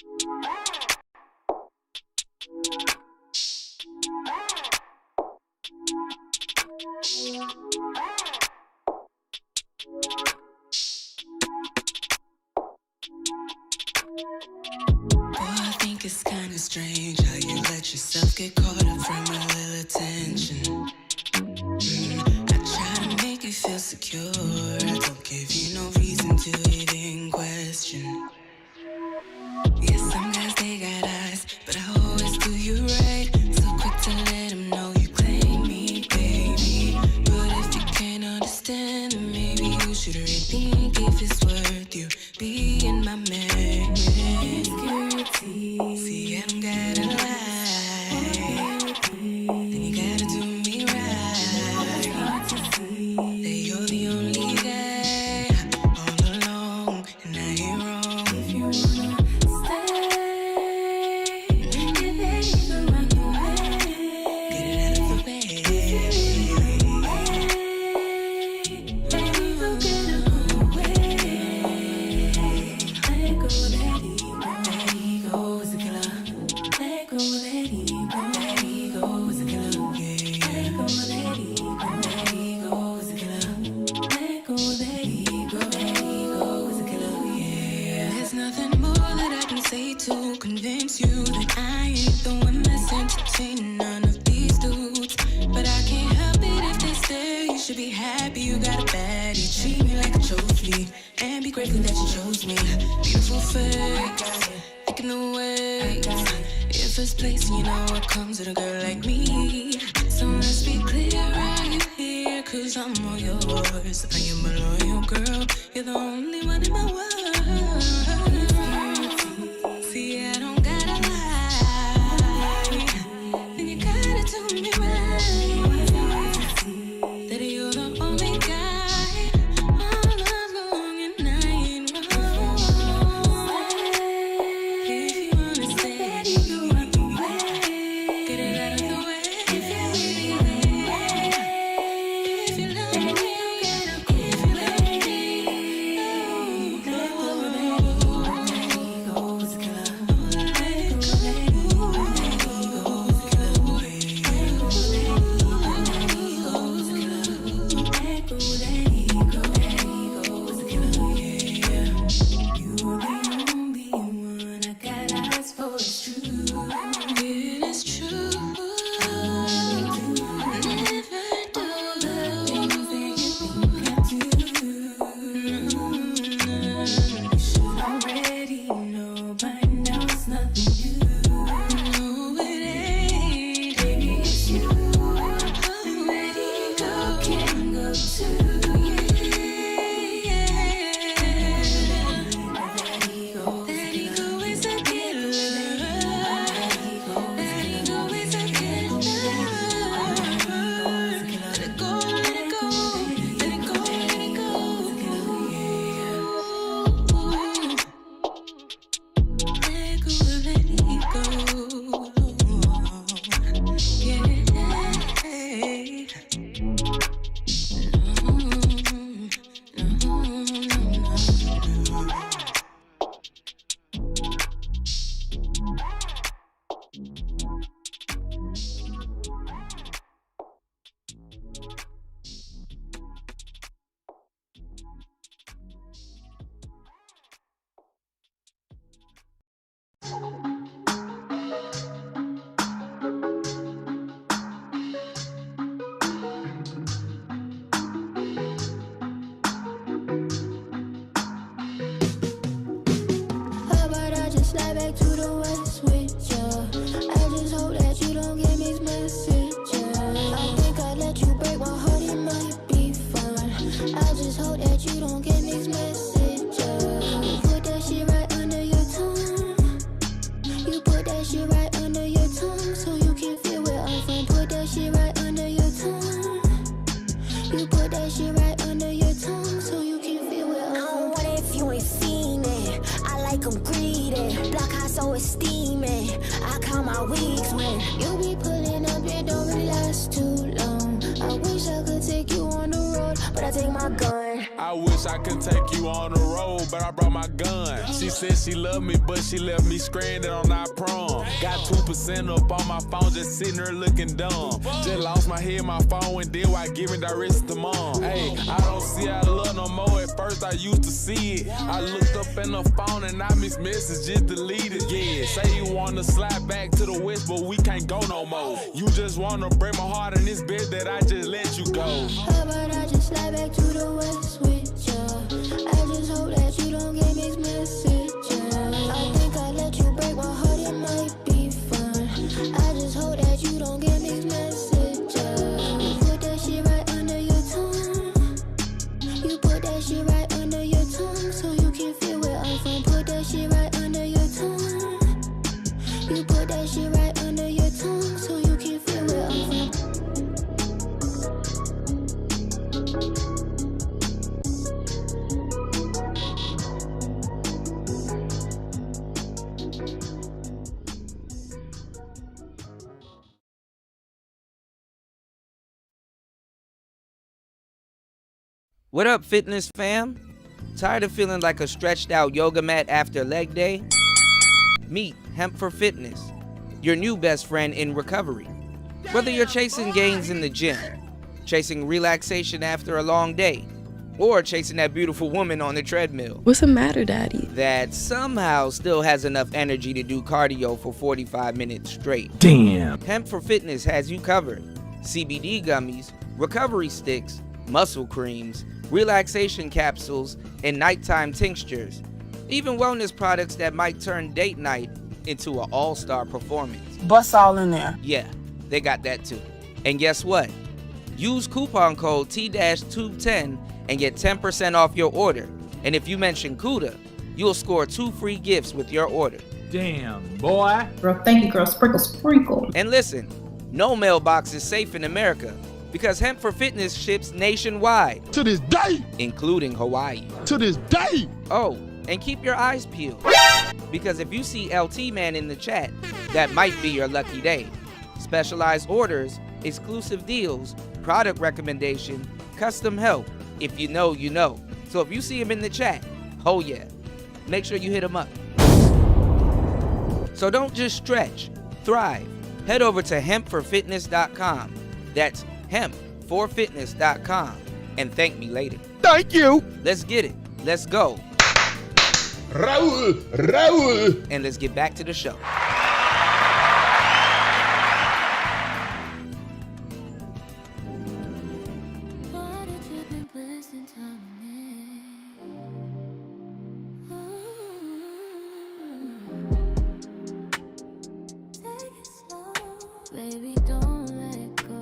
I think it's kinda strange how you let yourself get caught up from a little attention. I try to make you feel secure. I don't give you no reason to even question. Yeah, some guys, they got eyes, but I always do you right. So quick to let them know you claim me, baby. But if you can't understand, then maybe you should rethink if it's worth you being my man. See, I don't gotta lie, then you gotta do me right. That you're the only guy all along, and I ain't wrong. If you wanna stay, get ready to run away. Get it out of the way. Baby, go get away. Let go, let ego. Let ego is a killer. Let go, let ego. Let ego is a killer. Yeah. Let go, let ego. Let ego is a killer. Let go, let ego. Let ego is a killer. Yeah. There's nothing more that I can say to convince you that I ain't the one that's entertaining none of these dudes. But I can't help it if they stay. You should be happy you got a baddie. Treat me like a trophy and be grateful that you chose me. Beautiful face, thinking the ways. In first place, you know what comes with a girl like me. So let's be clear, are you here? Cause I'm all yours. I am a loyal girl. You're the only one in my world. See, I don't gotta lie, then you gotta do me right. That you're the only guy all along, and I ain't wrong. If you wanna stay, get it out of the way. If you love me, you gotta go. If you love me, let go, let ego is a killer. Let go, let ego, let ego is a killer. Let go, let ego, let ego is a killer. Let go, let ego, let ego is a killer. Yeah, you're the only one I got eyes for. It's true, it is true. Never do the things that you think I do. You should already know by now it's nothing new. No, it ain't. Baby, it's you. And let it go, can go too. Let ego is a killer. Let ego is a killer. Let it go, let it go. Let it go, let it go. Let go, let it go. Yeah. How about I just slide back to the west with ya? I just hope that you don't get mixed messages. I think I let you break my heart, it might be fun. I just hope that you don't get mixed messages. You put that shit right under your tongue. You put that shit right under your tongue, so you can feel where I'm from. Put that shit right under your tongue. You put that shit right under your tongue, so you can feel where I'm from. I don't want it if you ain't seen it. I like them greedy, block high so it's steaming. I count my weeks when you be pulling up, it don't really last too long. I wish I could take you on the road, but I take my gun. I wish I could take you on the road, but I brought my gun. She said she loved me, but she left me stranded on our prom. Got 2% up on my phone, just sitting there looking dumb. Just lost my head, my phone, and then why giving directions to mom. Hey, I don't see how love no more. At first I used to see it. I looked up in the phone and I missed messages deleted. Yeah, say you wanna slide back to the west, but we can't go no more. You just wanna break my heart in this bed that I just let you go. How about I just slide back to the west with ya? I just hope that you don't get mixed messages. I think I let you break my heart, it might be fun. I just hope that you don't get mixed messages. You put that shit right under your tongue. You put that shit right under your tongue, so you can feel where I'm from. Put that shit right under your tongue. You put that shit right under your tongue, so you can feel where I'm from. What up, fitness fam? Tired of feeling like a stretched out yoga mat after leg day? Meet Hemp for Fitness, your new best friend in recovery. Whether you're chasing gains in the gym, chasing relaxation after a long day, or chasing that beautiful woman on the treadmill. What's the matter, Daddy? That somehow still has enough energy to do cardio for 45 minutes straight. Damn. Hemp for Fitness has you covered. CBD gummies, recovery sticks, muscle creams, relaxation capsules, and nighttime tinctures. Even wellness products that might turn date night into an all-star performance. Bust all in there. Yeah, they got that too. And guess what? Use coupon code T-Tube10 and get 10% off your order. And if you mention CUDA, you'll score 2 free gifts with your order. Damn, boy. Girl, thank you, girl. Sprinkle, sprinkle. And listen, no mailbox is safe in America because Hemp for Fitness ships nationwide. To this day. Including Hawaii. To this day. Oh, and keep your eyes peeled. Because if you see LT Man in the chat, that might be your lucky day. Specialized orders, exclusive deals, product recommendation, custom help. If you know, you know. So if you see him in the chat, oh yeah, make sure you hit him up. So don't just stretch, thrive. Head over to hempforfitness.com. That's hempforfitness.com. And thank me later. Thank you. Let's get it. Let's go. Raul. And let's get back to the show. Why did you been wasting time on me? Take it slow, baby, don't let go.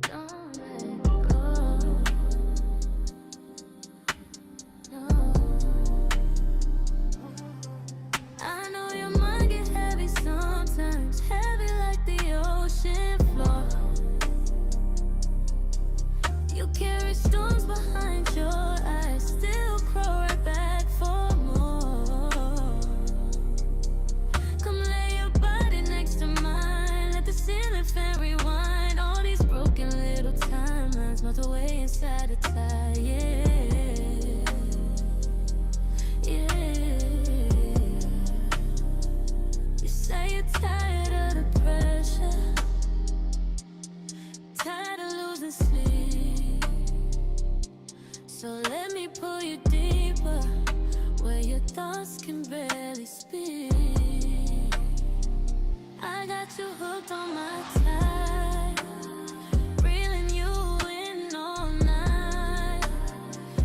Don't let go. No. I know your mind gets heavy sometimes, heavy like the ocean floor. You carry storms behind your eyes, still crawl right back for more. Come lay your body next to mine, let the ceiling fan rewind. All these broken little timelines melt away inside a tie, yeah. You say you're tired of the pressure, tired of losing sleep. So let me pull you deeper, where your thoughts can barely speak. I got you hooked on my time, reeling you in all night.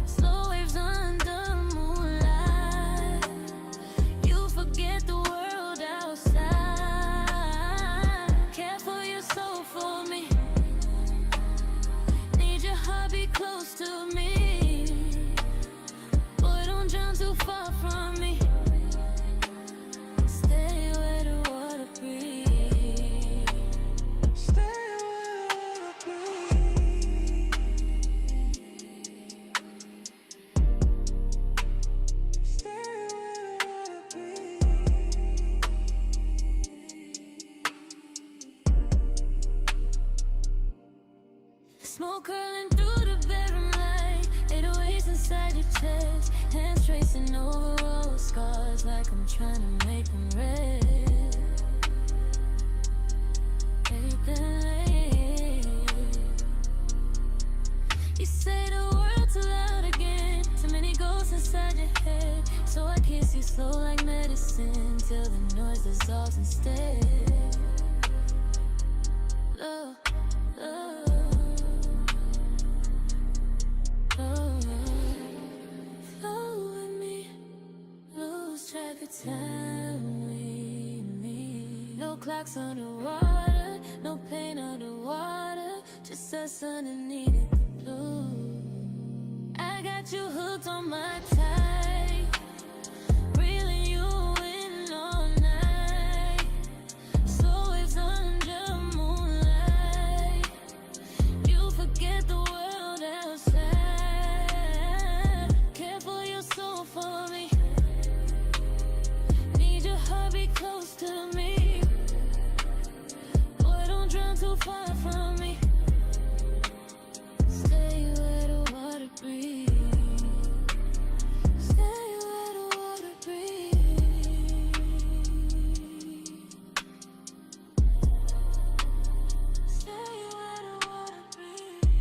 Slow waves under moonlight, you forget the world outside. Care for your soul for me, need your heart be close to me. Boy, don't drown too far from me. Stay where the water breathes. Stay where the water breathes. Stay where the water breathes. Smoke curling through the bedroom light, inside your chest, hands tracing over old scars like I'm trying to make them red. You say the world too loud again, too many ghosts inside your head. So I kiss you slow like medicine till the noise dissolves instead. Love, love, love. Flow with me, lose track of time with me. No clocks underwater, no pain underwater, just us underneath the blue. I got you hooked on my type, reeling you in all night. So it's under moonlight, you forget the world outside. Care for your soul for me, need your heartbeat close to me. Boy, don't drown too far from me. Stay where the water breathes. Stay where the water breathes. Stay where the water breathes.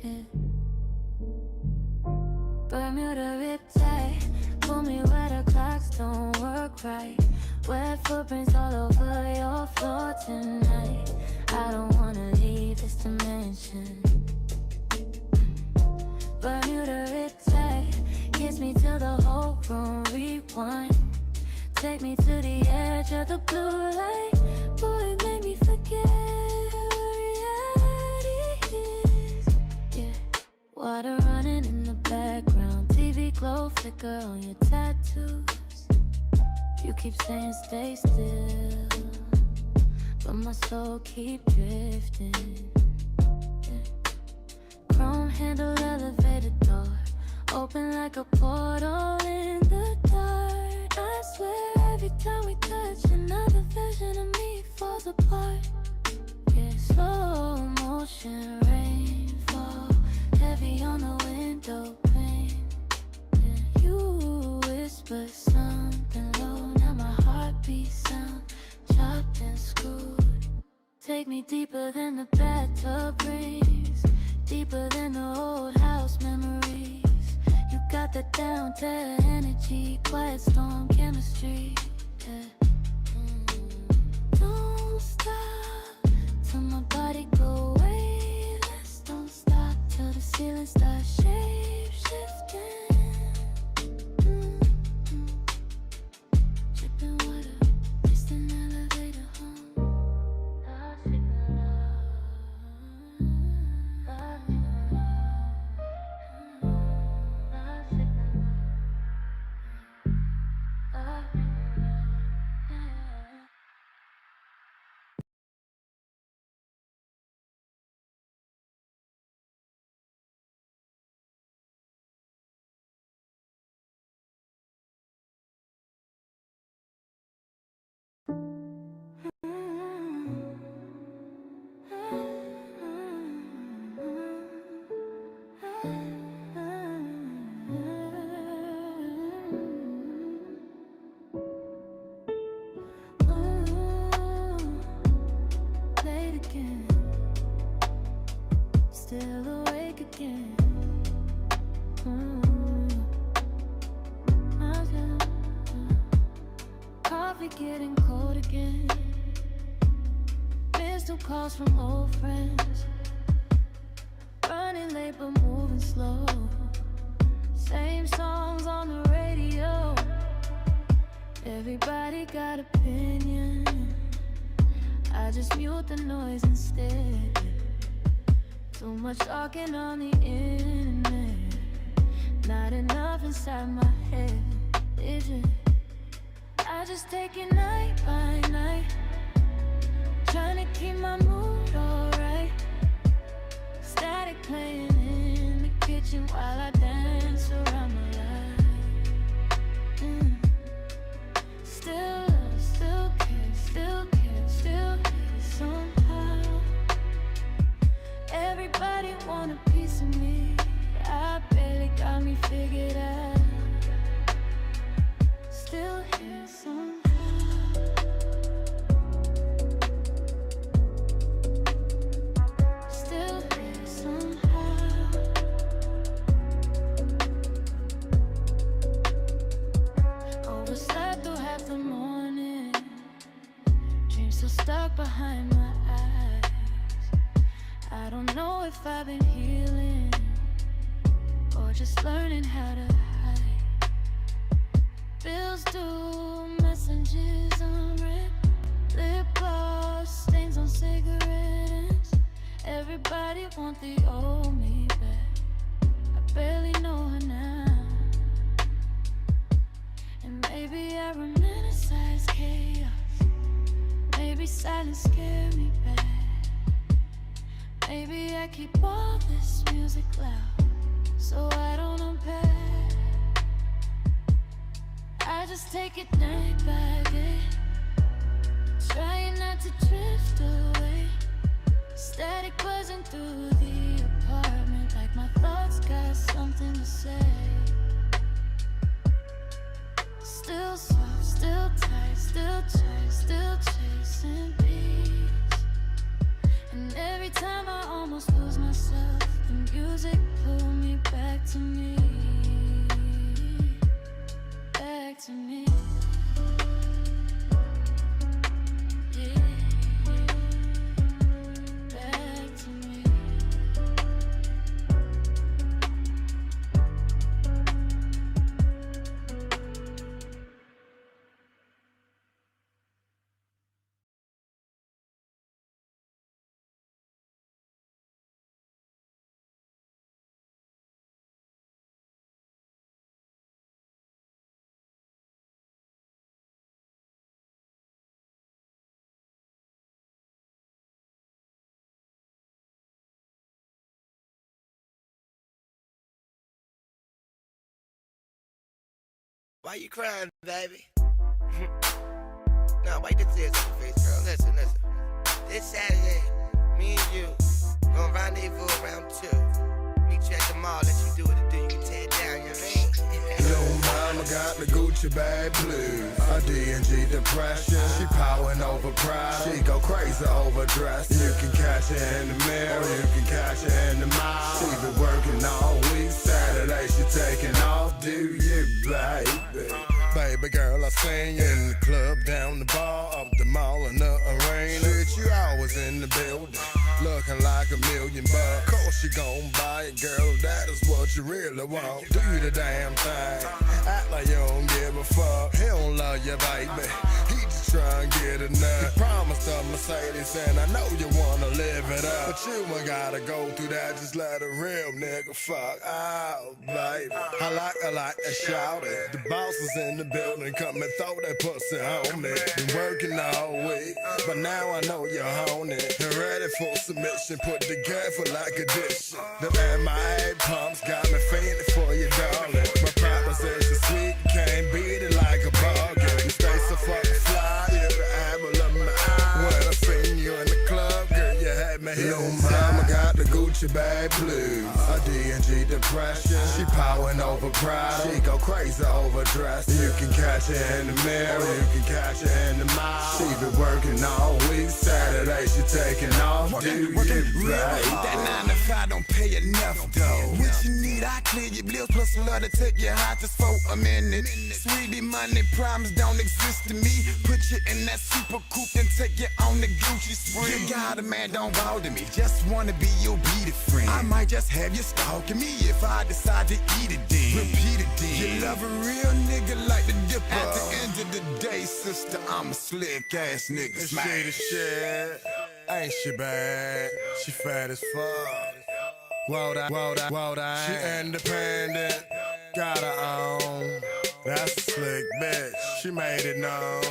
Yeah. Bermuda riptide, pull me where the clocks don't work right. Wet footprints all over your floor tonight. I don't wanna leave this dimension. Bermuda riptide, kiss me till the whole room rewind. Take me to the edge of the blue light. Boy, make me forget what reality is. Yeah, water running in the background, TV glow flicker on your tattoos. You keep saying stay still, but my soul keep drifting. Yeah. Chrome handle elevator door, open like a portal in the dark. I swear every time we touch, another version of me falls apart. Yeah, slow motion, rainfall, heavy on the window pane. Yeah, you whisper something low, now my heartbeat sound chopped and screwed. Take me deeper than the bathtub rains, deeper than the old house memories. You got that down to energy, quiet storm chemistry. Yeah. Don't stop till my body go weightless. Don't stop till the ceiling starts shape shifting. Dripping water, distant elevator home. Lost in love, lost in love, lost in love, lost in love. Late again, still awake again. Coffee getting cold again. Missed calls from old friends. Running late but moving slow. Same songs on the radio. Everybody got opinion. I just mute the noise instead. Too much talking on the internet, not enough inside my head. Is it? I I just take it night by night, trying to keep my mood alright. Static playing in the kitchen while I dance around my life. Still love, still care, still care, still hate somehow. Everybody want a piece of me, I barely got me figured out. Still here somehow. Still here somehow. Overslept through half the morning, dreams still stuck behind my eyes. I don't know if I've been healing or just learning how to hide. Bills due, messages unread, lip gloss, stains on cigarettes. Everybody want the old me back, I barely know her now. And maybe I romanticize chaos, maybe silence scare me back. Maybe I keep all this music loud so I don't unpack. I just take it night by day, trying not to drift away. Static buzzing through the apartment, like my thoughts got something to say. Still soft, still tight, still tight, still chasing peace. And every time I almost lose myself, the music pull me back to me. Back to me. Yeah. Back to me. Why you crying, baby? No, wait, this is the face, girl. Listen. This Saturday, me and you gonna rendezvous around 2. Meet you at the mall, let you do what it do. You can tear it down, you know what I mean? Yo, mama got the Gucci bag blues. A D&G depression. She powering over pride. She go crazy over dress. You can catch her in the mirror. You can catch her in the mall. She been working all week. Saturday she taking off. Do you, baby? Baby girl, I seen you in the club, down the bar, up the mall in the arena. Shit, you always in the building, looking like $1 million bucks. Course you gon' buy it, girl, that is what you really want. Do the damn thing, act like you don't give a fuck. He don't love you, baby, he just try and get enough. He promised a Mercedes and I know you wanna live it up, but you ain't gotta go through that, just let a real nigga fuck out, baby. I like that shout it. The boss is in the building, come and throw that pussy on me. Been working all week, but now I know you're on it. And ready for submission, put together like addition. The MIA pumps got me fainting for you, darling. My proposition sweet, can't beat it like a bargain. You stay so fucking fly, you're the apple of my eye. When I seen you in the club, girl, you had me here. Yo, mama got the Gucci bag blues. A D&G depression. She powering over pride. She go crazy over dress. You can catch her in the mirror. You can catch her in the mall. She been working all week. Saturday she taking off. Do you, baby? That 9 to 5 don't pay enough though. What you need, I clear your bills, plus love to take you high just for a minute. Sweetie, money problems don't exist to me. Put you in that super coupe and take you on the Gucci spree. You got a man, don't bother me. Just wanna be your beat friend. I might just have you stalking me if I decide to eat it then. Repeat it then. You love a real nigga like the Dipper. At the end of the day, sister, I'm a slick ass nigga. She the shit. Ain't she bad? She fat as fuck. Whoa, that. She independent, got her own. That's a slick bitch. She made it known.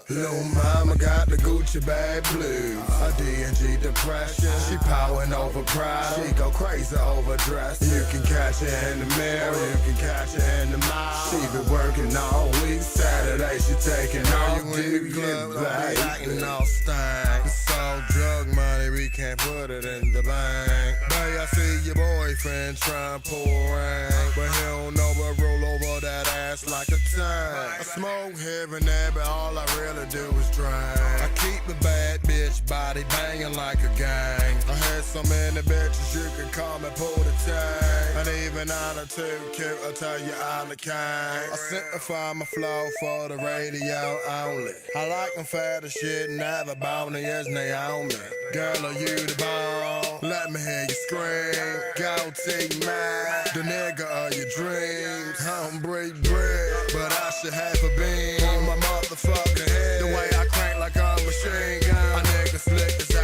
Lil' mama got the Gucci bag blues. A D&G depression. She powering over pride. She go crazy over dress. You can catch her in the mirror. You can catch her in the mall. She been working all week. Saturday she taking off. You in the club, don't be acting all stank. It's all drug money. We can't put it in the bank. Babe, I see your boyfriend trying to pull rank, but he don't know but roll over that ass like a tank. I smoke here and there, but all I really do is drink. I keep the bad bitch body banging like a gang. I had so many bitches you can call me pull the tag. And even out of too cute, I tell you I'm the king. I simplify my flow for the radio only. I like them fat as shit, never bony as Naomi. Girl, are you the bone? Let me hear you scream. Go take mine, the nigga of your dreams. I don't break bread, but I should have a beam on my motherfucking head. The way I crank like a machine gun. A nigga slick as I,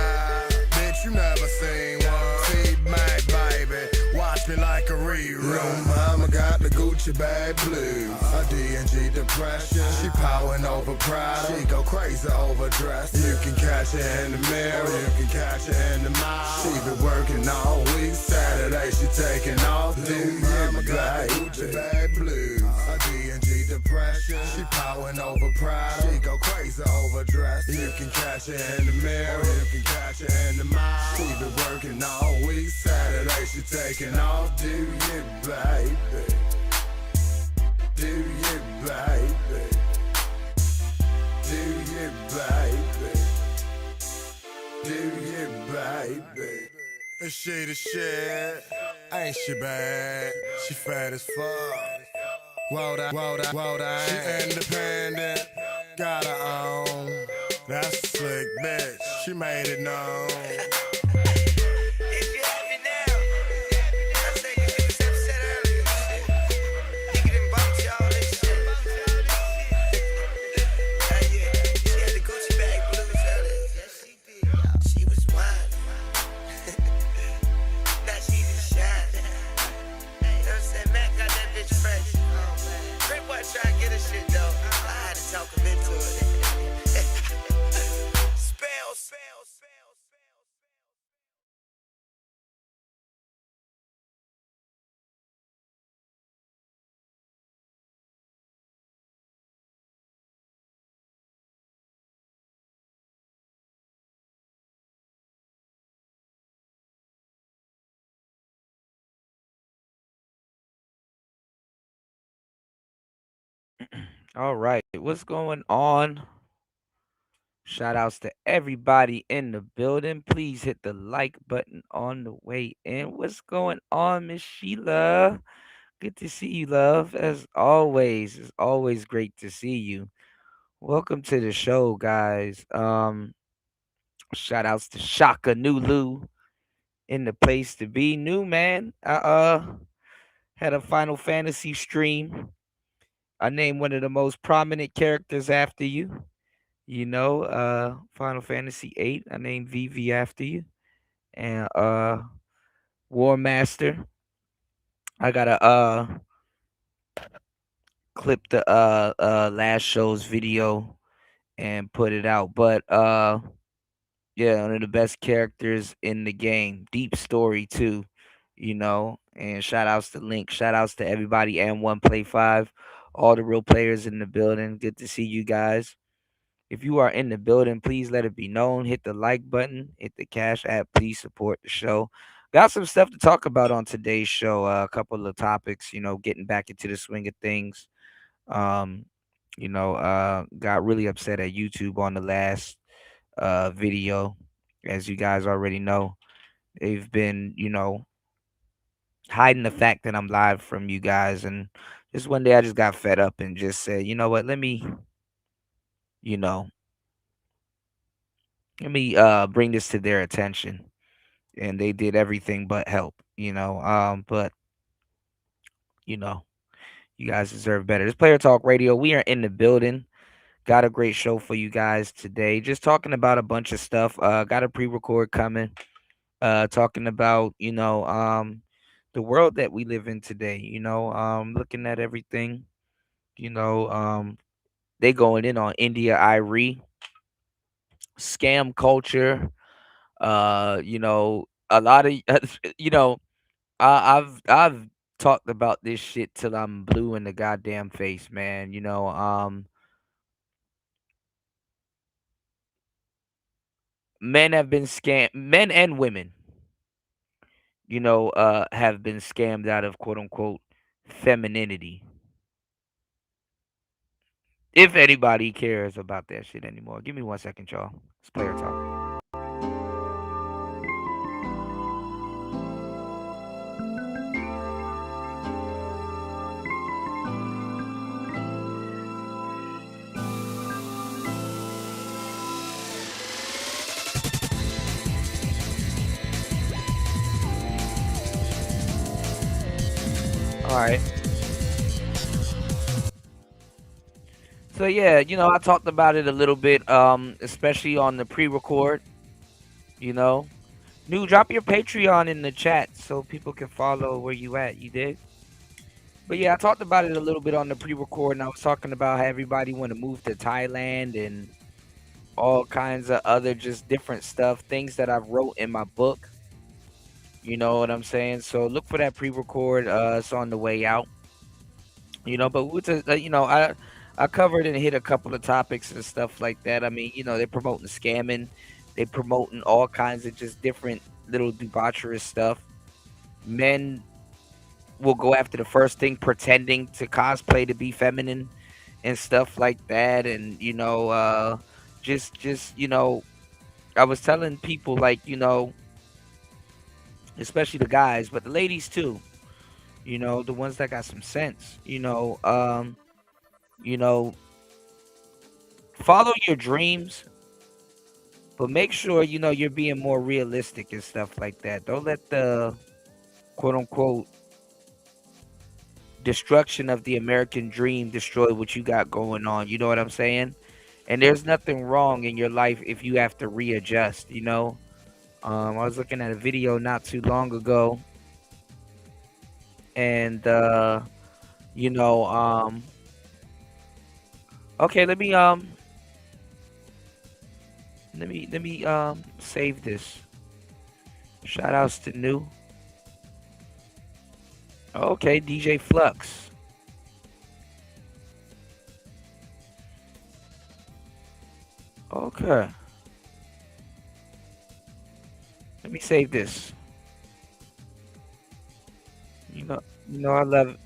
bitch, you never seen one. See my baby, watch me like a rerun. Real mama got the Gucci bag blues. A D&G depression. She powering over pride. She go crazy over dress. You can catch her in the mirror. You can catch her in the mall. She been working all week. Saturday she taking off. Do you mama got the Gucci bag blues. A D&G depression. She powering over pride. She go crazy over dress. You can catch her in the mirror. You can catch her in the mall. She been working all week. Saturday she taking off. Do you, baby? Do you, baby? Do you, baby? Do you, baby? Is she the shit? Ain't she bad? She fat as fuck. Whoa, that. She independent, got her own. That's a slick bitch. She made it known. If you happy now, I say you do some shit earlier. Nigga done bumped you all this shit. Yeah, she had the Gucci bag blues earlier. Yes, she did. She was whining. Now she just shining. You know what I'm saying? Mac got that bitch fresh. Great boy try to get her shit though. I had to talk him into it. Spells. All right, what's going on? Shout outs to everybody in the building. Please hit the like button on the way in. What's going on, Miss Sheila? Good to see you, love. As always, it's always great to see you. Welcome to the show, guys. Shout outs to Shaka Nulu in the place to be. New man. Had a Final Fantasy stream. I named one of the most prominent characters after you. Final Fantasy 8. I named Vivi after you. And War Master. I gotta clip the last show's video and put it out. But yeah, one of the best characters in the game. Deep story too, And shout outs to Link. Shout outs to everybody and One Play Five. All the real players in the building. Good to see you guys. If you are in the building, please let it be known. Hit the like button, hit the Cash App. Please support the show. Got some stuff to talk about on today's show. A couple of topics, getting back into the swing of things. Um, got really upset at YouTube on the last video. As you guys already know, they've been, hiding the fact that I'm live from you guys. And just one day I just got fed up and just said, you know what, you know, let me bring this to their attention. And they did everything but help, but you know, you guys deserve better. This Player Talk Radio, we are in the building. Got a great show for you guys today. Just talking about a bunch of stuff. Got a pre-record coming. Talking about, the world that we live in today, looking at everything. You know, they going in on India Irie, scam culture. A lot of you know, I've talked about this shit till I'm blue in the goddamn face, man. Men have been scammed, men and women, have been scammed out of quote unquote femininity. If anybody cares about that shit anymore, give me 1 second, y'all. It's player talk. All right. So yeah, I talked about it a little bit, especially on the pre-record. You know, New, drop your Patreon in the chat so people can follow where you at. You did. But yeah, I talked about it a little bit on the pre-record, and I was talking about how everybody want to move to Thailand and all kinds of other just different stuff, things that I wrote in my book. You know what I'm saying? So look for that pre-record. It's on the way out. But I covered and hit a couple of topics and stuff like that. I mean, they're promoting scamming, they promoting all kinds of just different little debaucherous stuff. Men will go after the first thing, pretending to cosplay to be feminine and stuff like that. And just I was telling people, like, especially the guys, but the ladies too. The ones that got some sense. You know, follow your dreams, but make sure you're being more realistic and stuff like that. Don't let the quote unquote destruction of the American dream destroy what you got going on. You know what I'm saying? And there's nothing wrong in your life if you have to readjust. I was looking at a video not too long ago, and you know, okay, let me save this. Shout outs to New. Okay, DJ Flux. Okay. Let me save this. You know, you know I love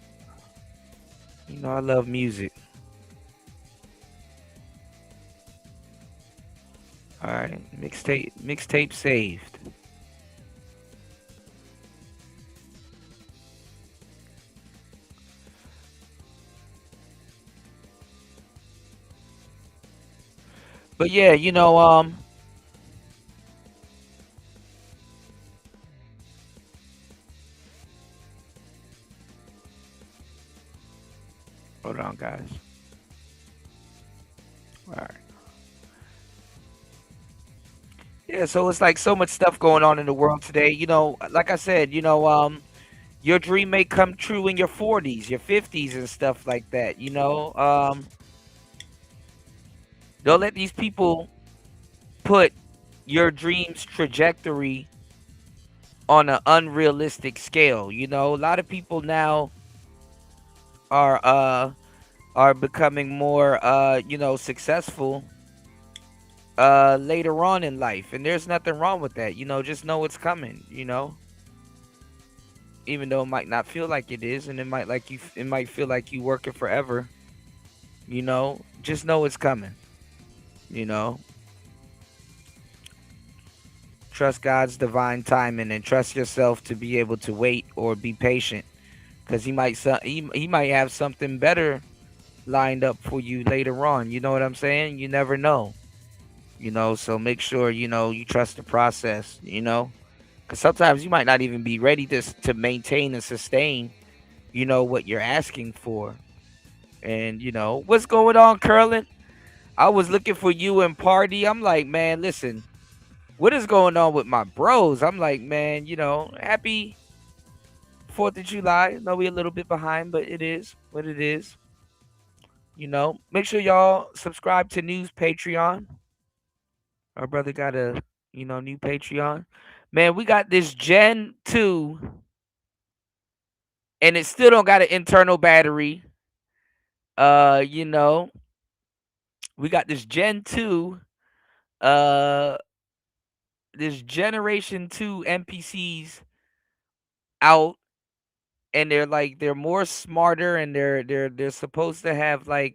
I love music. All right, mixtape saved. But yeah, hold on, guys. All right. Yeah, so it's like so much stuff going on in the world today. Like I said, your dream may come true in your 40s, your 50s, and stuff like that. Don't let these people put your dream's trajectory on an unrealistic scale. A lot of people now are becoming more successful later on in life, and there's nothing wrong with that. Just know it's coming. Even though it might not feel like it is, and it might feel like you working forever. Just know it's coming. You know, trust God's divine timing and trust yourself to be able to wait or be patient, because he might have something better lined up for you later on. You know what I'm saying? You never know. So make sure you trust the process. Because sometimes you might not even be ready to maintain and sustain what you're asking for. And what's going on, Curlin? I was looking for you and Party. I'm like, man, listen, what is going on with my bros? I'm like, man, happy 4th of July. I know we're a little bit behind, but it is what it is. Make sure y'all subscribe to News Patreon. Our brother got a new Patreon. Man, we got this Gen 2, and it still don't got an internal battery. You know, we got this Gen 2, uh, this Generation 2 NPCs out, and they're more smarter, and they're supposed to have they're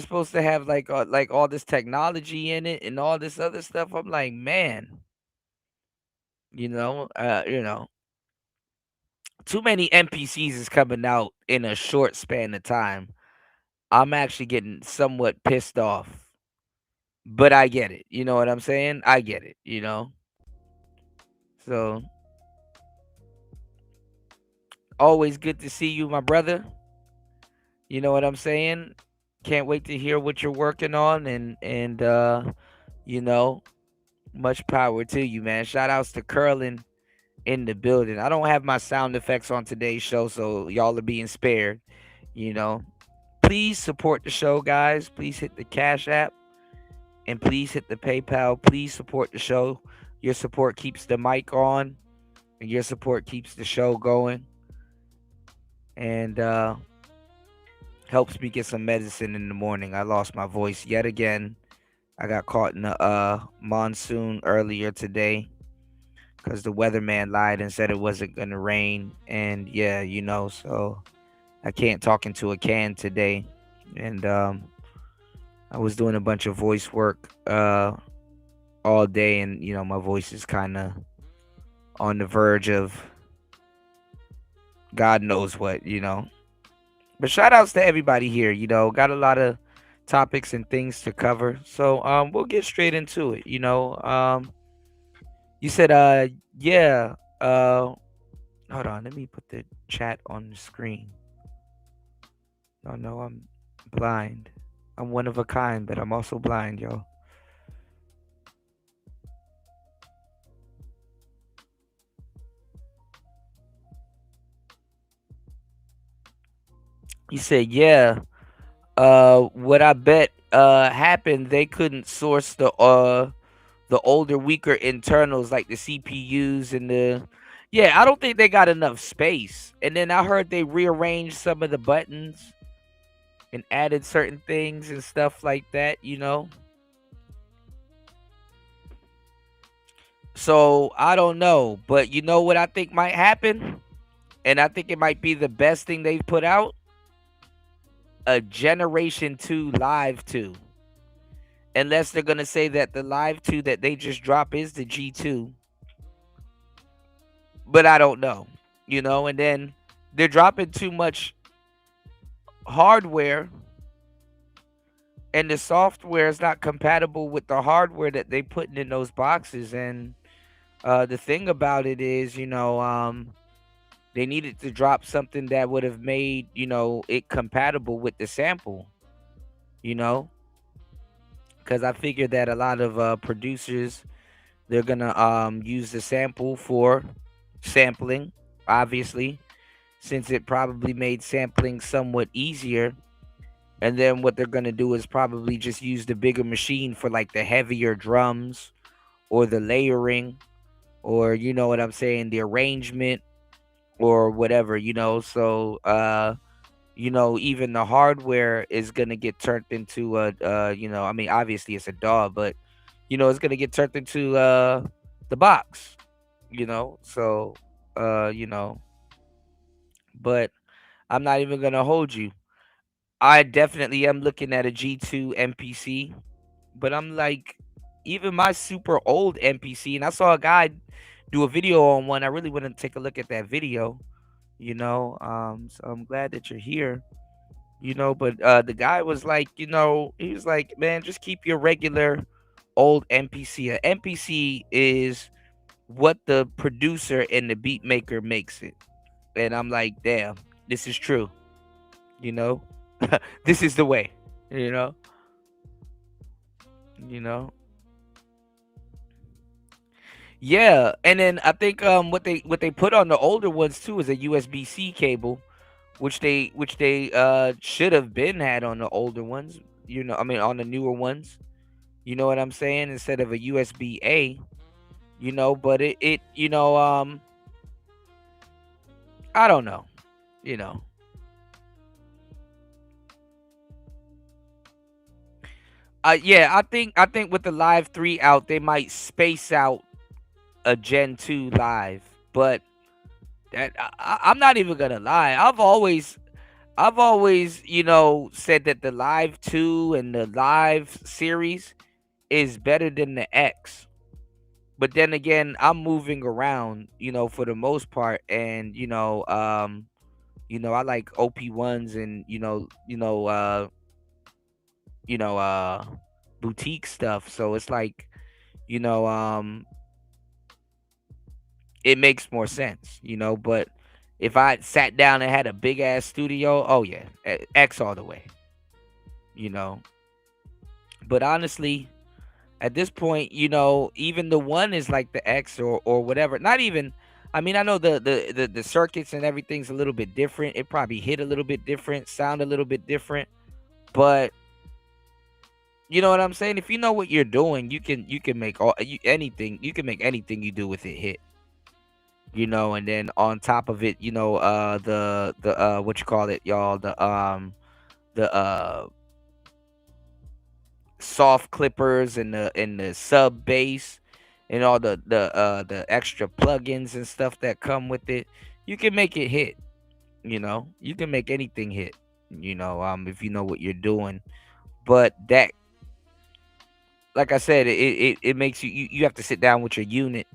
supposed to have like all this technology in it and all this other stuff. I'm like, man, you know, uh, you know, too many NPCs is coming out in a short span of time. I'm actually getting somewhat pissed off. But I get it. You know what I'm saying? I get it. So, always good to see you, my brother. You know what I'm saying? Can't wait to hear what you're working on, and you know, much power to you, man. Shout outs to Curlin in the building. I don't have my sound effects on today's show, so y'all are being spared. You know, please support the show, guys. Please hit the Cash App and please hit the PayPal. Please support the show. Your support keeps the mic on, and your support keeps the show going, and helps me get some medicine in the morning. I lost my voice yet again. I got caught in a monsoon earlier today because the weatherman lied and said it wasn't gonna rain, and yeah, so I can't talk into a can today, and I was doing a bunch of voice work all day, and my voice is kind of on the verge of God knows what. But shout outs to everybody here. Got a lot of topics and things to cover, so we'll get straight into it. You said yeah, hold on, let me put the chat on the screen. Oh no, I'm blind. I'm one of a kind, but I'm also blind, yo. You said, yeah. What I bet happened, they couldn't source the older, weaker internals like the CPUs and the yeah, I don't think they got enough space. And then I heard they rearranged some of the buttons and added certain things and stuff like that. So I don't know, but you know what I think might happen? And I think it might be the best thing they've put out. A Generation 2 Live 2. Unless they're going to say that the Live 2 that they just dropped is the G2. But I don't know. And then they're dropping too much hardware, and the software is not compatible with the hardware that they putting in those boxes. And the thing about it is, they needed to drop something that would have made, it compatible with the sample, because I figured that a lot of producers, they're gonna use the sample for sampling, obviously, since it probably made sampling somewhat easier. And then what they're gonna do is probably just use the bigger machine for like the heavier drums or the layering, or you know what I'm saying, the arrangement or whatever. So even the hardware is gonna get turned into I mean, obviously it's a DAW, but it's gonna get turned into the box, so uh you know but I'm not even gonna hold you. I definitely am looking at a G2 MPC, but I'm like, even my super old MPC, and I saw a guy do a video on one. I really want to take a look at that video, so I'm glad that you're here. But the guy was like, he was like, man, just keep your regular old MPC. A MPC is what the producer and the beat maker makes it. And I'm like, damn, this is true. You know, this is the way. You know, you know. Yeah, and then I think what they put on the older ones too is a USB-C cable, which they should have been had on the older ones. I mean on the newer ones. You know what I'm saying? Instead of a USB A. But I don't know. You know. Yeah, I think with the Live 3 out, they might space out a Gen 2 Live, but I'm not even gonna lie. I've always said that the Live 2 and the Live series is better than the X. But then again, I'm moving around, for the most part, and I like OP1s and you know, boutique stuff. So it's like, you know, um, it makes more sense, But if I sat down and had a big ass studio, oh yeah, X all the way, you know. But honestly, at this point, even the one is like the X or whatever. Not even. I mean, I know the circuits and everything's a little bit different. It probably hit a little bit different, sound a little bit different, but you know what I'm saying? If you know what you're doing, you can make anything. You can make anything you do with it hit. And then on top of it, the what you call it, y'all, the soft clippers and the sub bass and all the extra plugins and stuff that come with it. You can make it hit. You can make anything hit. If you know what you're doing. But that, like I said, it makes you have to sit down with your unit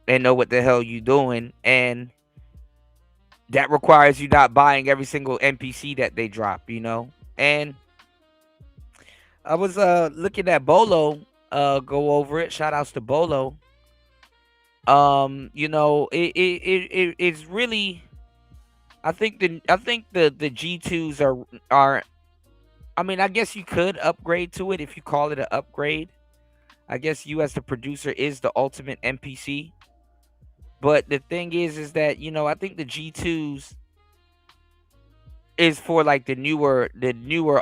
and know what the hell you doing, and that requires you not buying every single NPC that they drop. And I was looking at Bolo go over it. Shout outs to Bolo. It's really, I think the G2s are I mean, I guess you could upgrade to it if you call it an upgrade. I guess you as the producer is the ultimate NPC. But the thing is that, I think the G2s is for like the newer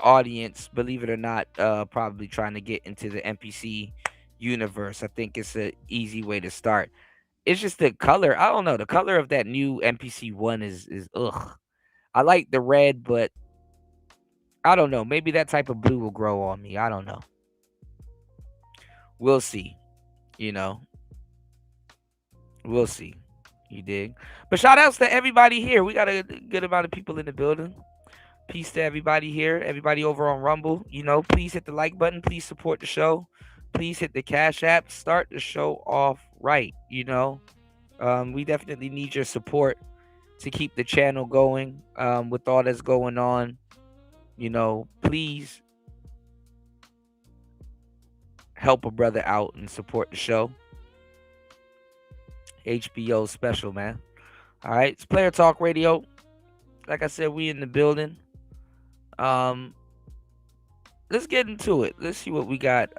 audience, believe it or not, probably trying to get into the NPC universe. I think it's an easy way to start. It's just the color. I don't know. The color of that new NPC one is ugh. I like the red, but I don't know. Maybe that type of blue will grow on me. I don't know. We'll see. You know. We'll see. You dig? But shout outs to everybody here. We got a good amount of people in the building. Peace to everybody here. Everybody over on Rumble. Please hit the like button. Please support the show. Please hit the Cash App. Start the show off right. We definitely need your support to keep the channel going. With all that's going on, please help a brother out and support the show. HBO special, man. All right, it's Player Talk Radio. Like I said, we in the building. Let's get into it. Let's see what we got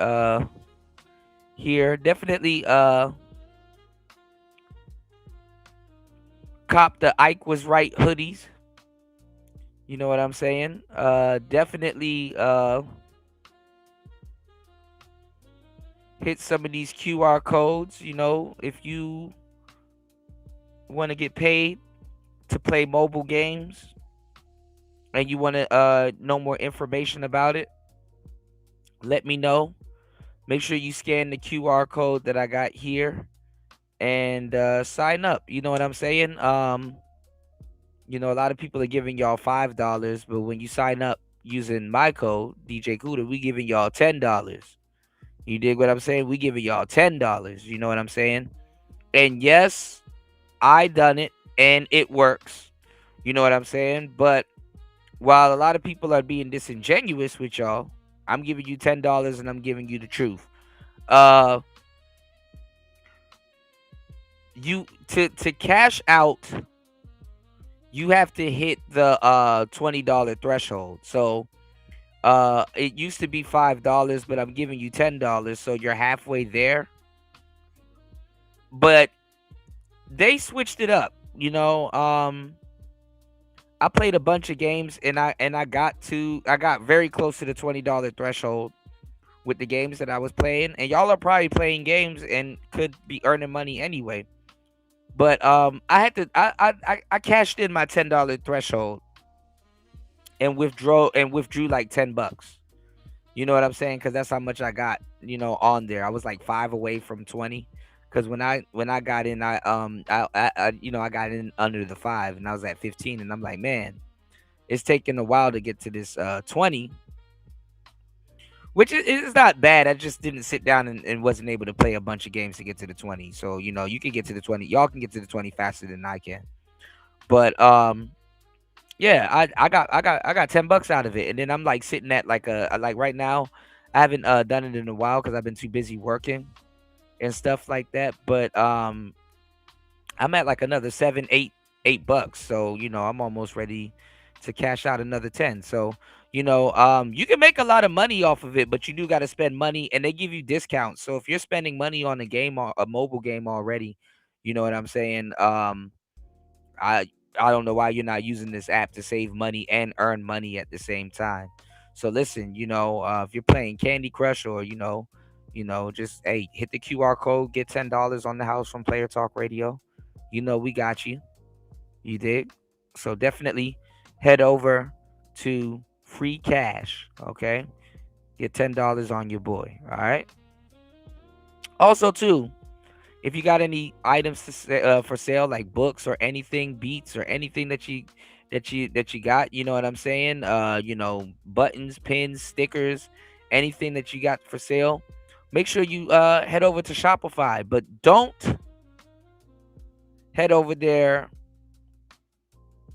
here. Definitely cop the Ike was right hoodies. You know what I'm saying? Definitely hit some of these QR codes, if you want to get paid to play mobile games and you want to know more information about it, let me know. Make sure you scan the QR code that I got here and sign up. You know what I'm saying? A lot of people are giving y'all $5, but when you sign up using my code, DJ Cuda, we giving y'all $10. You dig what I'm saying? We giving y'all $10. You know what I'm saying? And yes, I done it and it works. You know what I'm saying? But while a lot of people are being disingenuous with y'all, I'm giving you $10 and I'm giving you the truth. You to cash out, you have to hit the $20 threshold. So it used to be $5, but I'm giving you $10, so you're halfway there. But they switched it up, I played a bunch of games, and I got very close to the $20 threshold with the games that I was playing, and y'all are probably playing games and could be earning money anyway. But I cashed in my $10 threshold and withdrew like $10. You know what I'm saying? Because that's how much I got, on there. I was like 5 away from 20. Because when I got in, I got in under the 5, and I was at 15, and I'm like, man, it's taking a while to get to this 20, which is not bad. I just didn't sit down and wasn't able to play a bunch of games to get to the 20. So you can get to the 20. Y'all can get to the 20 faster than I can. But yeah, I got $10 out of it, and then I'm like sitting at like right now. I haven't done it in a while because I've been too busy working and stuff like that. But I'm at like another $8. So I'm almost ready to cash out another 10. So you can make a lot of money off of it, but you do got to spend money, and they give you discounts. So if you're spending money on a game or a mobile game already, you know what I'm saying. I I don't know why you're not using this app to save money and earn money at the same time. So listen, if you're playing Candy Crush or just hey, hit the QR code, get $10 on the house from Player Talk Radio. We got you. You dig? So definitely head over to Free Cash. Okay, get $10 on your boy. All right. Also, too, if you got any items for sale, like books or anything, beats or anything that you got, you know what I'm saying? Buttons, pins, stickers, anything that you got for sale, make sure you head over to Shopify. But don't head over there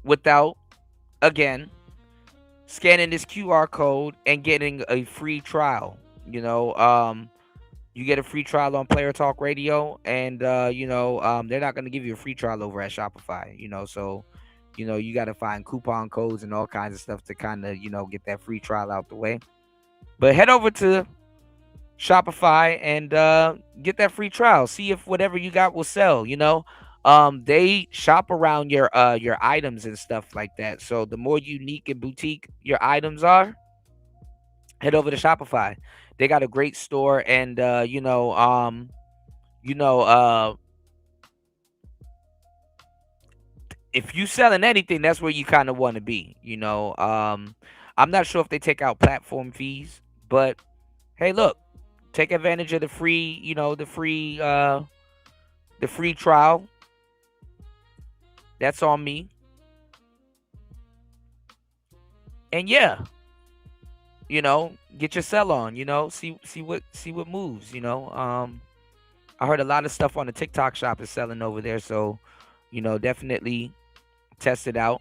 without, again, scanning this QR code and getting a free trial. You get a free trial on Player Talk Radio, and they're not going to give you a free trial over at Shopify. So you got to find coupon codes and all kinds of stuff to kind of get that free trial out the way. But head over to Shopify and get that free trial. See if whatever you got will sell. They shop around your items and stuff like that. So the more unique and boutique your items are, head over to Shopify. They got a great store, and if you selling anything, that's where you kind of want to be. I'm not sure if they take out platform fees, but hey, look, take advantage of the free, the free trial. That's on me. And yeah, get your sell on. See what moves. I heard a lot of stuff on the TikTok shop is selling over there, so definitely test it out.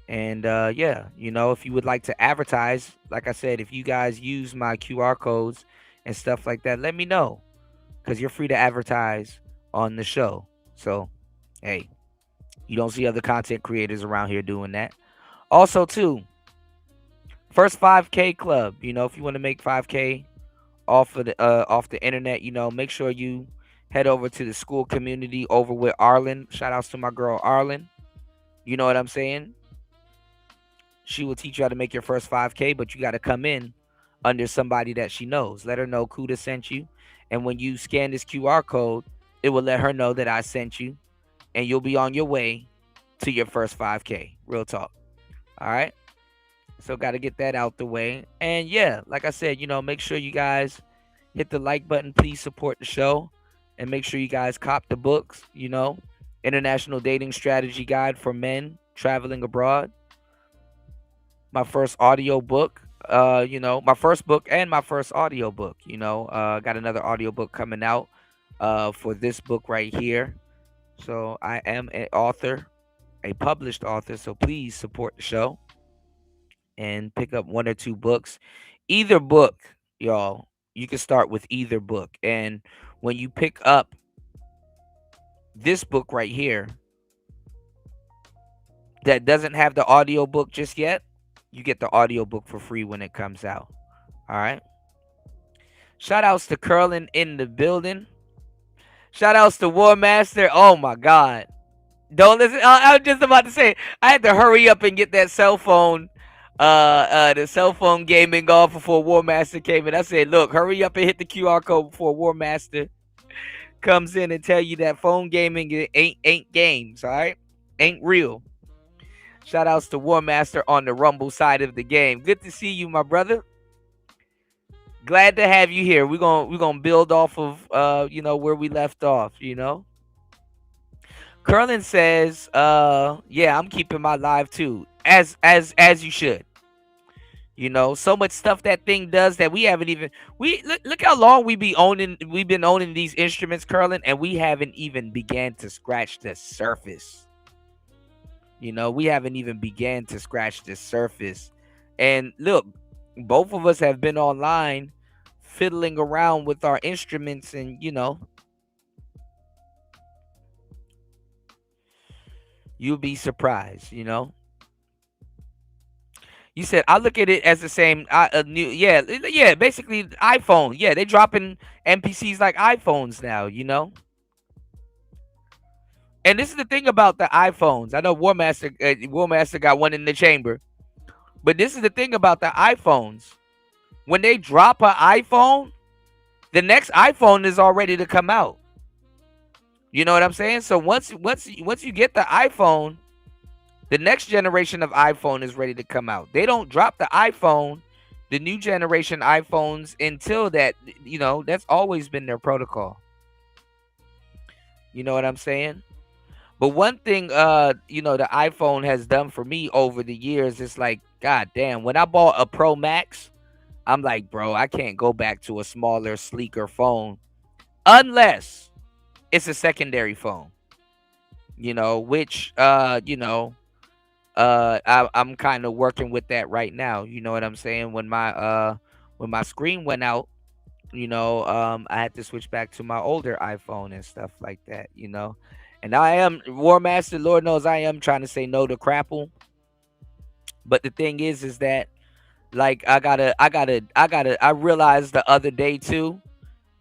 And yeah, if you would like to advertise, like I said, if you guys use my QR codes and stuff like that, let me know, because you're free to advertise on the show. So hey, you don't see other content creators around here doing that. Also, too, first 5K club. If you want to make 5K off the internet, make sure you head over to the school community over with Arlen. Shout outs to my girl Arlen. You know what I'm saying? She will teach you how to make your first 5K, but you got to come in under somebody that she knows. Let her know Kuda sent you, and when you scan this QR code, it will let her know that I sent you, and you'll be on your way to your first 5K. Real talk. All right. So got to get that out the way. And yeah, like I said, make sure you guys hit the like button. Please support the show, and make sure you guys cop the books, International Dating Strategy Guide for Men Traveling Abroad. My first audio book, my first book and my first audio book, got another audio book coming out for this book right here. So I am an author, a published author. So please support the show and pick up 1 or 2 books. Either book, y'all, you can start with either book. And when you pick up this book right here that doesn't have the audio book just yet, you get the audio book for free when it comes out. All right. Shout outs to Curlin in the building. Shout outs to War Master. Oh my God. Don't listen. I was just about to say I had to hurry up and get that cell phone, the cell phone gaming off before War Master came in. I said, look, hurry up and hit the QR code before War Master comes in and tell you that phone gaming ain't games. All right, ain't real. Shout outs to War Master on the Rumble side of the game. Good to see you, my brother. Glad to have you here. We're gonna build off of where we left off. Curlin says, yeah, I'm keeping my live too. As you should. So much stuff that thing does that we haven't even look how long we've been owning these instruments, Curlin, and we haven't even began to scratch the surface. We haven't even began to scratch the surface. And look, both of us have been online fiddling around with our instruments, and you'll be surprised. You said I look at it as the same. New, yeah. Basically, iPhone. Yeah, they dropping NPCs like iPhones now. And this is the thing about the iPhones. I know Warmaster got one in the chamber, but this is the thing about the iPhones. When they drop an iPhone, the next iPhone is all ready to come out. You know what I'm saying? So once you get the iPhone, the next generation of iPhone is ready to come out. They don't drop the iPhone, the new generation iPhones, until that. That's always been their protocol. You know what I'm saying? But one thing, the iPhone has done for me over the years is like, god damn, when I bought a Pro Max, I'm like, bro, I can't go back to a smaller, sleeker phone unless it's a secondary phone. Which I'm kind of working with that right now. You know what I'm saying? When my screen went out, I had to switch back to my older iPhone and stuff like that. And I am War Master, Lord knows I am trying to say no to crapple. But the thing is that like I realized the other day too.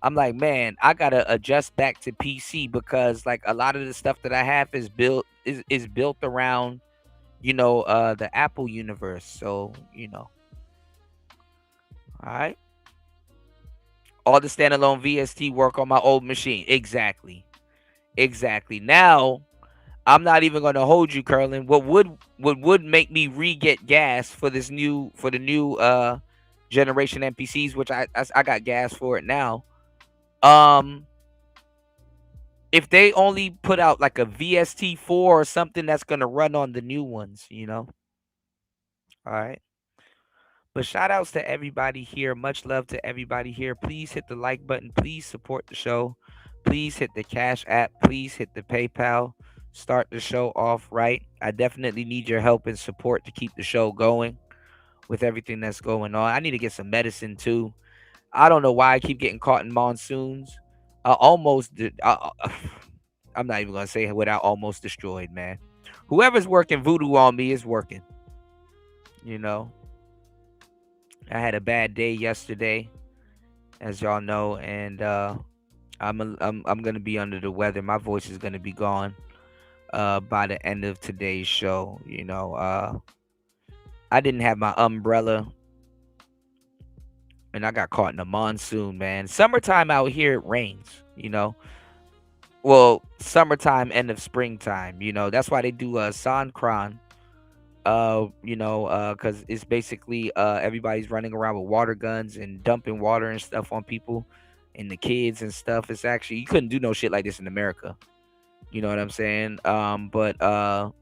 I'm like, man, I gotta adjust back to PC because like a lot of the stuff that I have is built around the Apple universe. So, all right. All the standalone VST work on my old machine. Exactly. Now, I'm not even going to hold you, Curlin. What would make me re-get gas for the new generation NPCs, which I got gas for it now. Um, if they only put out like a VST 4 or something that's going to run on the new ones. All right. But shout outs to everybody here. Much love to everybody here. Please hit the like button. Please support the show. Please hit the Cash App. Please hit the PayPal. Start the show off right. I definitely need your help and support to keep the show going with everything that's going on. I need to get some medicine too. I don't know why I keep getting caught in monsoons. I almost did. I'm not even going to say what I almost destroyed, man. Whoever's working voodoo on me is working. You know, I had a bad day yesterday, as y'all know, and I'm gonna be under the weather. My voice is gonna be gone by the end of today's show. I didn't have my umbrella, and I got caught in a monsoon, man. Summertime out here, it rains. Well, summertime, end of springtime. That's why they do Sankran. Because it's basically everybody's running around with water guns and dumping water and stuff on people and the kids and stuff. It's actually, you couldn't do no shit like this in America. You know what I'm saying? But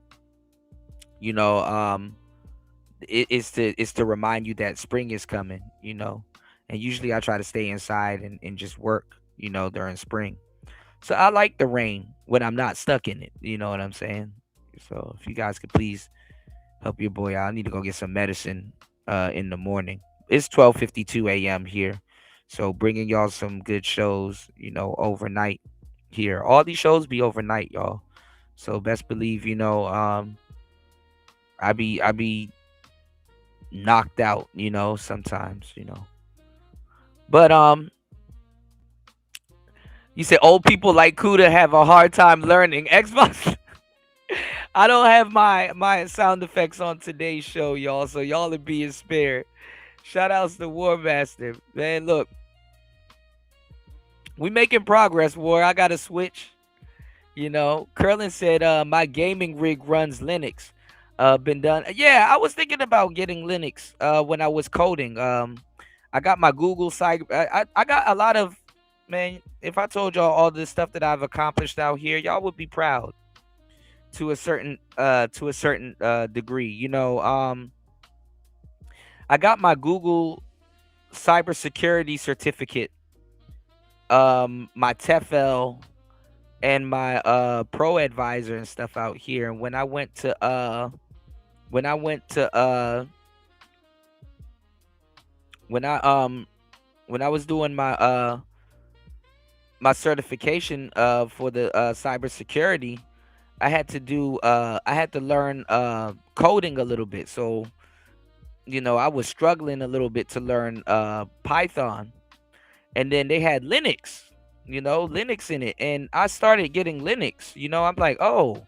you know, it's to remind you that spring is coming. And usually I try to stay inside and just work, during spring. So I like the rain when I'm not stuck in it. You know what I'm saying? So if you guys could please help your boy out. I need to go get some medicine in the morning. It's 12:52 a.m. here. So bringing y'all some good shows, overnight here. All these shows be overnight, y'all. So best believe, I be knocked out, sometimes. But you said old people like Kuda have a hard time learning Xbox. I don't have my sound effects on today's show, y'all, so y'all are being spared. Shout outs to War Master. Man, look, we making progress, War. I got to switch. Curlin said my gaming rig runs Linux. Been done. Yeah, I was thinking about getting Linux when I was coding. I got my Google site. I got a lot of, man. If I told y'all all this stuff that I've accomplished out here, y'all would be proud to a certain degree. I got my Google cybersecurity certificate, my TEFL, and my pro advisor and stuff out here. And when I went to when I when I was doing my certification for the cybersecurity, I had to learn coding a little bit. So, I was struggling a little bit to learn Python. And then they had Linux in it. And I started getting Linux. I'm like, oh,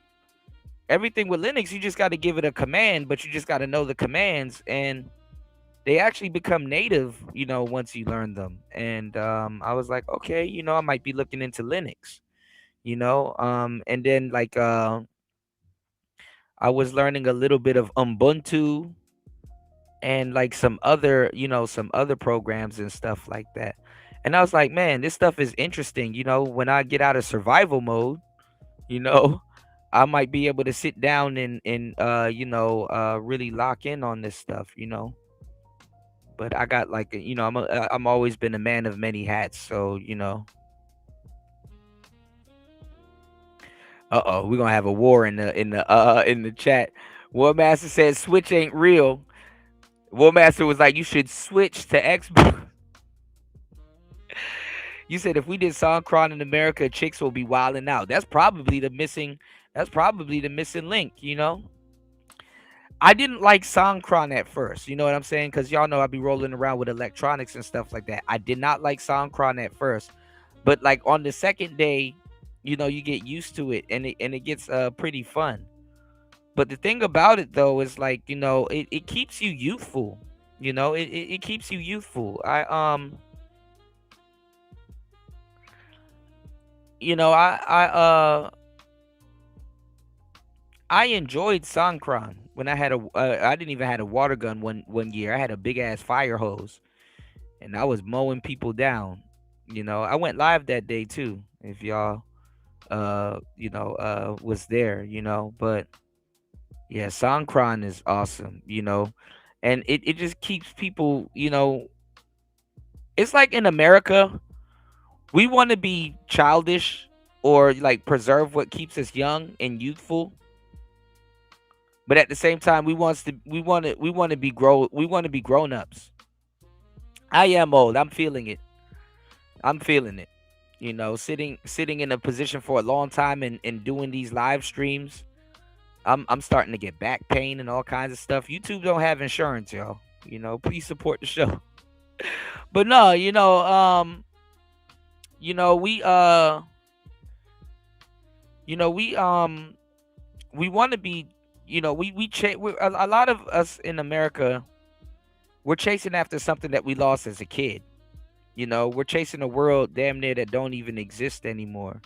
everything with Linux, you just got to give it a command, but you just got to know the commands. And they actually become native, once you learn them. And I was like, okay, I might be looking into Linux, and then like I was learning a little bit of Ubuntu and like some other programs and stuff like that. And I was like, man, this stuff is interesting. When I get out of survival mode, you know, I might be able to sit down and really lock in on this stuff. But I got like I'm always been a man of many hats, so. We're gonna have a war in the chat. War Master says Switch ain't real. War Master was like, you should switch to Xbox. You said if we did Songkran in America, chicks will be wilding out. That's probably the missing link. I didn't like Songkran at first, you know what I'm saying? Because y'all know I be rolling around with electronics and stuff like that. I did not like Songkran at first. But like on the second day, you get used to it and it gets pretty fun. But the thing about it though is like, it keeps you youthful. It keeps you youthful. You know, I enjoyed Songkran when I didn't even had a water gun one year. I had a big ass fire hose and I was mowing people down. I went live that day too. If y'all was there. But yeah, Songkran is awesome. And it just keeps people. It's like in America, we want to be childish or like preserve what keeps us young and youthful. But at the same time, we want to be grown ups. I am old. I'm feeling it. I'm feeling it. Sitting in a position for a long time and doing these live streams, I'm starting to get back pain and all kinds of stuff. YouTube don't have insurance, y'all. Please support the show. But no, we we want to be, a lot of us in America, we're chasing after something that we lost as a kid. We're chasing a world damn near that don't even exist anymore.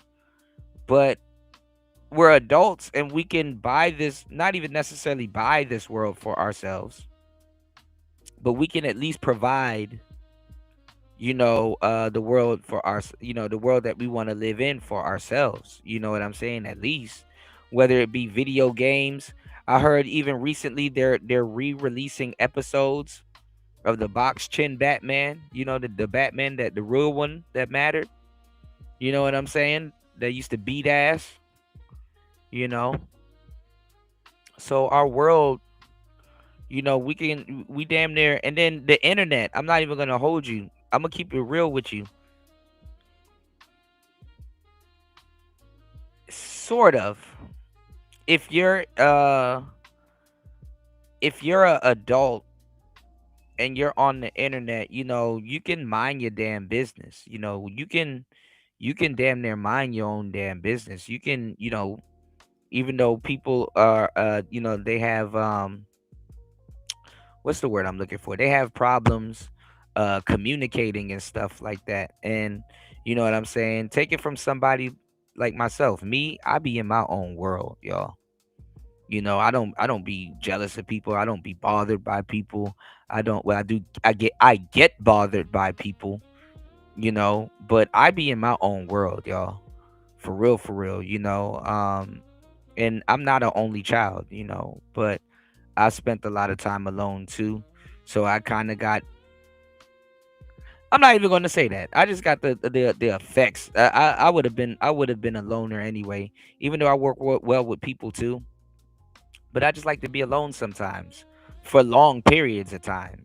But we're adults and we can buy this, not even necessarily buy this world for ourselves, but we can at least provide, the world for the world that we want to live in for ourselves. You know what I'm saying? At least, whether it be video games. I heard even recently they're re-releasing episodes of the box chin Batman. The Batman, that the real one that mattered. You know what I'm saying? That used to beat ass. You know. So our world, we damn near, and then the internet. I'm not even gonna hold you. I'm gonna keep it real with you. Sort of. If you're a adult and you're on the internet, you can mind your damn business. You can damn near mind your own damn business. You can, even though people are, they have what's the word I'm looking for? They have problems communicating and stuff like that. And you know what I'm saying? Take it from somebody like myself. Me, I be in my own world, y'all. I don't be jealous of people. I don't be bothered by people. I don't well I do I get bothered by people, but I be in my own world, y'all. For real, and I'm not an only child, but I spent a lot of time alone too. So I kind of got. I'm not even going to say that. I just got the effects. I would have been a loner anyway. Even though I work well with people too, but I just like to be alone sometimes for long periods of time.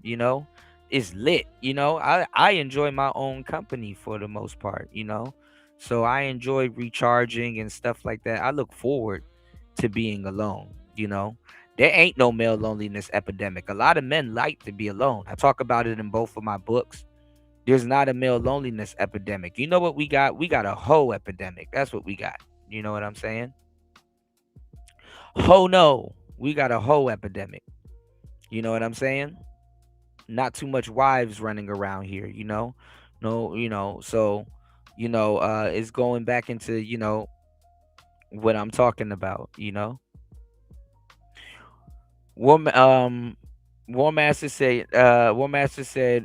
It's lit. I enjoy my own company for the most part. So I enjoy recharging and stuff like that. I look forward to being alone. There ain't no male loneliness epidemic. A lot of men like to be alone. I talk about it in both of my books. There's not a male loneliness epidemic. You know what we got? We got a hoe epidemic. That's what we got. You know what I'm saying? Ho no. We got a hoe epidemic. You know what I'm saying? Not too much wives running around here. No, so it's going back into, what I'm talking about. War War Master said,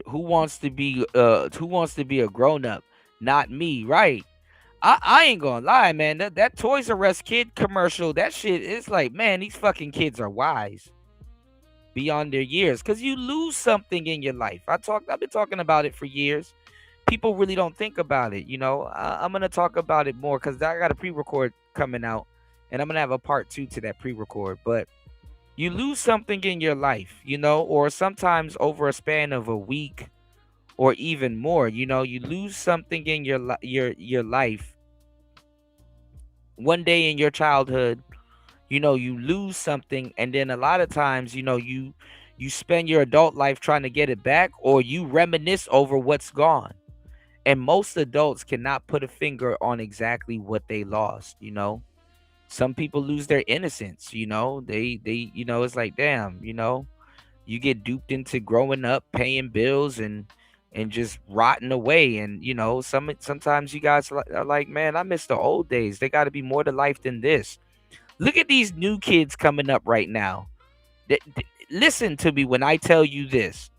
who wants to be a grown up? Not me, right? I ain't gonna lie, man. That Toys R Us kid commercial, that shit is like, man, these fucking kids are wise beyond their years. Cause you lose something in your life. I've been talking about it for years. People really don't think about it. I'm gonna talk about it more because I got a pre-record coming out, and I'm gonna have a part two to that pre-record. But you lose something in your life, or sometimes over a span of a week or even more. You lose something in your life one day in your childhood. You lose something, and then a lot of times, you spend your adult life trying to get it back, or you reminisce over what's gone. And most adults cannot put a finger on exactly what they lost. Some people lose their innocence. It's like, damn. You get duped into growing up, paying bills, and just rotting away. And sometimes you guys are like, man, I miss the old days. They got to be more to life than this. Look at these new kids coming up right now. Listen to me when I tell you this.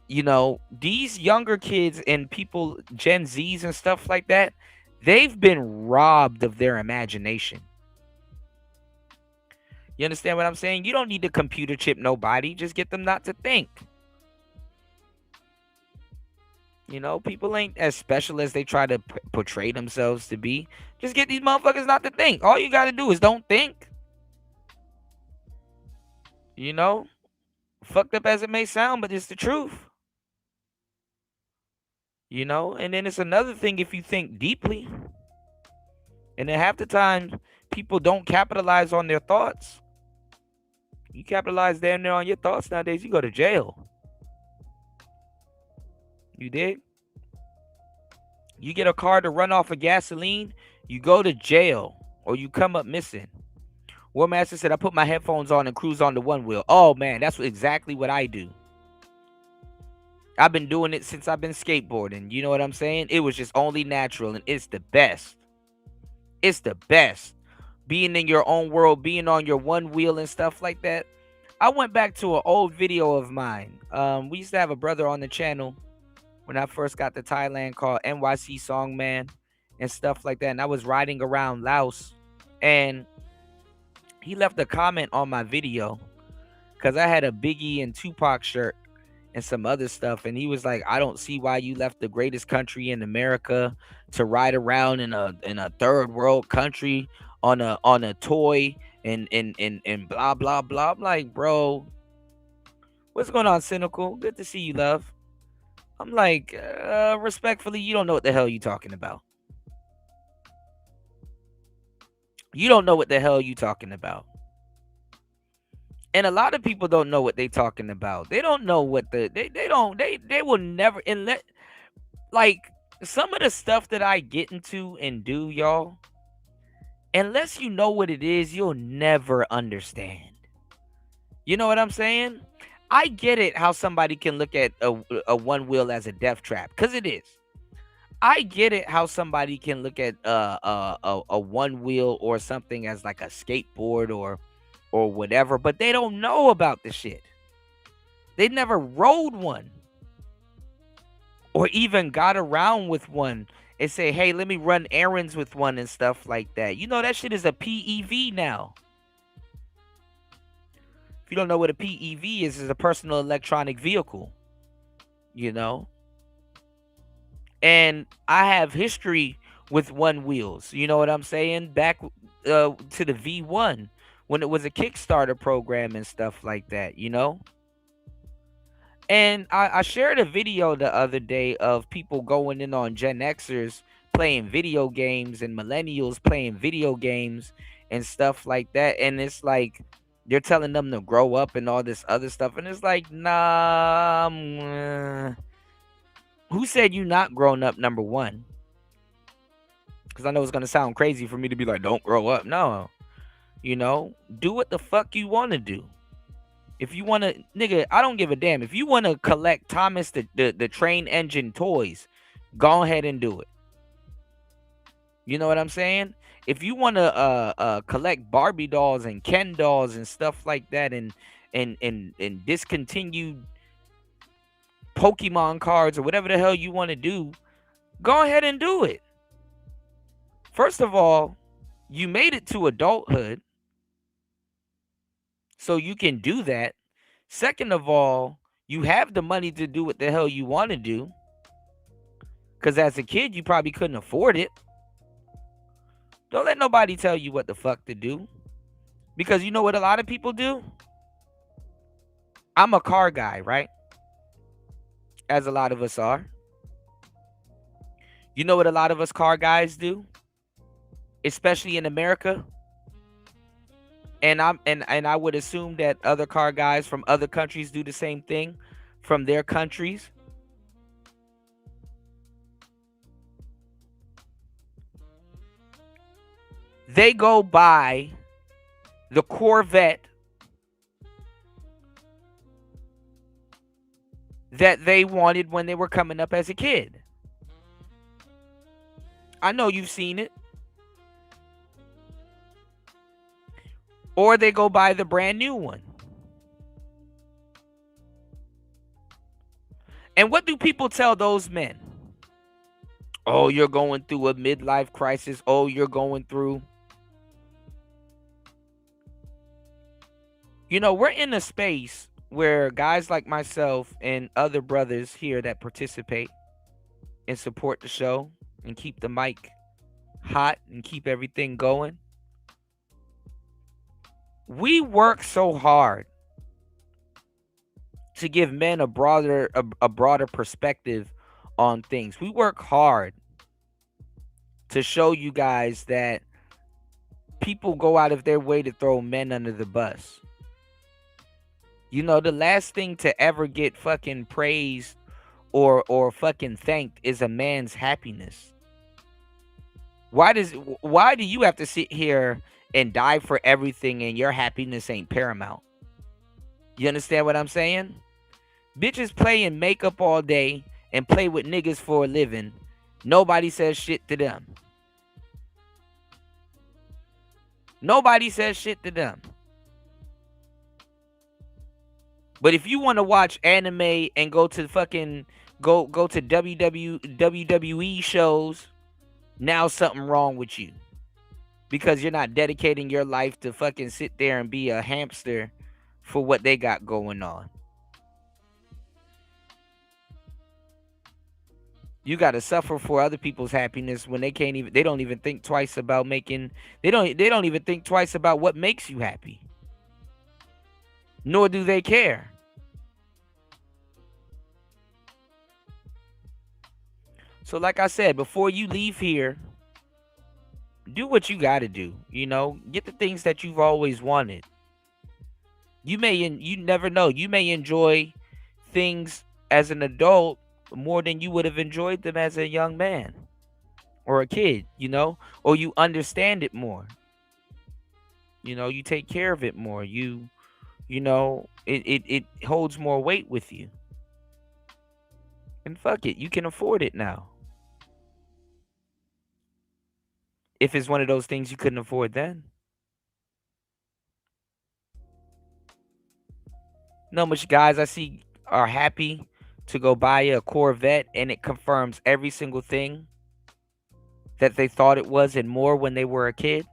These younger kids and people, Gen Zs and stuff like that, they've been robbed of their imagination. You understand what I'm saying? You don't need to computer chip nobody. Just get them not to think. People ain't as special as they try to portray themselves to be. Just get these motherfuckers not to think. All you got to do is don't think. Fucked up as it may sound, but it's the truth. And then it's another thing if you think deeply. And then half the time, people don't capitalize on their thoughts. You capitalize damn near on your thoughts nowadays, you go to jail. You dig? You get a car to run off of gasoline, you go to jail, or you come up missing. War Master said, I put my headphones on and cruise on the one wheel. Oh man, that's exactly what I do. I've been doing it since I've been skateboarding. You know what I'm saying? It was just only natural, and it's the best. It's the best. Being in your own world, being on your one wheel and stuff like that. I went back to an old video of mine. We used to have a brother on the channel when I first got to Thailand called NYC Songman and stuff like that. And I was riding around Laos, and he left a comment on my video because I had a Biggie and Tupac shirt and some other stuff, and he was like, I don't see why you left the greatest country in America to ride around in a third world country on a toy and blah blah blah. I'm like, bro, what's going on, Cynical? Good to see you, love. I'm like, respectfully, you don't know what the hell you talking about. You don't know what the hell you talking about. And a lot of people don't know what they talking about. They don't know what they will never, and like some of the stuff that I get into and do, y'all, Unless you know what it is, you'll never understand. You know what I'm saying? I get it how somebody can look at a one wheel as a death trap, because it is. I get it how somebody can look at a one wheel or something as like a skateboard or whatever, but they don't know about the shit. They never rode one or even got around with one and say, hey, let me run errands with one and stuff like that. You know, that shit is a PEV now. If you don't know what a PEV is, it's a personal electronic vehicle, you know? And I have history with one wheels. You know what I'm saying? Back to the V1 when it was a Kickstarter program and stuff like that, you know? And I shared a video the other day of people going in on Gen Xers playing video games and millennials playing video games and stuff like that. And it's like they're telling them to grow up and all this other stuff. And it's like, nah, who said you not grown up, number one? Because I know it's going to sound crazy for me to be like, don't grow up. No. You know, do what the fuck you want to do. If you want to, nigga, I don't give a damn. If you want to collect Thomas the train engine toys, go ahead and do it. You know what I'm saying? If you want to collect Barbie dolls and Ken dolls and stuff like that and discontinued Pokemon cards or whatever the hell you want to do, go ahead and do it. First of all, you made it to adulthood, so you can do that. Second of all, you have the money to do what the hell you want to do. Because as a kid, you probably couldn't afford it. Don't let nobody tell you what the fuck to do. Because you know what a lot of people do? I'm a car guy, right? As a lot of us are. You know what a lot of us car guys do? Especially in America. And I would assume that other car guys from other countries do the same thing from their countries. They go buy the Corvette that they wanted when they were coming up as a kid. I know you've seen it. Or they go buy the brand new one. And what do people tell those men? Oh, you're going through a midlife crisis. Oh, you're going through. You know, we're in a space where guys like myself and other brothers here that participate and support the show and keep the mic hot and keep everything going. We work so hard to give men a broader perspective on things. We work hard to show you guys that people go out of their way to throw men under the bus. You know, the last thing to ever get fucking praised or fucking thanked is a man's happiness. Why do you have to sit here and die for everything and your happiness ain't paramount? You understand what I'm saying? Bitches play in makeup all day and play with niggas for a living. Nobody says shit to them. Nobody says shit to them. But if you want to watch anime and go to fucking go to WWE shows, now something wrong with you. Because you're not dedicating your life to fucking sit there and be a hamster for what they got going on. You got to suffer for other people's happiness when they don't even think twice about they don't even think twice about what makes you happy. Nor do they care. So like I said, before you leave here, do what you got to do, you know, get the things that you've always wanted. You never know. You may enjoy things as an adult more than you would have enjoyed them as a young man or a kid, you know, or you understand it more. You take care of it more. It holds more weight with you. And fuck it, you can afford it now. If it's one of those things you couldn't afford then. No much guys I see are happy to go buy a Corvette and it confirms every single thing that they thought it was and more when they were a kid.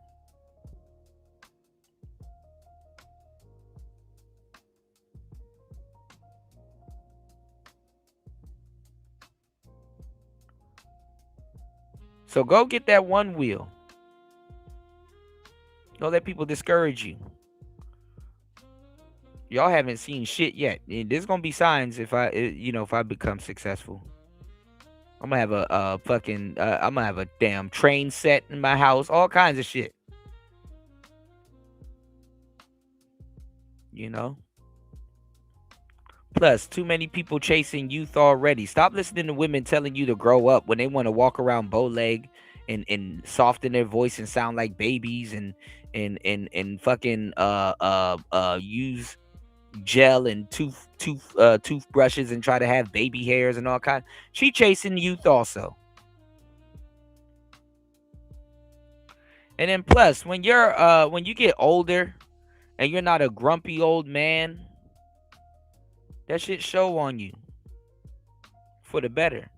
So go get that one wheel. Don't let people discourage you. Y'all haven't seen shit yet. There's gonna be signs if I become successful. I'm gonna have a fucking I'm gonna have a damn train set in my house, all kinds of shit. You know. Plus, too many people chasing youth already. Stop listening to women telling you to grow up when they want to walk around bow leg and soften their voice and sound like babies and fucking use gel and toothbrushes and try to have baby hairs and all kinds. She chasing youth also. And then plus, when you get older and you're not a grumpy old man, that shit show on you for the better.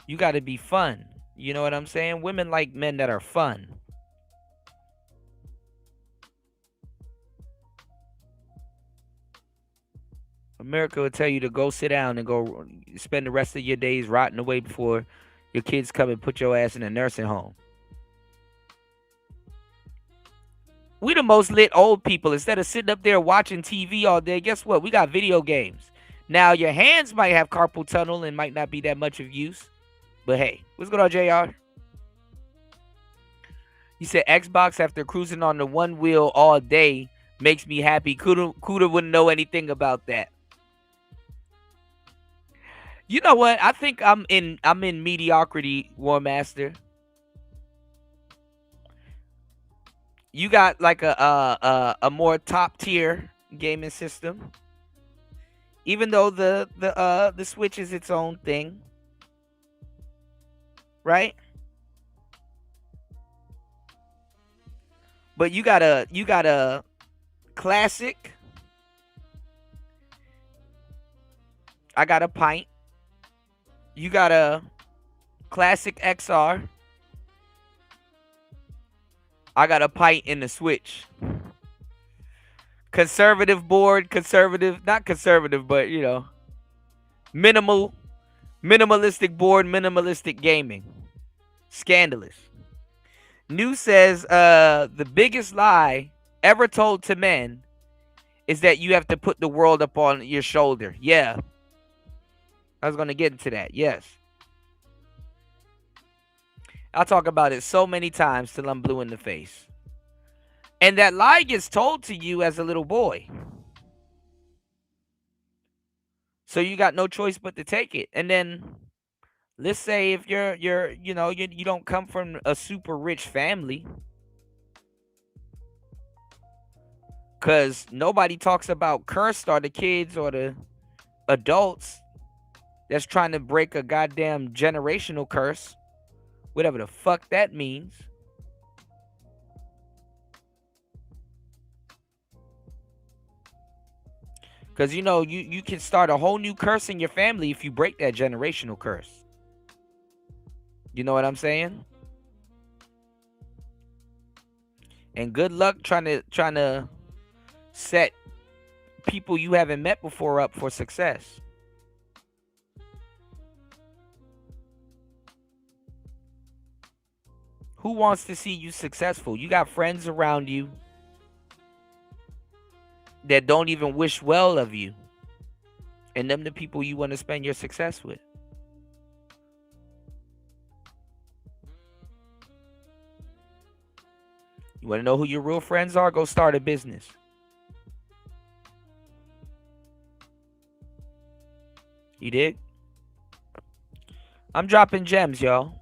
You got to be fun. You know what I'm saying? Women like men that are fun. America will tell you to go sit down and go spend the rest of your days rotting away before your kids come and put your ass in a nursing home. We the most lit old people. Instead of sitting up there watching TV all day, guess what? We got video games. Now, your hands might have carpal tunnel and might not be that much of use. But hey, what's going on, JR? He said Xbox after cruising on the one wheel all day makes me happy. Kuda wouldn't know anything about that. You know what? I think I'm in mediocrity, War Master. You got like a more top tier gaming system. Even though the Switch is its own thing. Right? But you got a classic. I got a pint. You got a classic XR. I got a pint in the Switch. Conservative board, not conservative, but minimalistic board, minimalistic gaming. Scandalous. New says the biggest lie ever told to men is that you have to put the world up on your shoulder. Yeah. I was going to get into that. Yes. I'll talk about it so many times till I'm blue in the face. And that lie gets told to you as a little boy. So you got no choice but to take it. And then let's say if you don't come from a super rich family. Because nobody talks about cursed or the kids or the adults that's trying to break a goddamn generational curse. Whatever the fuck that means. Because, you can start a whole new curse in your family if you break that generational curse. You know what I'm saying? And good luck trying to set people you haven't met before up for success. Who wants to see you successful? You got friends around you that don't even wish well of you. And them the people you want to spend your success with. You want to know who your real friends are? Go start a business. You dig? I'm dropping gems, y'all.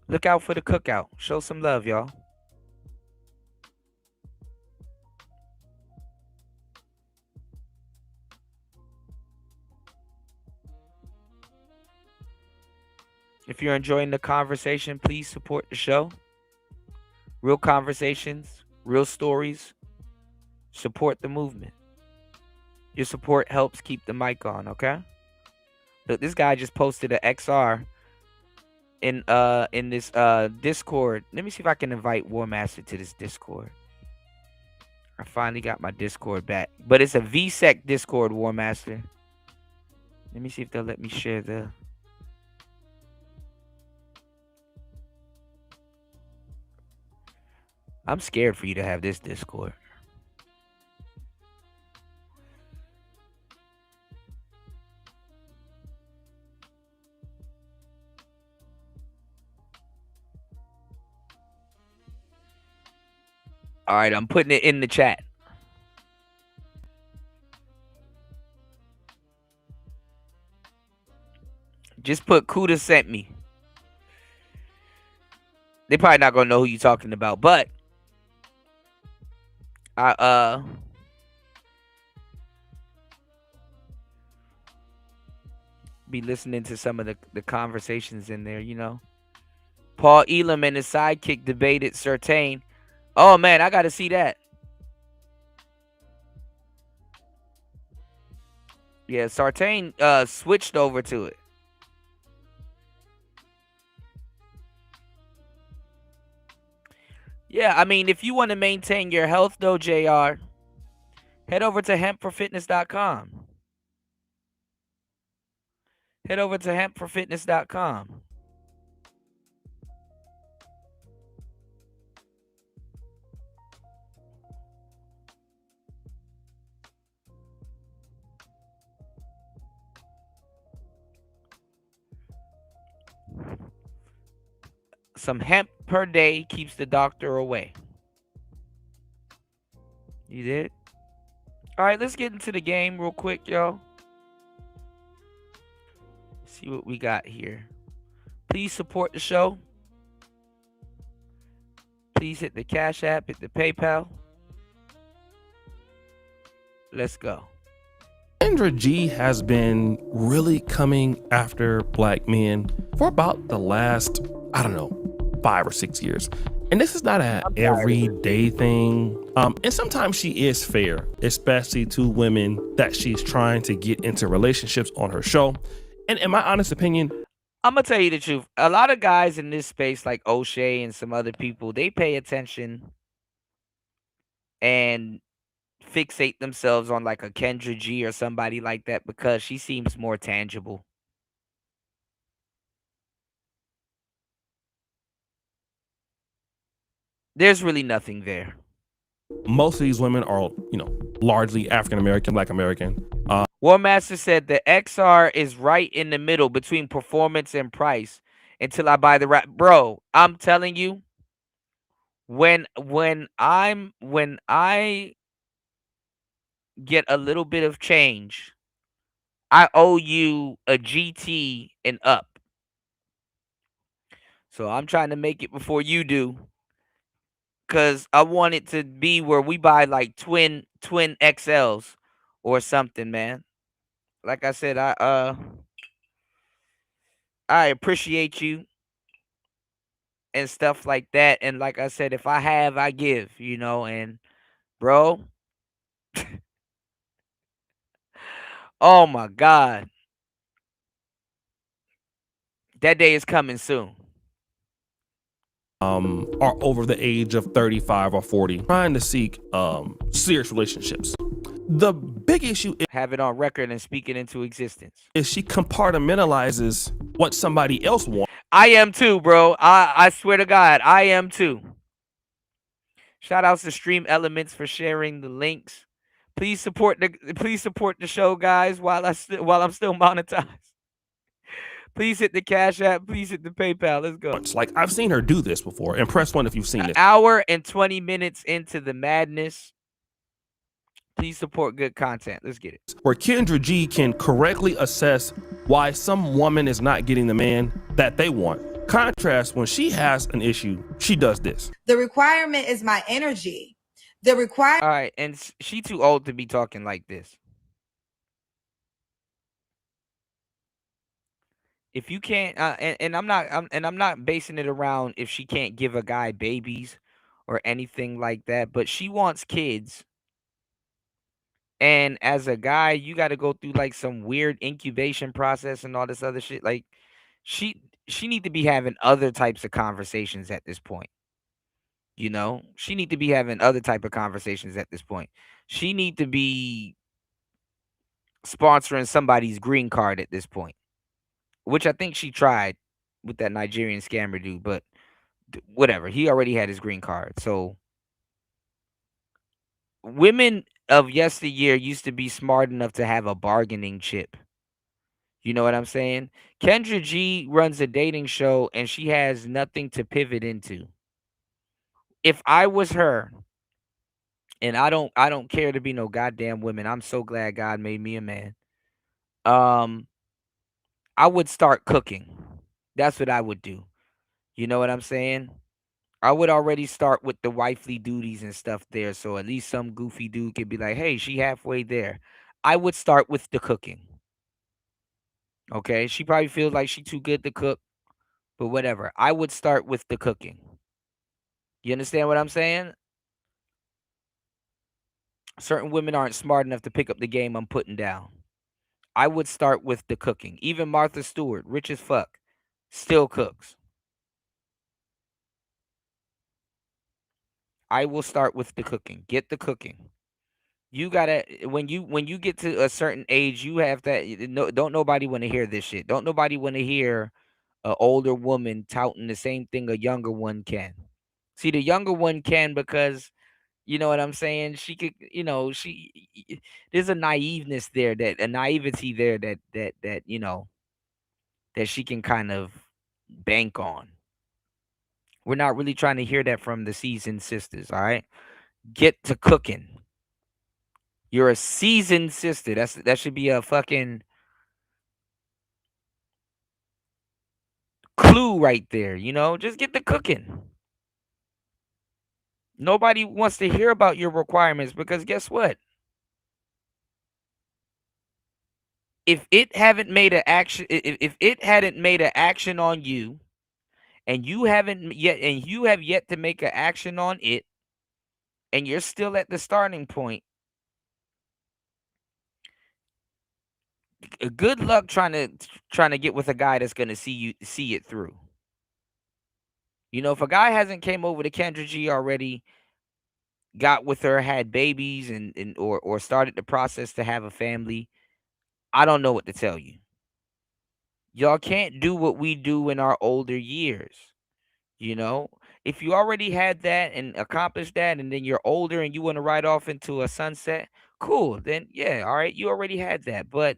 Look out for the cookout. Show some love, y'all. If you're enjoying the conversation, please support the show. Real conversations, real stories. Support the movement. Your support helps keep the mic on, okay? Look, this guy just posted an XR in this Discord. Let me see if I can invite War Master to this Discord. I finally got my Discord back. But it's a VSEC Discord, War Master. Let me see if they'll let me share the... I'm scared for you to have this Discord. All right, I'm putting it in the chat. Just put Kuda sent me. They probably not gonna know who you're talking about, but I be listening to some of the conversations in there, you know. Paul Elam and his sidekick debated Certain. Oh man, I gotta see that. Yeah, Sartain switched over to it. Yeah, I mean, if you want to maintain your health though, JR, head over to hempforfitness.com. Head over to hempforfitness.com. Some hemp per day keeps the doctor away. You did? All right, let's get into the game real quick, y'all. See what we got here. Please support the show. Please hit the Cash App, hit the PayPal. Let's go. Kendra G has been really coming after black men for about the last, 5 or 6 years. And this is not an everyday thing. And sometimes she is fair, especially to women that she's trying to get into relationships on her show. And in my honest opinion, I'm going to tell you the truth. A lot of guys in this space, like O'Shea and some other people, they pay attention and fixate themselves on like a Kendra G or somebody like that because she seems more tangible. There's really nothing there. Most of these women are, largely African-American, Black American. War Master said the XR is right in the middle between performance and price until I buy the right. Bro, I'm telling you, when I get a little bit of change, I owe you a GT and up. So I'm trying to make it before you do. Cause I want it to be where we buy like twin XLs or something, man. Like I said, I appreciate you and stuff like that. And like I said, if I have, I give, and bro. Oh my God. That day is coming soon. Are over the age of 35 or 40 trying to seek serious relationships. The big issue is have it on record and speak it into existence. She compartmentalizes what somebody else wants. I am too, bro. I swear to God, I am too. Shout outs to Stream Elements for sharing the links. Please support the show, guys, while I'm still monetized. Please hit the Cash App. Please hit the PayPal. Let's go. Like, I've seen her do this before. And press 1 if you've seen it. An hour and 20 minutes into the madness. Please support good content. Let's get it. Where Kendra G can correctly assess why some woman is not getting the man that they want. Contrast, when she has an issue, she does this. The requirement is my energy. The require. All right, and she too old to be talking like this. If you can't, and I'm not basing it around if she can't give a guy babies or anything like that, but she wants kids. And as a guy, you got to go through like some weird incubation process and all this other shit. Like she she need to be having other types of conversations at this point. You know, she need to be having other type of conversations at this point. She need to be sponsoring somebody's green card at this point, which I think she tried with that Nigerian scammer dude, but whatever. He already had his green card. So women of yesteryear used to be smart enough to have a bargaining chip. You know what I'm saying? Kendra G runs a dating show and she has nothing to pivot into. If I was her, and I don't care to be no goddamn woman. I'm so glad God made me a man. Um I would start cooking. That's what I would do. You know what I'm saying? I would already start with the wifely duties and stuff there, so at least some goofy dude could be like, "Hey, she halfway there." I would start with the cooking. Okay? She probably feels like she too good to cook, but whatever. I would start with the cooking. You understand what I'm saying? Certain women aren't smart enough to pick up the game I'm putting down. I would start with the cooking. Even Martha Stewart, rich as fuck, still cooks. I will start with the cooking. Get the cooking. You gotta when you get to a certain age, you have that. No, don't nobody want to hear this shit. Don't nobody want to hear a older woman touting the same thing a younger one can. See, the younger one can because you know what I'm saying. She could, there's a naiveness there, that a naivety there that that she can kind of bank on. We're not really trying to hear that from the seasoned sisters. All right, get to cooking. You're a seasoned sister. That should be a fucking clue right there. Just get the cooking. Nobody wants to hear about your requirements because guess what? If it haven't made an action, if it hadn't made an action on you, and you have yet to make an action on it, and you're still at the starting point, good luck trying to get with a guy that's gonna see it through. If a guy hasn't came over to Kendra G already, got with her, had babies, or started the process to have a family, I don't know what to tell you. Y'all can't do what we do in our older years. You know, if you already had that and accomplished that, and then you're older and you want to ride off into a sunset, cool. Then yeah, all right, you already had that. But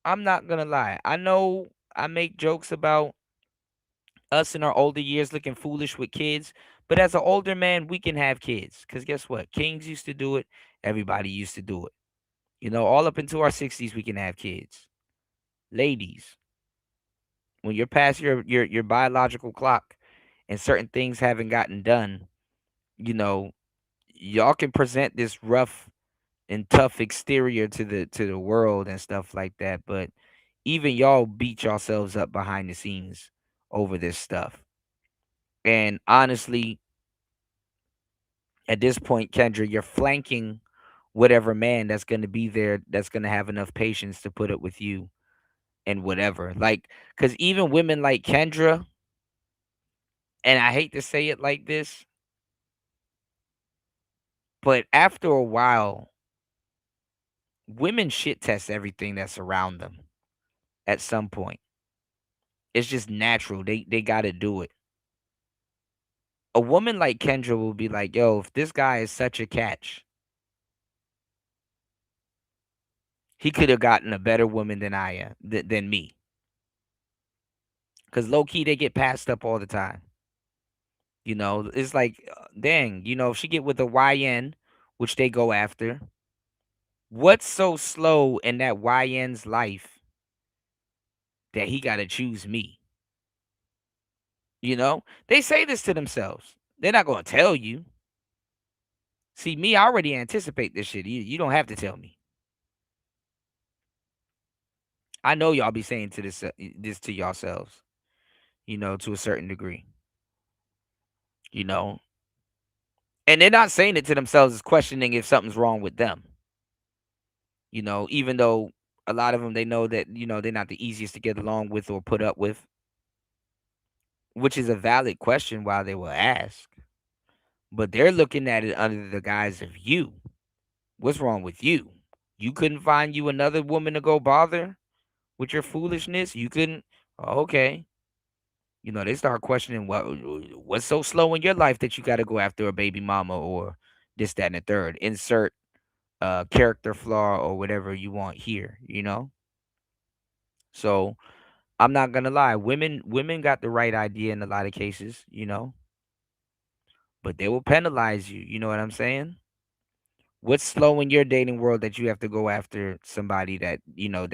I'm not gonna lie. I know I make jokes about us in our older years looking foolish with kids, but as an older man, we can have kids. Cause guess what? Kings used to do it. Everybody used to do it. All up into our 60s, we can have kids. Ladies, when you're past your biological clock and certain things haven't gotten done, you know, y'all can present this rough and tough exterior to the world and stuff like that, but even y'all beat yourselves up behind the scenes over this stuff. And honestly, at this point, Kendra, you're flanking whatever man that's going to be there, that's going to have enough patience to put up with you and whatever. Like, because even women like Kendra, and I hate to say it like this, but after a while, women shit test everything that's around them at some point. It's just natural. They got to do it. A woman like Kendra will be like, yo, if this guy is such a catch, he could have gotten a better woman than I am, than me. Because low key, they get passed up all the time. It's like, dang, if she get with a YN, which they go after, what's so slow in that YN's life that he got to choose me? You know, they say this to themselves. They're not going to tell you. See, me, I already anticipate this shit. You don't have to tell me. I know y'all be saying to this to yourselves, to a certain degree, you know. And they're not saying it to themselves as questioning if something's wrong with them. Even though a lot of them they know that, they're not the easiest to get along with or put up with, which is a valid question while they will ask. But they're looking at it under the guise of you. What's wrong with you? You couldn't find you another woman to go bother with your foolishness? You couldn't? Oh, okay. They start questioning what's so slow in your life that you got to go after a baby mama or this, that, and the third. Insert character flaw or whatever you want here. So I'm not gonna lie, women got the right idea in a lot of cases, but they will penalize you. You know what I'm saying? What's slow in your dating world that you have to go after somebody that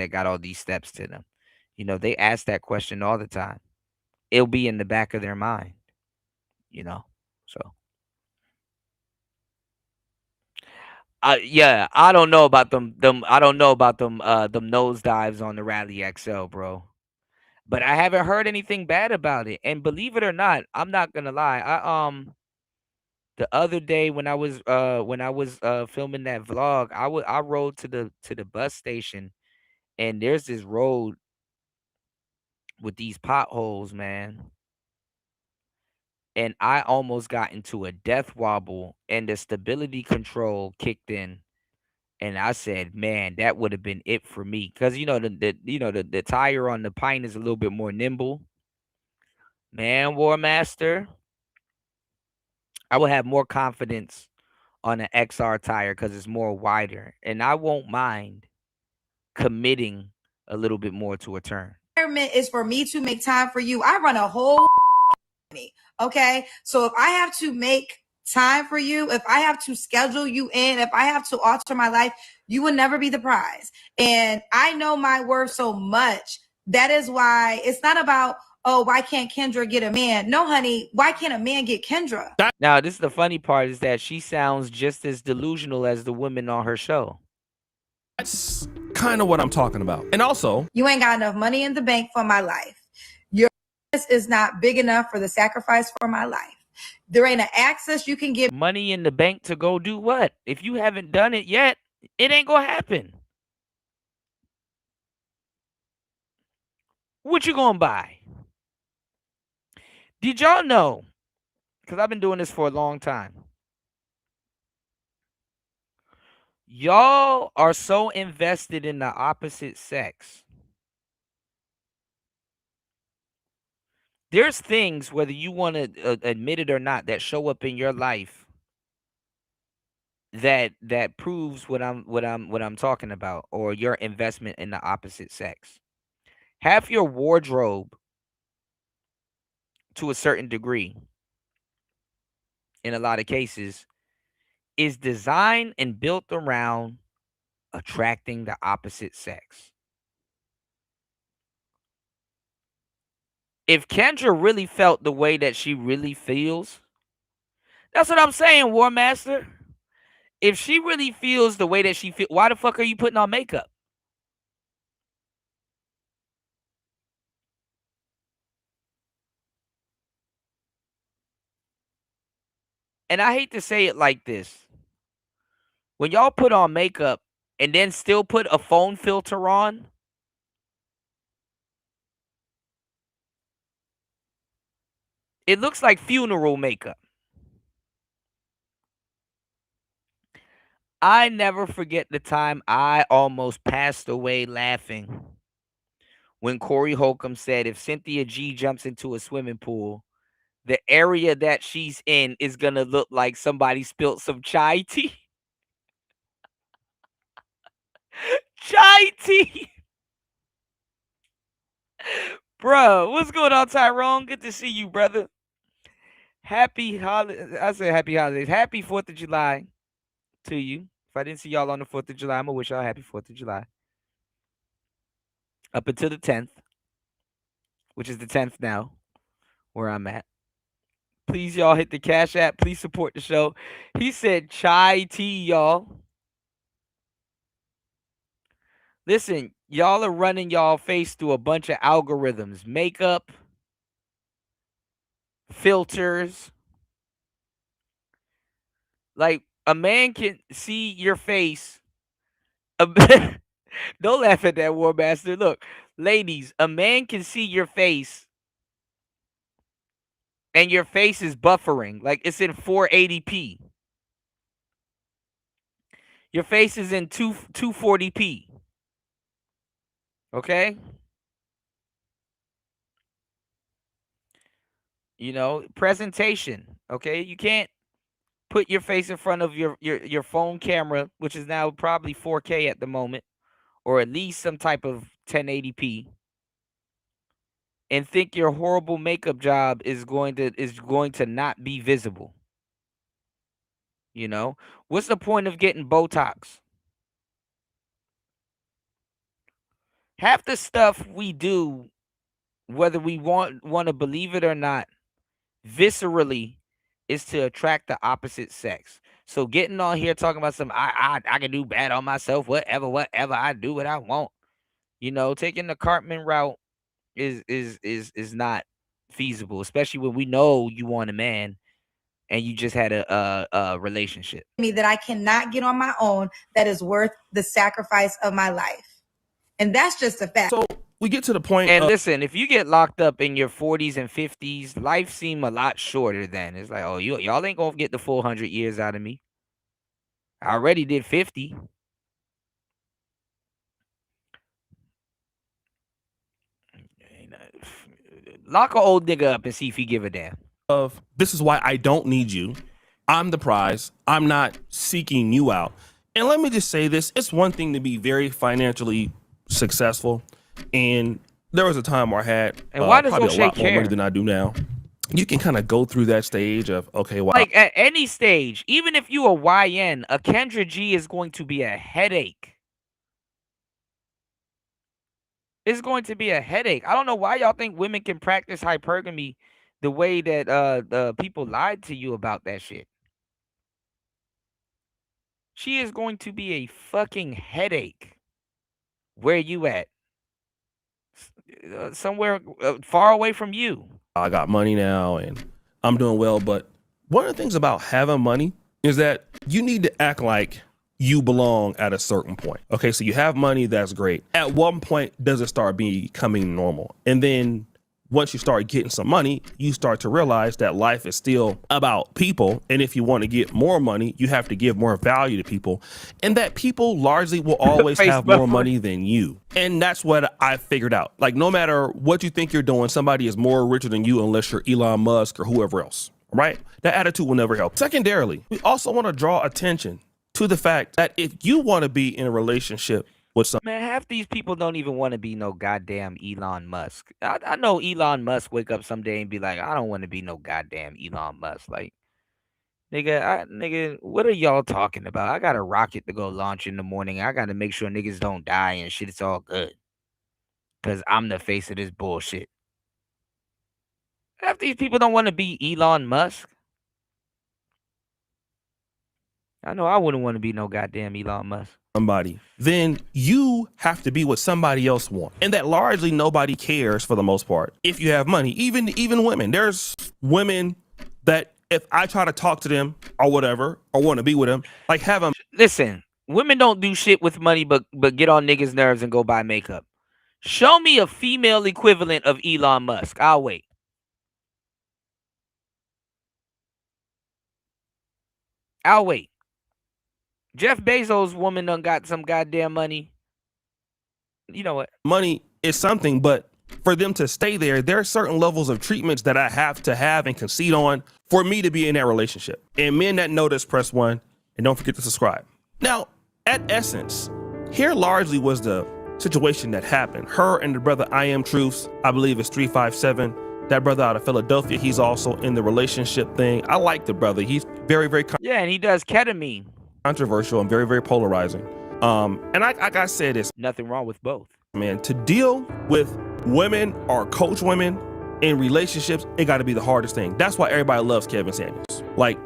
got all these steps to them? They ask that question all the time. It'll be in the back of their mind, you know. So yeah, I don't know about them I don't know about them nosedives on the Rally XL, bro. But I haven't heard anything bad about it. And believe it or not, I'm not gonna lie. The other day when I was filming that vlog, I rode to the bus station, and there's this road with these potholes, man. And I almost got into a death wobble, and the stability control kicked in. And I said, man, that would have been it for me. Because the tire on the Pine is a little bit more nimble. Man, War Master, I would have more confidence on an XR tire because it's more wider. And I won't mind committing a little bit more to a turn. Requirement is for me to make time for you. I run a whole company, okay? So if I have to make time for you, if I have to schedule you in, if I have to alter my life, you will never be the prize. And I know my worth so much. That is why it's not about, oh, why can't Kendra get a man? No, honey, why can't a man get Kendra? Now, this is the funny part is that she sounds just as delusional as the women on her show. That's kind of what I'm talking about. And also, you ain't got enough money in the bank for my life. Your business is not big enough for the sacrifice for my life. There ain't an access you can get. Money in the bank to go do what? If you haven't done it yet, it ain't gonna happen. What you gonna buy? Did y'all know? Because I've been doing this for a long time. Y'all are so invested in the opposite sex. There's things, whether you want to admit it or not, that show up in your life that proves what I'm talking about, or your investment in the opposite sex. Half your wardrobe, to a certain degree, in a lot of cases, is designed and built around attracting the opposite sex. If Kendra really felt the way that she really feels, that's what I'm saying, War Master. If she really feels the way that she feels, why the fuck are you putting on makeup? And I hate to say it like this. When y'all put on makeup and then still put a phone filter on, it looks like funeral makeup. I never forget the time I almost passed away laughing when Corey Holcomb said if Cynthia G jumps into a swimming pool, the area that she's in is going to look like somebody spilt some chai tea. Chai tea. Bro, what's going on, Tyrone? Good to see you, brother. Happy holidays. I said happy holidays. Happy 4th of July to you. If I didn't see y'all on the 4th of July, I'm going to wish y'all happy 4th of July. Up until the 10th, which is the 10th now. where I'm at. Please, y'all, hit the Cash App. Please support the show. He said chai tea, y'all. Listen, y'all are running y'all face through a bunch of algorithms, makeup, filters. Like, a man can see your face. Don't laugh at that, War Master. Look, ladies, a man can see your face and your face is buffering. Like, it's in 480p. Your face is in 240p. Okay? You know, presentation. Okay? You can't put your face in front of your phone camera, which is now probably 4K at the moment, or at least some type of 1080p, and think your horrible makeup job is going to not be visible. You know, what's the point of getting Botox? Half the stuff we do, whether we want to believe it or not, viscerally, is to attract the opposite sex. So getting on here talking about some I can do bad on myself, whatever, I do what I want. You know, taking the Cartman route is not feasible, especially when we know you want a man and you just had a relationship. Me that I cannot get on my own that is worth the sacrifice of my life. And that's just a fact. So we get to the point. And listen, if you get locked up in your 40s and 50s, life seem a lot shorter then. It's like, oh, y'all ain't gonna get the full 100 years out of me. I already did 50. Lock an old nigga up and see if he give a damn. Of this is why I don't need you. I'm the prize. I'm not seeking you out. And let me just say this: it's one thing to be very financially successful, and there was a time where I had why does probably a O'Shea lot more care? money than I do now. You can kind of go through that stage of, okay, well, Like at any stage, even if you a YN, a Kendra G is going to be a headache. It's going to be a headache. I don't know why y'all think women can practice hypergamy the way that the people lied to you about that shit. She is going to be a fucking headache. Where you at? Somewhere far away from you. I got money now and I'm doing well. But one of the things about having money is that you need to act like you belong at a certain point. Okay, so you have money, that's great. At one point, does it start becoming normal? And then once you start getting some money, you start to realize that life is still about people. And if you want to get more money, you have to give more value to people. And that people largely will always have more money than you. And that's what I figured out. Like, no matter what you think you're doing, somebody is more richer than you unless you're Elon Musk or whoever else, right? That attitude will never help. Secondarily, we also want to draw attention to the fact that if you want to be in a relationship with some Man, half these people don't even want to be no goddamn Elon Musk. I know Elon Musk wake up someday and be like, I don't want to be no goddamn Elon Musk. Like, nigga, what are y'all talking about? I got a rocket to go launch in the morning. I got to make sure niggas don't die and shit. It's all good. Because I'm the face of this bullshit. Half these people don't want to be Elon Musk. I know I wouldn't want to be no goddamn Elon Musk. Somebody, then you have to be what somebody else wants. And that largely nobody cares for the most part. If you have money, even women, there's women that if I try to talk to them or whatever, or want to be with them, like have them. Listen, women don't do shit with money, but get on niggas' nerves and go buy makeup. Show me a female equivalent of Elon Musk. I'll wait. Jeff Bezos' woman done got some goddamn money. You know what? Money is something, but for them to stay there, there are certain levels of treatments that I have to have and concede on for me to be in that relationship. And men that know this, press 1, and don't forget to subscribe. Now, at essence, here largely was the situation that happened. Her and the brother I Am Truths, I believe it's 357. That brother out of Philadelphia, he's also in the relationship thing. I like the brother. He's very, very yeah, and he does ketamine. Controversial and very, very polarizing. And like I said, it's nothing wrong with both. Man, to deal with women or coach women in relationships, it got to be the hardest thing. That's why everybody loves Kevin Samuels. Like,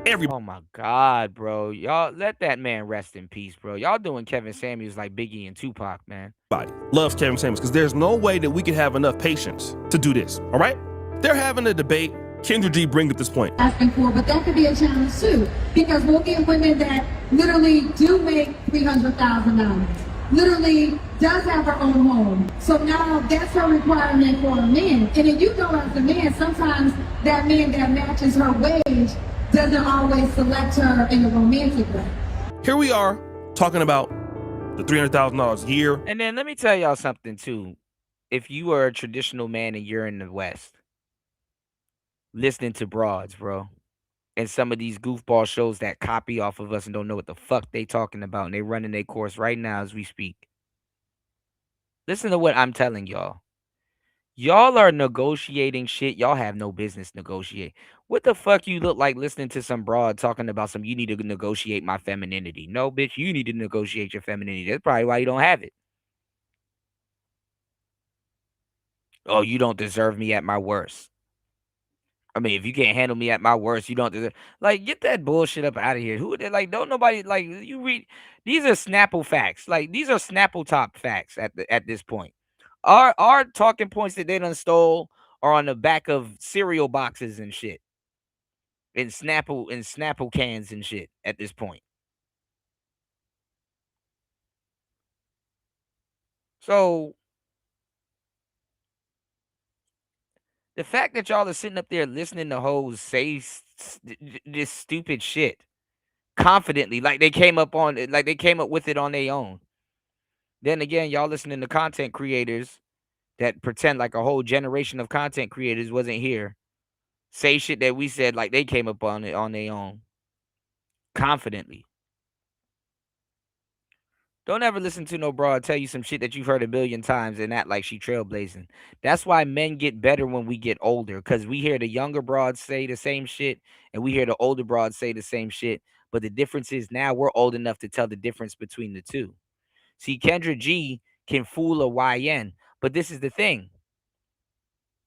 everybody. Oh my God, bro. Y'all let that man rest in peace, bro. Y'all doing Kevin Samuels like Biggie and Tupac, man. Loves Kevin Samuels because there's no way that we can have enough patience to do this. All right? They're having a debate. Kendra G bring up this point. Asking for, but that could be a challenge too, because we'll get women that literally do make $300,000, literally does have her own home. So now that's her requirement for a man. And then you know, as a man, sometimes that man that matches her wage doesn't always select her in a romantic way. Here we are talking about the $300,000 a year. And then let me tell y'all something too. If you are a traditional man and you're in the West, listening to broads, bro, and some of these goofball shows that copy off of us and don't know what the fuck they talking about, and they running their course right now as we speak. Listen to what I'm telling y'all. Y'all are negotiating shit y'all have no business negotiate. What the fuck you look like listening to some broad talking about some you need to negotiate my femininity? No, bitch, you need to negotiate your femininity. That's probably why you don't have it. Oh, you don't deserve me at my worst. I mean, if you can't handle me at my worst, you don't deserve. Like, get that bullshit up out of here. Who like? Don't nobody like you read. These are Snapple facts. Like these are Snapple top facts at this point. Our talking points that they done stole are on the back of cereal boxes and shit, and Snapple cans and shit at this point. So the fact that y'all are sitting up there listening to hoes say this stupid shit confidently, like they came up with it on their own. Then again, y'all listening to content creators that pretend like a whole generation of content creators wasn't here, say shit that we said like they came up on it on their own confidently. Don't ever listen to no broad tell you some shit that you've heard a billion times and act like she trailblazing. That's why men get better when we get older, because we hear the younger broads say the same shit and we hear the older broads say the same shit. But the difference is now we're old enough to tell the difference between the two. See, Kendra G can fool a YN, but this is the thing.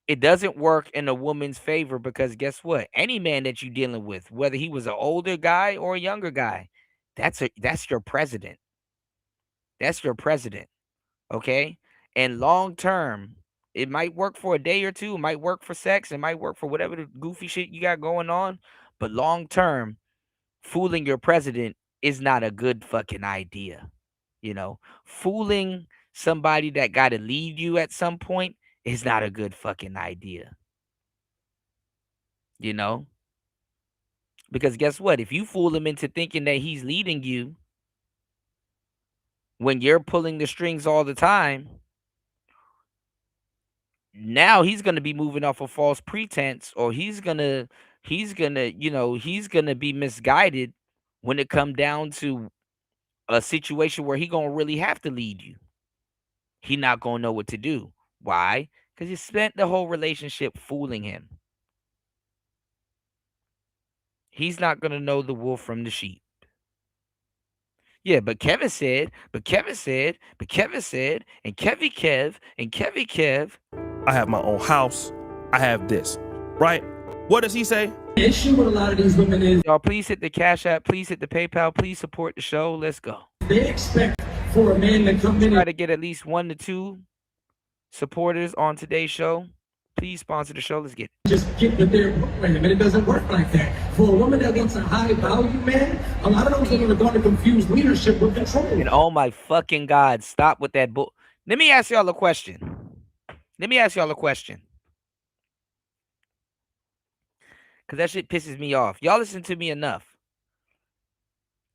It doesn't work in a woman's favor because guess what? Any man that you're dealing with, whether he was an older guy or a younger guy, that's your president. That's your president. Okay? And long term, it might work for a day or two, it might work for sex, it might work for whatever the goofy shit you got going on. But long term, fooling your president is not a good fucking idea. You know, fooling somebody that got to lead you at some point is not a good fucking idea. You know? Because guess what? If you fool him into thinking that he's leading you when you're pulling the strings all the time, now he's going to be moving off a false pretense, or he's going to be misguided when it come down to a situation where he going to really have to lead you. He not going to know what to do. Why? Because you spent the whole relationship fooling him. He's not going to know the wolf from the sheep. Yeah, but Kevin said, and Kevy Kev. I have my own house. I have this, right? What does he say? The issue with a lot of these women is, y'all, please hit the Cash App, please hit the PayPal, please support the show. Let's go. They expect for a man to come in. Try to get at least 1 to 2 supporters on today's show. Please sponsor the show. Let's get it. Just get with their program, and it doesn't work like that. For a woman that wants a high value man, a lot of those women are going to confuse leadership with control. And oh my fucking God, stop with that bull. Let me ask y'all a question. Because that shit pisses me off. Y'all listen to me enough.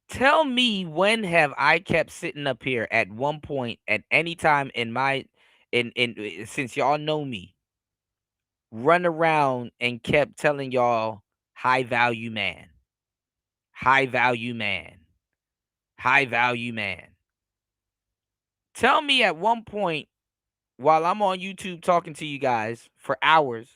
Tell me, when have I kept sitting up here at one point at any time since y'all know me, run around and kept telling y'all high value man. Tell me at one point while I'm on YouTube talking to you guys for hours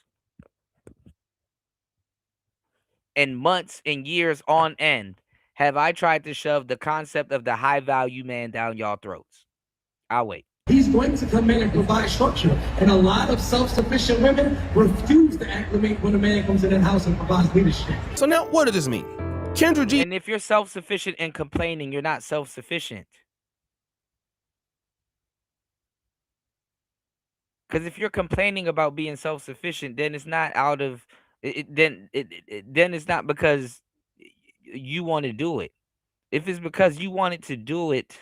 and months and years on end, have I tried to shove the concept of the high value man down y'all throats? I'll wait. He's going to come in and provide structure. And a lot of self-sufficient women refuse to acclimate when a man comes in the house and provides leadership. So now what does this mean? Kendra G. And if you're self-sufficient and complaining, you're not self-sufficient. Because if you're complaining about being self-sufficient, then it's not out of then it's not because you want to do it. If it's because you wanted to do it,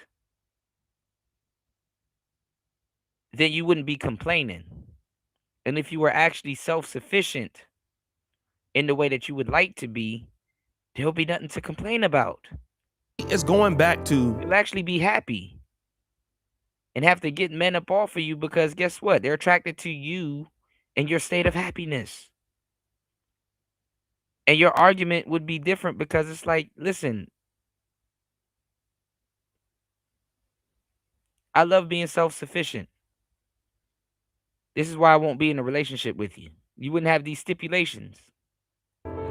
then you wouldn't be complaining. And if you were actually self-sufficient in the way that you would like to be, there'll be nothing to complain about. It's going back to You'll actually be happy and have to get men up off of you because guess what? They're attracted to you in your state of happiness. And your argument would be different because it's like, listen, I love being self-sufficient. This is why I won't be in a relationship with you. You wouldn't have these stipulations.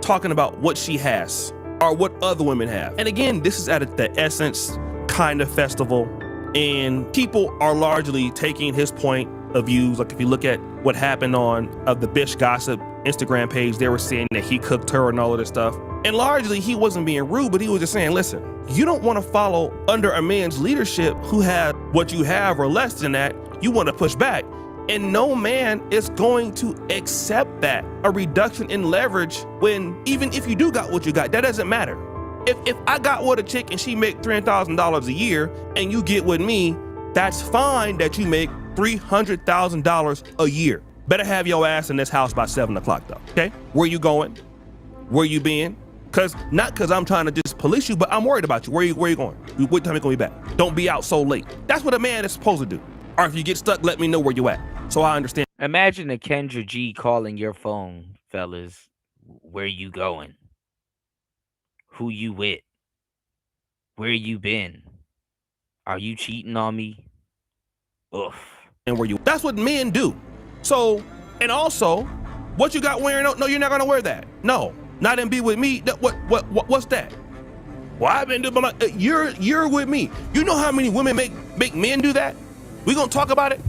talking about what she has or what other women have. And again, this is at the Essence kind of festival, and people are largely taking his point of views. Like if you look at what happened on the Bish Gossip Instagram page, they were saying that he cooked her and all of this stuff. And largely he wasn't being rude, but he was just saying, listen, you don't want to follow under a man's leadership who has what you have or less than that. You want to push back. And no man is going to accept that, a reduction in leverage, when even if you do got what you got, that doesn't matter. If I got with a chick and she make $300,000 a year and you get with me, that's fine that you make $300,000 a year. Better have your ass in this house by 7 o'clock though, okay? Where you going? Where you been? Not because I'm trying to just police you, but I'm worried about you. Where you going? What time you gonna be back? Don't be out so late. That's what a man is supposed to do. Or if you get stuck, let me know where you at, so I understand. Imagine a Kendra G calling your phone, fellas. Where you going? Who you with? Where you been? Are you cheating on me? Oof. And where you? That's what men do. So, and also, what you got wearing? No, you're not gonna wear that. No, not and be with me. What's that? Well, I've been doing. You're with me. You know how many women make men do that? We gonna talk about it.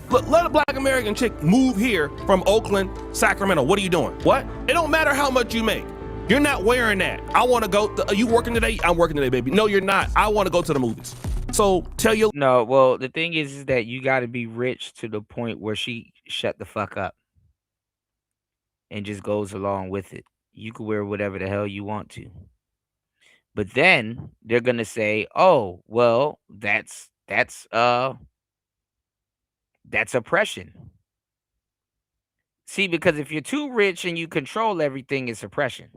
Look, let a black American chick move here from Oakland, Sacramento. What are you doing? What? It don't matter how much you make. You're not wearing that. I want to go. Are you working today? I'm working today, baby. No, you're not. I want to go to the movies. So tell your. No, well, the thing is that you got to be rich to the point where she shut the fuck up and just goes along with it. You can wear whatever the hell you want to. But then they're going to say, "Oh, well, that's oppression." See, because if you're too rich and you control everything, it's oppression.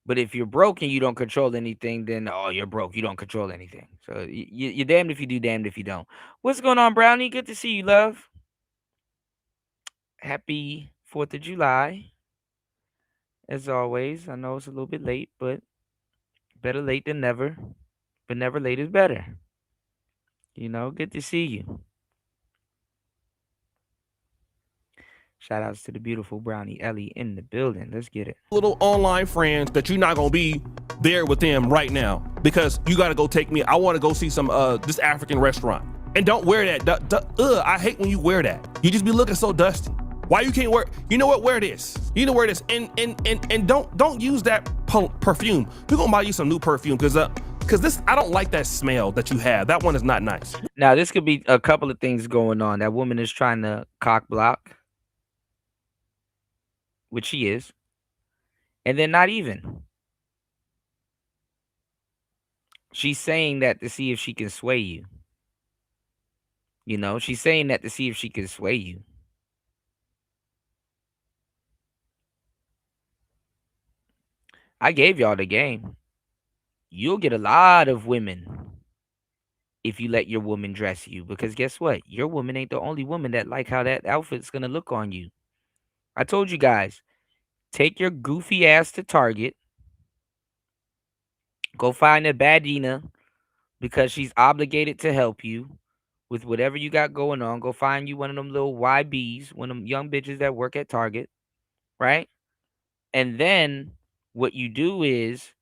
But if you're broke and you don't control anything, then you're broke. You don't control anything. So you're damned if you do, damned if you don't. What's going on, Brownie? Good to see you, love. Happy 4th of July. As always, I know it's a little bit late, but better late than never. But never late is better. You know, good to see you. Shout outs to the beautiful Brownie Ellie in the building. Let's get it. Little online friends that you're not gonna be there with them right now because you gotta go take me. I want to go see some this African restaurant. And don't wear that. I hate when you wear that. You just be looking so dusty. Why you can't wear? You know what? Wear this. You know wear this. And don't use that perfume. We're gonna buy you some new perfume because this, I don't like that smell that you have. That one is not nice. Now this could be a couple of things going on. That woman is trying to cock block, which she is, and then not even. She's saying that to see if she can sway you. You know, she's saying that to see if she can sway you. I gave y'all the game. You'll get a lot of women if you let your woman dress you, because guess what? Your woman ain't the only woman that like how that outfit's gonna look on you. I told you guys, take your goofy ass to Target. Go find a badina because she's obligated to help you with whatever you got going on. Go find you one of them little YBs, one of them young bitches that work at Target, right? And then what you do is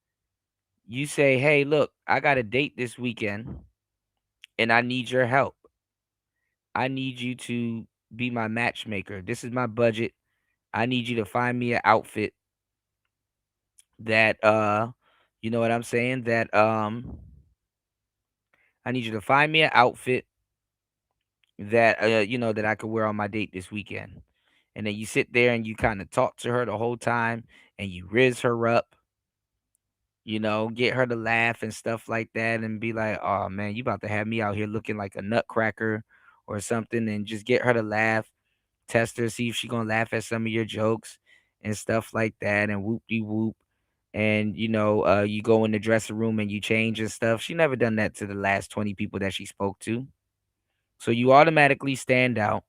you say, hey, look, I got a date this weekend. and I need your help. I need you to be my matchmaker. This is my budget. I need you to find me an outfit that you know what I'm saying? That I need you to find me an outfit that that I could wear on my date this weekend. And then you sit there and you kind of talk to her the whole time and you riz her up, get her to laugh and stuff like that and be like, "Oh man, you about to have me out here looking like a nutcracker or something," and just get her to laugh, test her, see if she gonna laugh at some of your jokes and stuff like that, and whoop de whoop. And you go in the dressing room and you change and stuff. She never done that to the last 20 people that she spoke to. So you automatically stand out.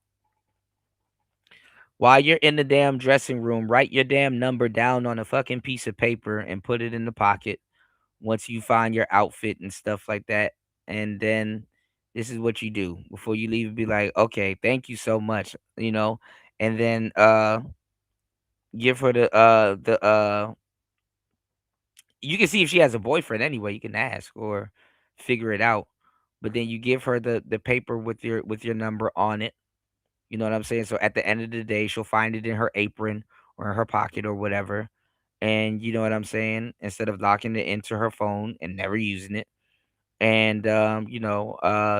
While you're in the damn dressing room, write your damn number down on a fucking piece of paper and put it in the pocket once you find your outfit and stuff like that. And then this is what you do before you leave. Be like, okay, thank you so much, and then give her the you can see if she has a boyfriend anyway, you can ask or figure it out. But then you give her the paper with your number on it. You know what I'm saying? So at the end of the day, she'll find it in her apron or in her pocket or whatever. And you know what I'm saying? Instead of locking it into her phone and never using it. And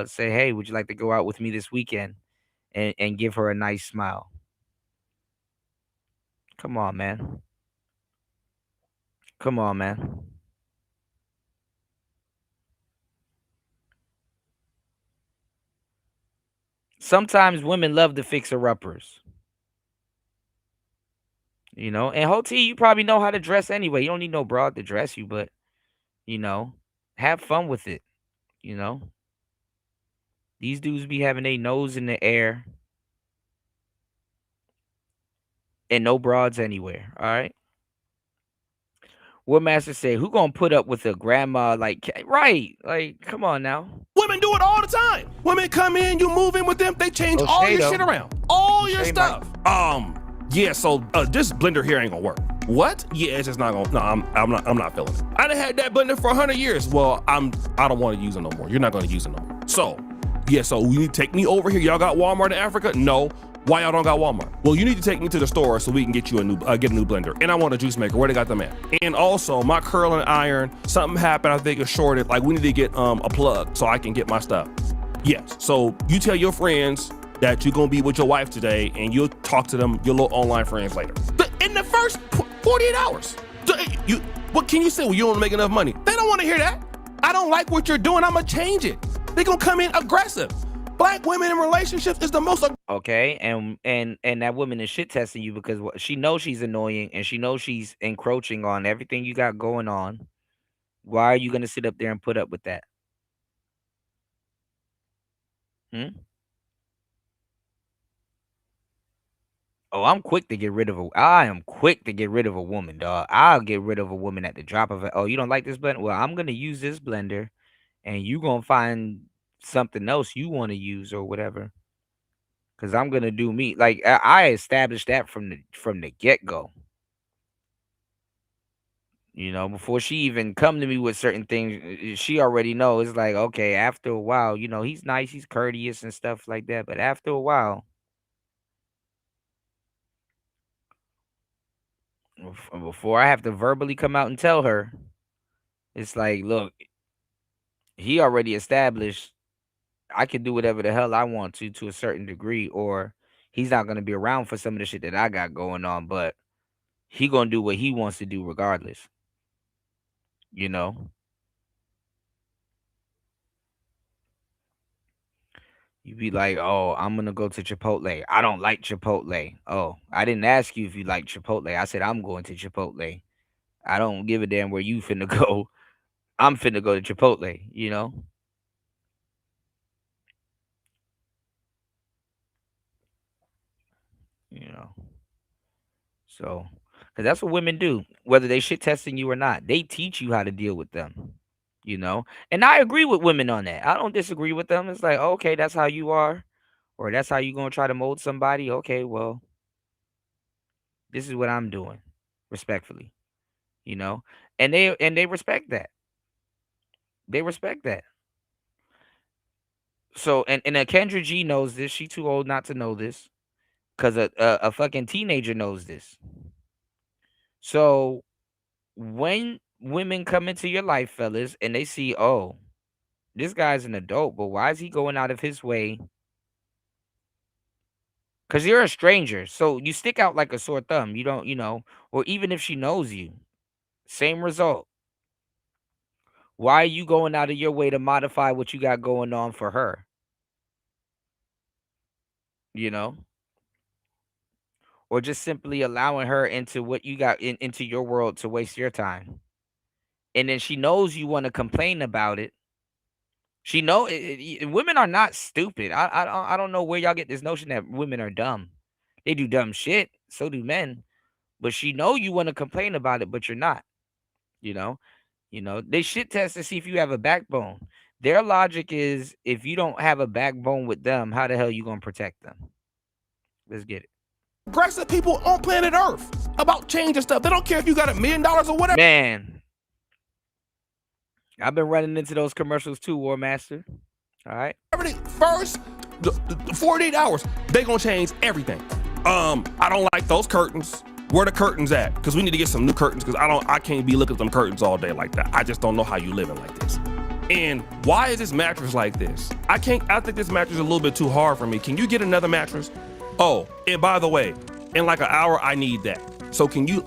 say, "Hey, would you like to go out with me this weekend?" And give her a nice smile. Come on, man. Come on, man. Sometimes women love the fixer uppers. And whole T, you probably know how to dress anyway. You don't need no broad to dress you, but you know, have fun with it. You know, these dudes be having their nose in the air and no broads anywhere. All right. What master say? Who gonna put up with a grandma like right? Like, come on now. Women do it all the time. Women come in, you move in with them, they change all O'Shea, your though. shit around. All your O'Shea stuff. Yeah, so this blender here ain't gonna work. What? Yeah, it's just not gonna. No, I'm not feeling it. I done had that blender for 100 years. Well, I don't want to use it no more. You're not gonna use it no more. So, yeah, so you need to take me over here. Y'all got Walmart in Africa? No. Why y'all don't got Walmart? Well, you need to take me to the store so we can get you get a new blender. And I want a juice maker. Where they got them at? And also, my curling iron, something happened. I think it's shorted. Like, we need to get a plug so I can get my stuff. Yes. So you tell your friends that you're gonna be with your wife today, and you'll talk to them, your little online friends later. In the first 48 hours, what can you say? Well, you don't make enough money. They don't want to hear that. I don't like what you're doing. I'm gonna change it. They're gonna come in aggressive. Black women in relationships is the most. Okay, and that woman is shit testing you because she knows she's annoying and she knows she's encroaching on everything you got going on. Why are you gonna sit up there and put up with that? Hmm? Oh, I am quick to get rid of a woman, dog. I'll get rid of a woman at the drop of it. Oh, you don't like this blender? Well, I'm gonna use this blender, and you gonna find something else you want to use or whatever. Cause I'm gonna do me. Like I established that from the get go. Before she even come to me with certain things, she already knows. It's like, okay, after a while, he's nice, he's courteous and stuff like that. But after a while, before I have to verbally come out and tell her, it's like, look, he already established I can do whatever the hell I want to a certain degree, or he's not gonna be around for some of the shit that I got going on, but he gonna do what he wants to do regardless. You know, you be like, oh, I'm gonna go to Chipotle. I don't like Chipotle. Oh, I didn't ask you if you like Chipotle. I said I'm going to Chipotle. I don't give a damn where you finna go. I'm finna go to Chipotle. You know. So, because that's what women do, whether they shit testing you or not. They teach you how to deal with them. And I agree with women on that. I don't disagree with them. It's like, okay, that's how you are, or that's how you gonna try to mold somebody. Okay, well, this is what I'm doing, respectfully. You know, and they respect that. They respect that. So and Kendra G knows this. She too old not to know this, cause a fucking teenager knows this. So when women come into your life, fellas, and they see, oh, this guy's an adult, but why is he going out of his way? Because you're a stranger. So you stick out like a sore thumb. You don't, or even if she knows you, same result. Why are you going out of your way to modify what you got going on for her? You know? Or just simply allowing her into what you got into your world to waste your time. And then she knows you want to complain about it. She know women are not stupid. I don't know where y'all get this notion that women are dumb. They do dumb shit. So do men. But she know you want to complain about it, but you're not. You know, they shit test to see if you have a backbone. Their logic is if you don't have a backbone with them, how the hell you gonna protect them? Let's get it. Aggressive people on planet Earth about changing stuff. They don't care if you got $1 million or whatever. Man, I've been running into those commercials too, War Master. All right. First, the 48 hours, they gonna change everything. I don't like those curtains. Where the curtains at? Because we need to get some new curtains. Because I can't be looking at them curtains all day like that. I just don't know how you living like this. And why is this mattress like this? I think this mattress is a little bit too hard for me. Can you get another mattress? Oh, and by the way, in like an hour, I need that. So can you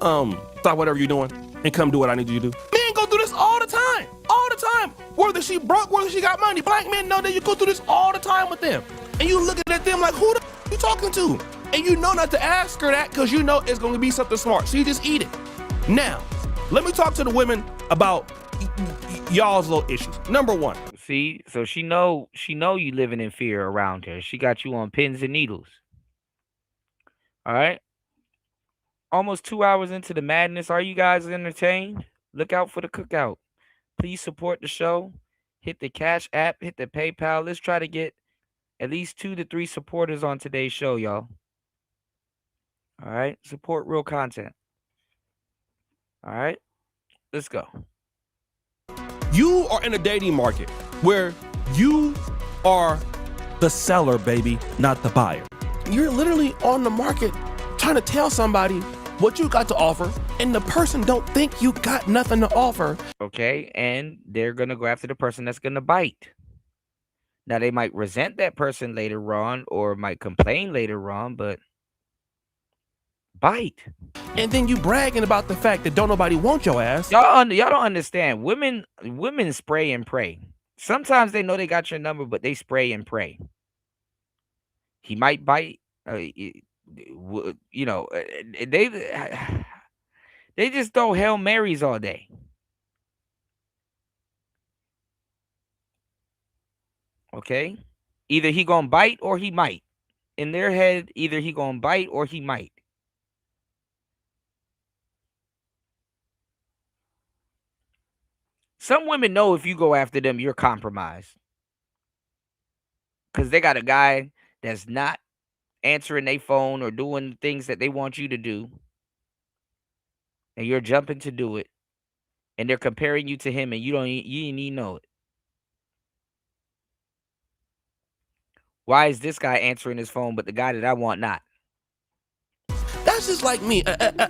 stop whatever you're doing and come do what I need you to do? Men go through this all the time. All the time. Whether she broke, whether she got money. Black men know that you go through this all the time with them. And you looking at them like, who the you talking to? And you know not to ask her that because you know it's going to be something smart. So you just eat it. Now, let me talk to the women about y'all's little issues. Number one. See, so she know you living in fear around her. She got you on pins and needles. All right. Almost 2 hours into the madness. Are you guys entertained? Look out for the cookout. Please support the show. Hit the Cash App. Hit the PayPal. Let's try to get at least 2 to 3 supporters on today's show, y'all. All right. Support real content. All right. Let's go. You are in a dating market where you are the seller, baby, not the buyer. You're literally on the market trying to tell somebody what you got to offer, and the person don't think you got nothing to offer. Okay. And they're going to go after the person that's going to bite. Now, they might resent that person later on or might complain later on, but bite. And then you bragging about the fact that don't nobody want your ass. Y'all don't understand. Women spray and pray. Sometimes they know they got your number, but they spray and pray. He might bite. They just throw Hail Marys all day. Okay? Either he gonna bite or he might. In their head, either he gonna bite or he might. Some women know if you go after them, you're compromised. Because they got a guy that's not answering their phone or doing the things that they want you to do. And you're jumping to do it. And they're comparing you to him and you didn't even know it. Why is this guy answering his phone, but the guy that I want not? That's just like me.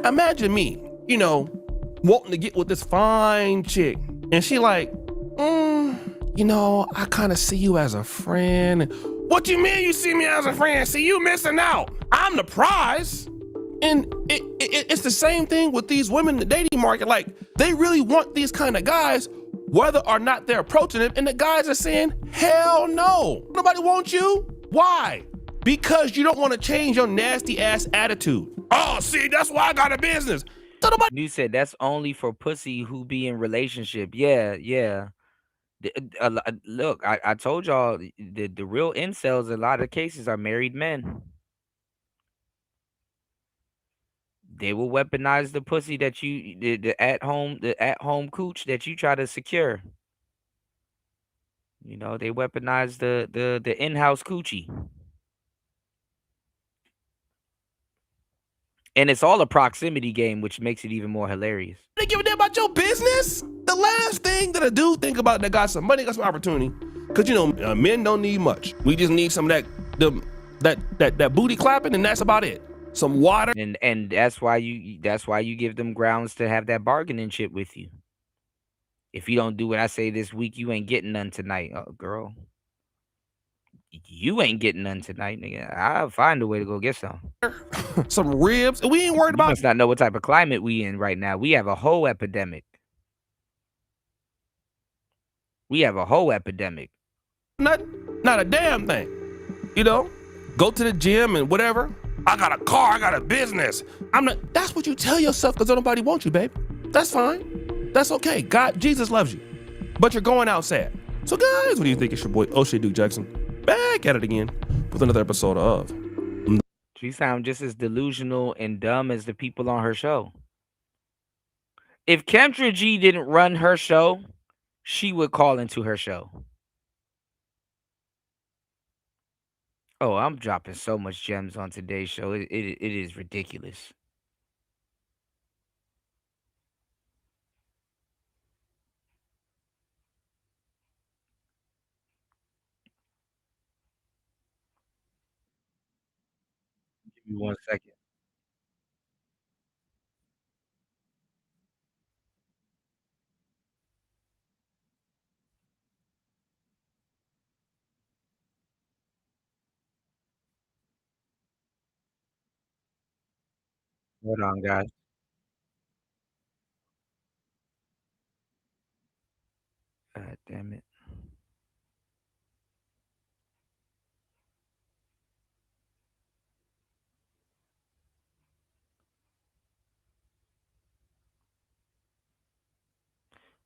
Imagine me, wanting to get with this fine chick. And she like, I kind of see you as a friend. What you mean you see me as a friend? See, you missing out. I'm the prize. And it's the same thing with these women in the dating market. Like, they really want these kind of guys, whether or not they're approaching them. And the guys are saying, hell no. Nobody wants you. Why? Because you don't want to change your nasty ass attitude. Oh, see, that's why I got a business. You said that's only for pussy who be in relationship. Yeah. Look, I told y'all the real incels in a lot of cases are married men. They will weaponize the pussy that you the at home cooch that you try to secure. They weaponize the in-house coochie. And it's all a proximity game, which makes it even more hilarious. They give a damn about your business? The last thing that a dude think about that got some money, got some opportunity, Cause men don't need much. We just need some of that booty clapping, and that's about it. Some water. And that's why you give them grounds to have that bargaining chip with you. If you don't do what I say this week, you ain't getting none tonight, girl. You ain't getting none tonight, nigga. I'll find a way to go get some. Some ribs. We ain't worried You about. must not know what type of climate we in right now. We have a whole epidemic. Not a damn thing. Go to the gym and whatever. I got a car. I got a business. That's what you tell yourself because nobody wants you, babe. That's fine. That's okay. Jesus loves you. But you're going out sad. So guys, what do you think? It's your boy O'Shea Duke Jackson back at it again with another episode of. She sounds just as delusional and dumb as the people on her show. If Kendra G didn't run her show, she would call into her show. Oh, I'm dropping so much gems on today's show. It is ridiculous. Give me 1 second. Hold on, guys. God damn it.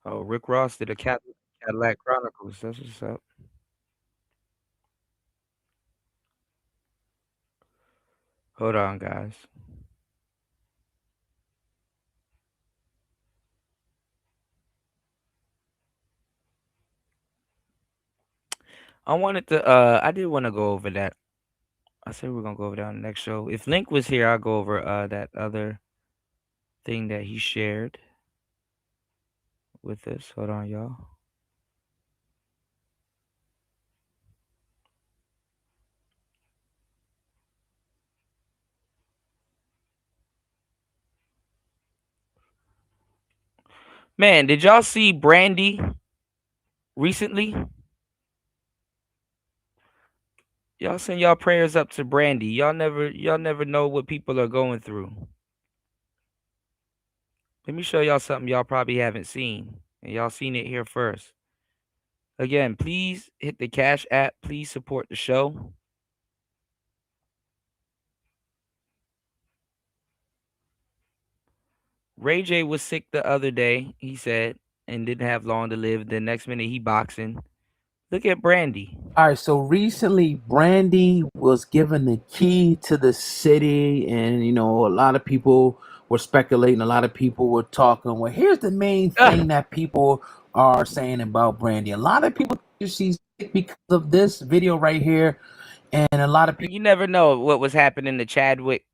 Oh, Rick Ross did a Cadillac Chronicles. That's what's up. Hold on, guys. I did want to go over that. I said we're gonna go over that on the next show. If Link was here, I'll go over that other thing that he shared with us. Hold on, y'all. Man, did y'all see Brandy recently? Y'all send y'all prayers up to Brandy. Y'all never know what people are going through. Let me show y'all something y'all probably haven't seen. And y'all seen it here first. Again, please hit the Cash app. Please support the show. Ray J was sick the other day, he said, and didn't have long to live. The next minute he boxing. Look at Brandy. All right, so recently Brandy was given the key to the city, and a lot of people were speculating, a lot of people were talking. Well, here's the main thing that people are saying about Brandy. A lot of people think she's sick because of this video right here, and a lot of people. You never know what was happening to Chadwick,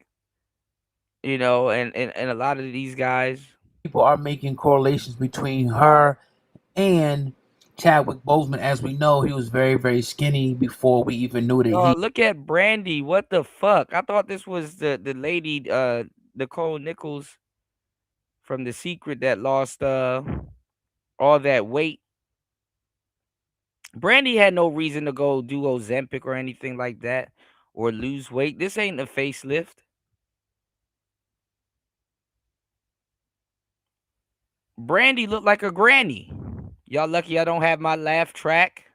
and a lot of these guys. People are making correlations between her and Chadwick Boseman. As we know, he was very, very skinny before we even knew that Oh, look at Brandy. What the fuck? I thought this was the lady, Nicole Nichols from The Secret that lost all that weight. Brandy had no reason to go do Ozempic or anything like that or lose weight. This ain't a facelift. Brandy looked like a granny. Y'all lucky I don't have my laugh track.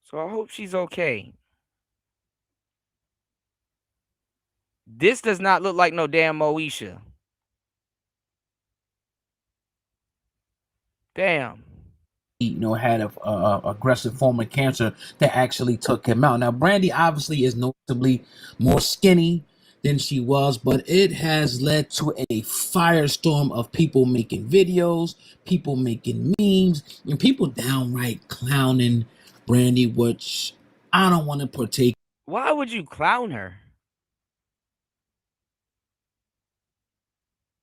So I hope she's okay. This does not look like no damn Moesha. Damn. Had a aggressive form of cancer that actually took him out. Now, Brandy obviously is noticeably more skinny than she was, but it has led to a firestorm of people making videos, people making memes, and people downright clowning Brandy, which I don't want to partake. Why would you clown her?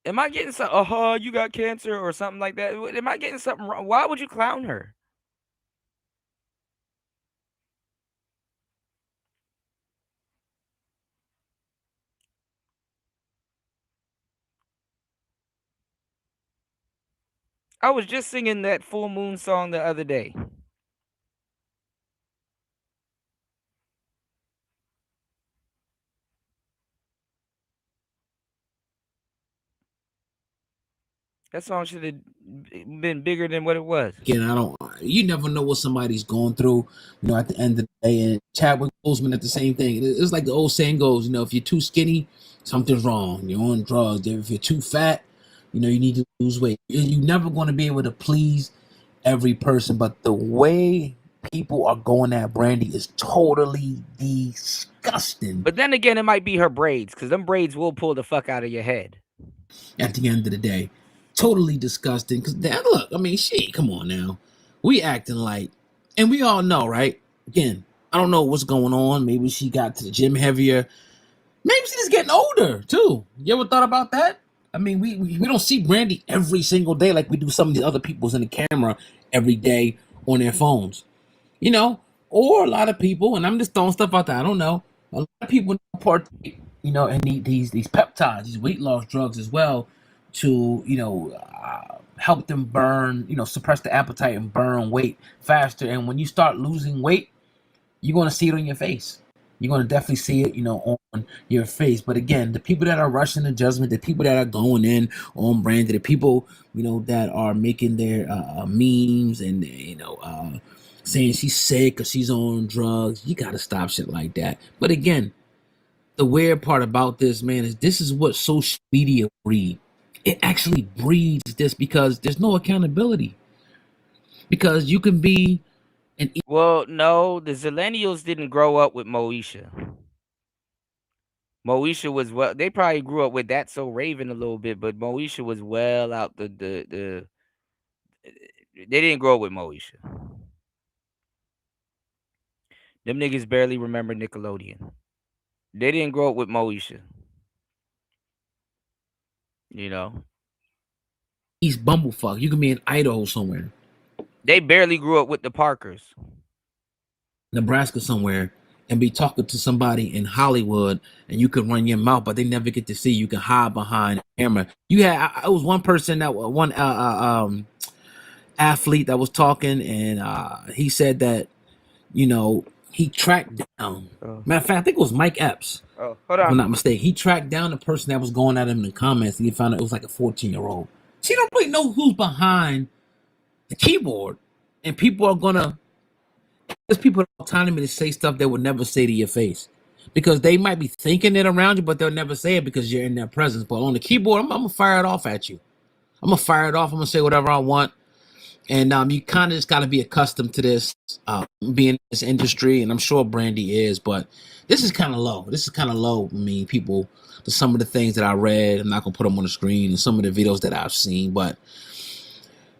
Am I getting some? You got cancer or something like that? Am I getting something wrong? Why would you clown her? I was just singing that full moon song the other day. That song should have been bigger than what it was. Again, you never know what somebody's going through, at the end of the day. And Chadwick Boseman at the same thing. It's like the old saying goes, if you're too skinny, something's wrong. You're on drugs. If you're too fat, you need to lose weight. You're never going to be able to please every person. But the way people are going at Brandy is totally disgusting. But then again, it might be her braids, because them braids will pull the fuck out of your head. At the end of the day, totally disgusting. Because look, I mean, shit, come on now. We acting like, and we all know, right? Again, I don't know what's going on. Maybe she got to the gym heavier. Maybe she's just getting older too. You ever thought about that? I mean, we don't see Brandy every single day like we do some of these other people's in the camera every day on their phones. Or a lot of people, and I'm just throwing stuff out there. I don't know. A lot of people partake, and need these peptides, these weight loss drugs as well, to help them burn, suppress the appetite and burn weight faster. And when you start losing weight, you're going to see it on your face. You're going to definitely see it, on your face. But again, the people that are rushing the judgment, the people that are going in on Brandy, the people, that are making their memes and, saying she's sick or she's on drugs, you got to stop shit like that. But again, the weird part about this, man, is this is what social media breeds. It actually breeds this because there's no accountability. Because you can be Well, no, the Zillennials didn't grow up with Moesha. Moesha was they probably grew up with That So Raven a little bit, but Moesha was well out the they didn't grow up with Moesha. Them niggas barely remember Nickelodeon. They didn't grow up with Moesha. East Bumblefuck. You can be in Idaho somewhere. They barely grew up with the Parkers. Nebraska somewhere, and be talking to somebody in Hollywood, and you could run your mouth, but they never get to see you. You can hide behind the camera. I was one person that one athlete that was talking, and he said that he tracked down. Matter of fact, I think it was Mike Epps. Oh, hold If I'm on. not mistaken, he tracked down the person that was going at him in the comments, and he found out it was like a 14-year-old. So you don't really know who's behind the keyboard, and people are gonna. There's people telling me to say stuff they would never say to your face, because they might be thinking it around you, but they'll never say it because you're in their presence. But on the keyboard, I'm gonna fire it off at you. I'm gonna fire it off. I'm gonna say whatever I want. And you kind of just got to be accustomed to this, being in this industry, and I'm sure Brandy is, but this is kind of low. This is kind of low. I mean, people, some of the things that I read, I'm not going to put them on the screen, and some of the videos that I've seen, but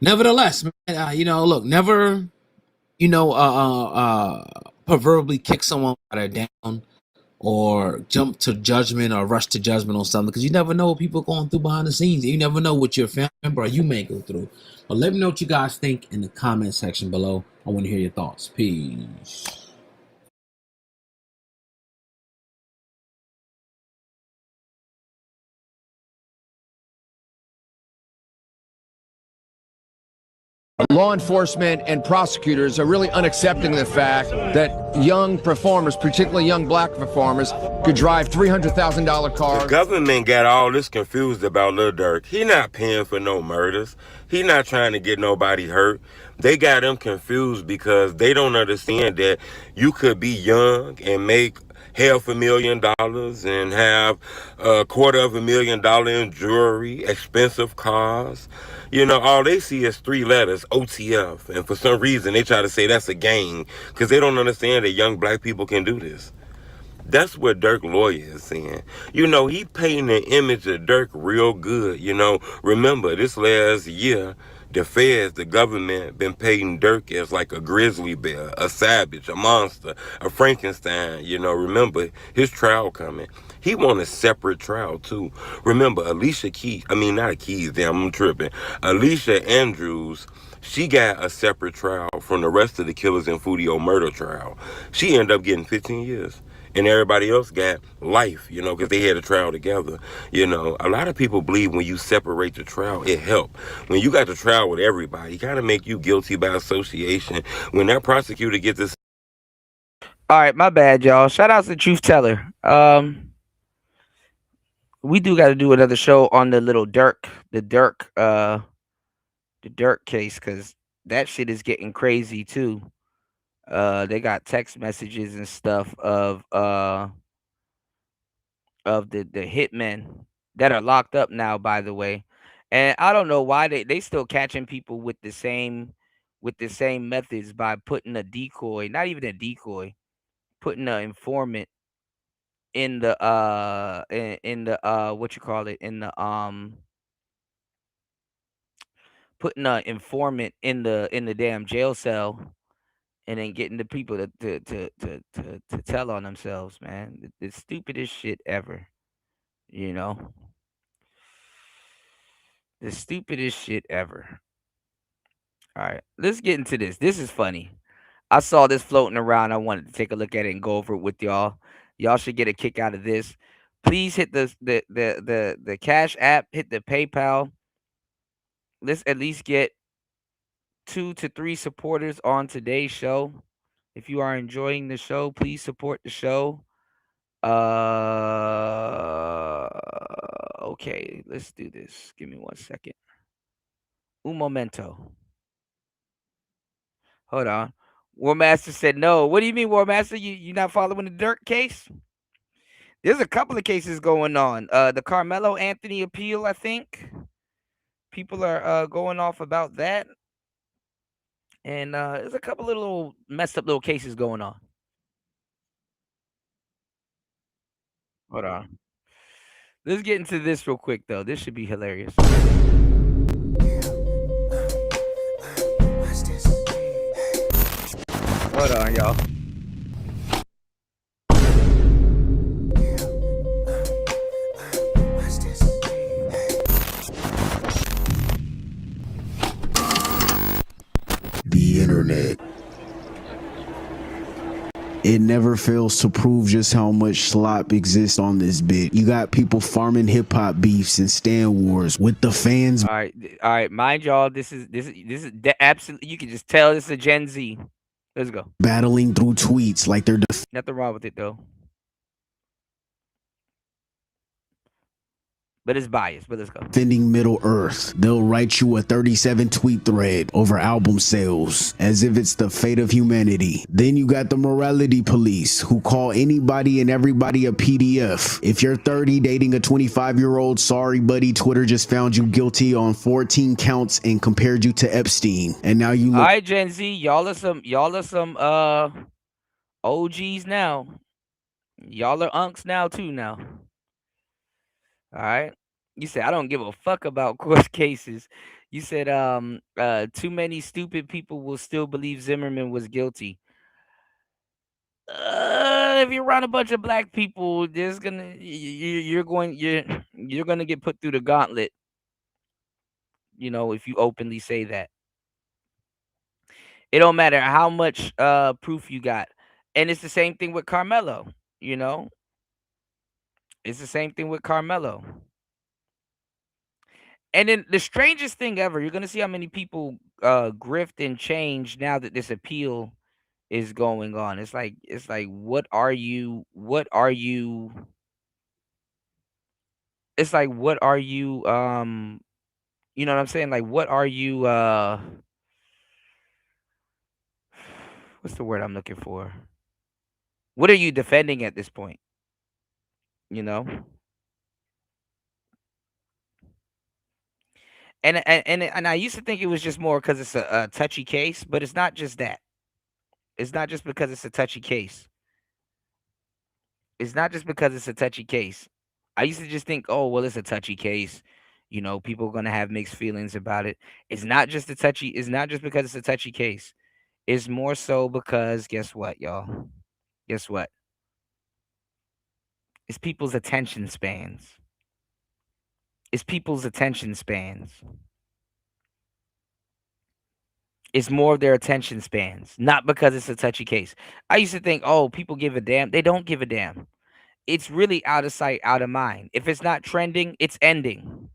nevertheless, man, look, never, proverbially kick someone while they're down, or jump to judgment or rush to judgment on something, because you never know what people are going through behind the scenes. You never know what your family member or you may go through. But let me know what you guys think in the comment section below. I want to hear your thoughts. Peace. Law enforcement and prosecutors are really unaccepting the fact that young performers, particularly young black performers, could drive $300,000 cars. The government got all this confused about Lil Durk. He not paying for no murders. He not trying to get nobody hurt. They got him confused because they don't understand that you could be young and make $500,000 and have $250,000 in jewelry, expensive cars. All they see is 3 letters, OTF. And for some reason, they try to say that's a gang because they don't understand that young black people can do this. That's what Durk lawyer is saying. He painting the image of Durk real good. Remember, this last year, The feds, the government, been painting Dirk as like a grizzly bear, a savage, a monster, a Frankenstein. You know, remember his trial coming. He want a separate trial too. Remember, Alicia Keys, I mean not Keys, damn, I'm tripping. Alicia Andrews, she got a separate trial from the rest of the killers in Fudio murder trial. She ended up getting 15 years. And everybody else got life, you know, because they had a trial together. You know, a lot of people believe when you separate the trial, it helps. When you got the trial with everybody, it kind of make you guilty by association. When that prosecutor gets this. All right, my bad, y'all. Shout out to Truth Teller. We do got to do another show on the little the Dirk case, because that shit is getting crazy too. They got text messages and stuff of the hitmen that are locked up now, by the way. And I don't know why they still catching people with the same methods by putting a decoy, not even a decoy, putting an informant in the in the what you call it, in the putting an informant in the damn jail cell, and then getting the people to tell on themselves, man. The stupidest shit ever, you know. The stupidest shit ever. All right, let's get into this. This is funny. I saw this floating around. I wanted to take a look at it and go over it with y'all. Y'all should get a kick out of this. Please hit the Cash App, hit the PayPal. Let's at least get 2 to 3 supporters on today's show. If you are enjoying the show, please support the show. Okay, let's do this. Give me 1 second. Un momento. Hold on. War Master said no. What do you mean, War Master? You not following the Dirk case? There's a couple of cases going on. The Carmelo Anthony appeal, I think. People are going off about that. And there's a couple of little messed up little cases going on. Hold on. Let's get into this real quick, though. This should be hilarious. Hold on, y'all. The internet. It never fails to prove just how much slop exists on this bit. You got people farming hip hop beefs and stand wars with the fans. All right. Mind y'all, this is absolutely. You can just tell this is a Gen Z. Let's go. Battling through tweets like they're Nothing wrong with it though. But it's biased. But let's go. defending Middle Earth. They'll write you a 37 tweet thread over album sales as if it's the fate of humanity. Then you got the morality police who call anybody and everybody a PDF. If you're 30 dating a 25-year-old, sorry buddy, Twitter just found you guilty on 14 counts and compared you to Epstein. And now you look. All right, Gen Z, y'all are some OGs now. Y'all are unks now too now. All right. You said I don't give a fuck about court cases. You said too many stupid people will still believe Zimmerman was guilty. If you're around a bunch of black people, there's gonna you're gonna get put through the gauntlet. You know, if you openly say that. It don't matter how much proof you got. And it's the same thing with Carmelo, you know? It's the same thing with Carmelo. And then the strangest thing ever, you're gonna see how many people grift and change now that this appeal is going on. It's like what are you it's like what are you you know what I'm saying? Like what are you what's the word I'm looking for? What are you defending at this point? You know? And I used to think it was just more because it's a touchy case, but it's not just that. It's not just because it's a touchy case. It's not just because it's a touchy case. I used to just think, oh well, it's a touchy case. You know, people are gonna have mixed feelings about it. It's not just a touchy. It's not just because it's a touchy case. It's more so because guess what, y'all? Guess what? It's people's attention spans. It's people's attention spans. It's more of their attention spans, not because it's a touchy case. I used to think, oh, people give a damn. They don't give a damn. It's really out of sight, out of mind. If it's not trending, it's ending.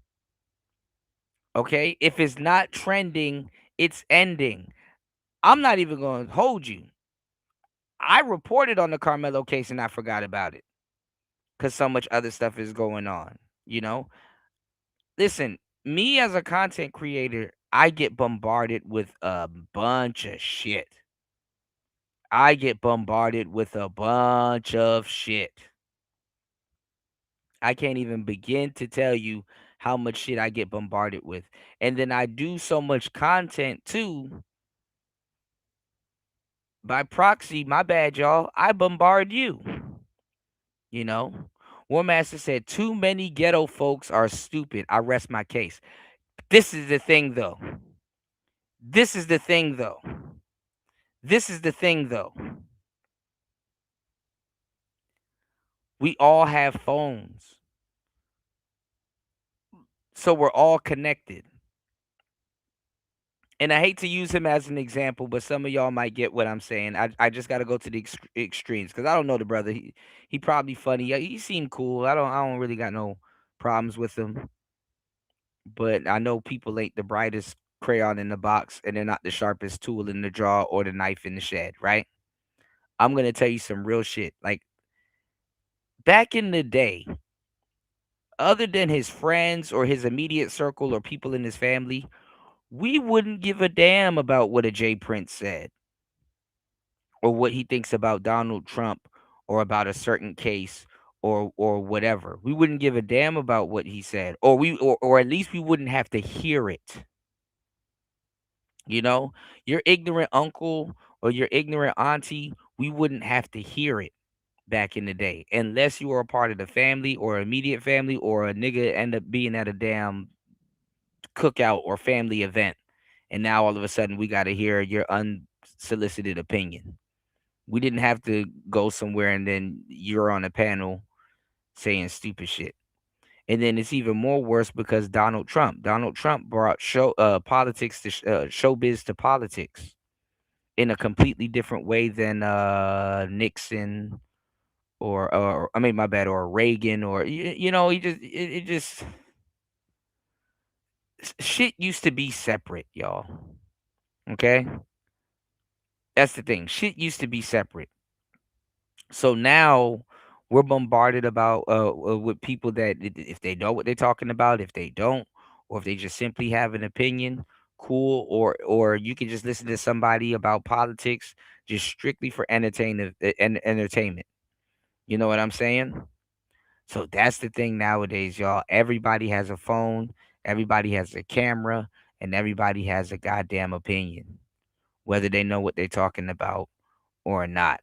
Okay? If it's not trending, it's ending. I'm not even going to hold you. I reported on the Carmelo case and I forgot about it because so much other stuff is going on. You know, listen, me as a content creator, I get bombarded with a bunch of shit. I get bombarded with a bunch of shit. I can't even begin to tell you how much shit I get bombarded with. And then I do so much content too. By proxy, my bad, y'all. I bombard you. You know? War Master said, too many ghetto folks are stupid. I rest my case. This is the thing, though. This is the thing, though. This is the thing, though. We all have phones. So we're all connected. And I hate to use him as an example, but some of y'all might get what I'm saying. I just got to go to the extremes because I don't know the brother. He probably funny. Yeah, he seemed cool. I don't really got no problems with him. But I know people ain't the brightest crayon in the box, and they're not the sharpest tool in the drawer or the knife in the shed, right? I'm gonna tell you some real shit. Like back in the day, other than his friends or his immediate circle or people in his family, we wouldn't give a damn about what a Jay Prince said or what he thinks about Donald Trump or about a certain case or whatever. We wouldn't give a damn about what he said, or at least we wouldn't have to hear it. You know, your ignorant uncle or your ignorant auntie, we wouldn't have to hear it back in the day unless you were a part of the family or immediate family or a nigga end up being at a damn cookout or family event. And now all of a sudden we got to hear your unsolicited opinion. We didn't have to go somewhere and then you're on a panel saying stupid shit. And then it's even more worse because Donald Trump brought politics to showbiz to politics in a completely different way than Nixon or I mean my bad or Reagan or you know it just shit used to be separate, y'all. Okay? That's the thing. Shit used to be separate. So now we're bombarded about with people that if they know what they're talking about, if they don't, or if they just simply have an opinion, cool. Or you can just listen to somebody about politics just strictly for entertainment. You know what I'm saying? So that's the thing nowadays, y'all. Everybody has a phone, everybody has a camera, and everybody has a goddamn opinion, whether they know what they're talking about or not.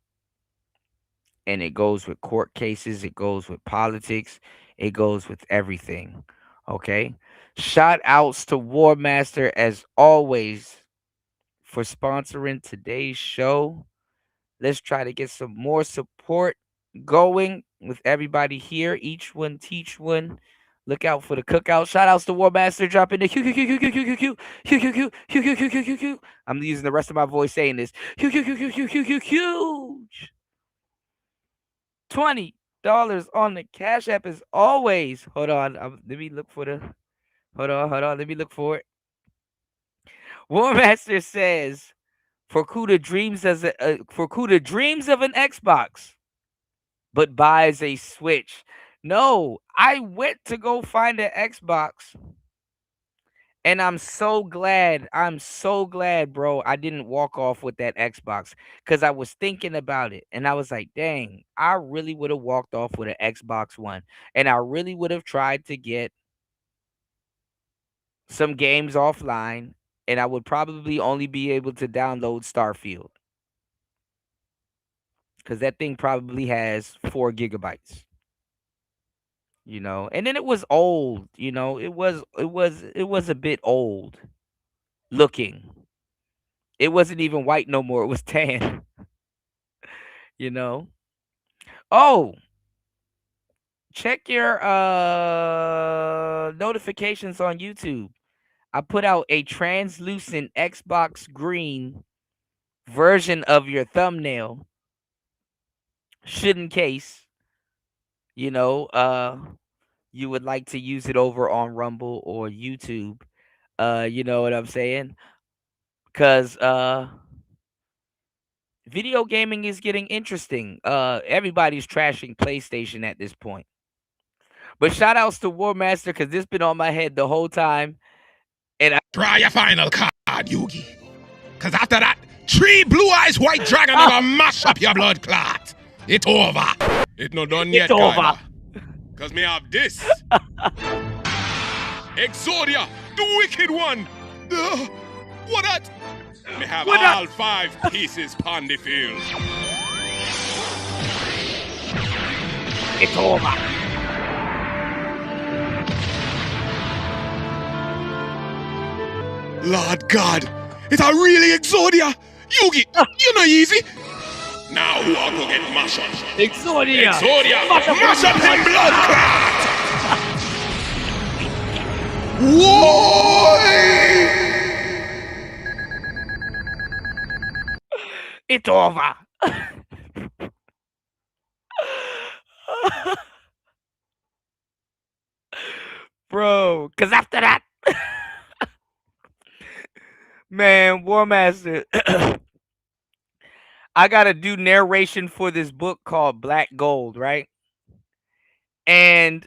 And it goes with court cases, it goes with politics, it goes with everything. Okay. Shout outs to War Master as always for sponsoring today's show. Let's try to get some more support going with everybody here. Each one teach one. Look out for the cookout. Shout outs to War Master dropping the Q Q Q Q Q Q Q Q Q Q Q Q Q Q Q Q Q. I'm using the rest of my voice saying this. Q Q Q Q Q Q Q Q. $20 on the Cash App as always. Hold on. Let me look for the. Hold on. Let me look for it. War Master says, for Kuda dreams of an Xbox, but buys a Switch. No, I went to go find an Xbox. And I'm so glad, bro, I didn't walk off with that Xbox because I was thinking about it and I was like, dang, I really would have walked off with an Xbox One and I really would have tried to get some games offline and I would probably only be able to download Starfield because that thing probably has 4 gigabytes. you know. And then it was old, you know. It was a bit old looking. It wasn't even white no more. It was tan, you know. Oh, check your notifications on YouTube. I put out a translucent Xbox green version of your thumbnail, should in case, you know, you would like to use it over on Rumble or YouTube. You know what I'm saying? Cause video gaming is getting interesting. Everybody's trashing PlayStation at this point. But shout outs to War Master because this been on my head the whole time. And Try your final card, Yugi. Cause after that, 3 blue eyes white dragon gonna mash up your blood clot. It over. It no done yet, It's over. Kyla. Cause me have this. Exodia, the wicked one. What that? Me have What all 5 pieces on the field. It's over. Lord God, it's a really Exodia. Yugi, you know easy. Now who are gonna get mashed up? Exodia. Exodia, Mash up him blood clot. It's over. Bro, because after that, man, War Master, I got to do narration for this book called Black Gold, right? And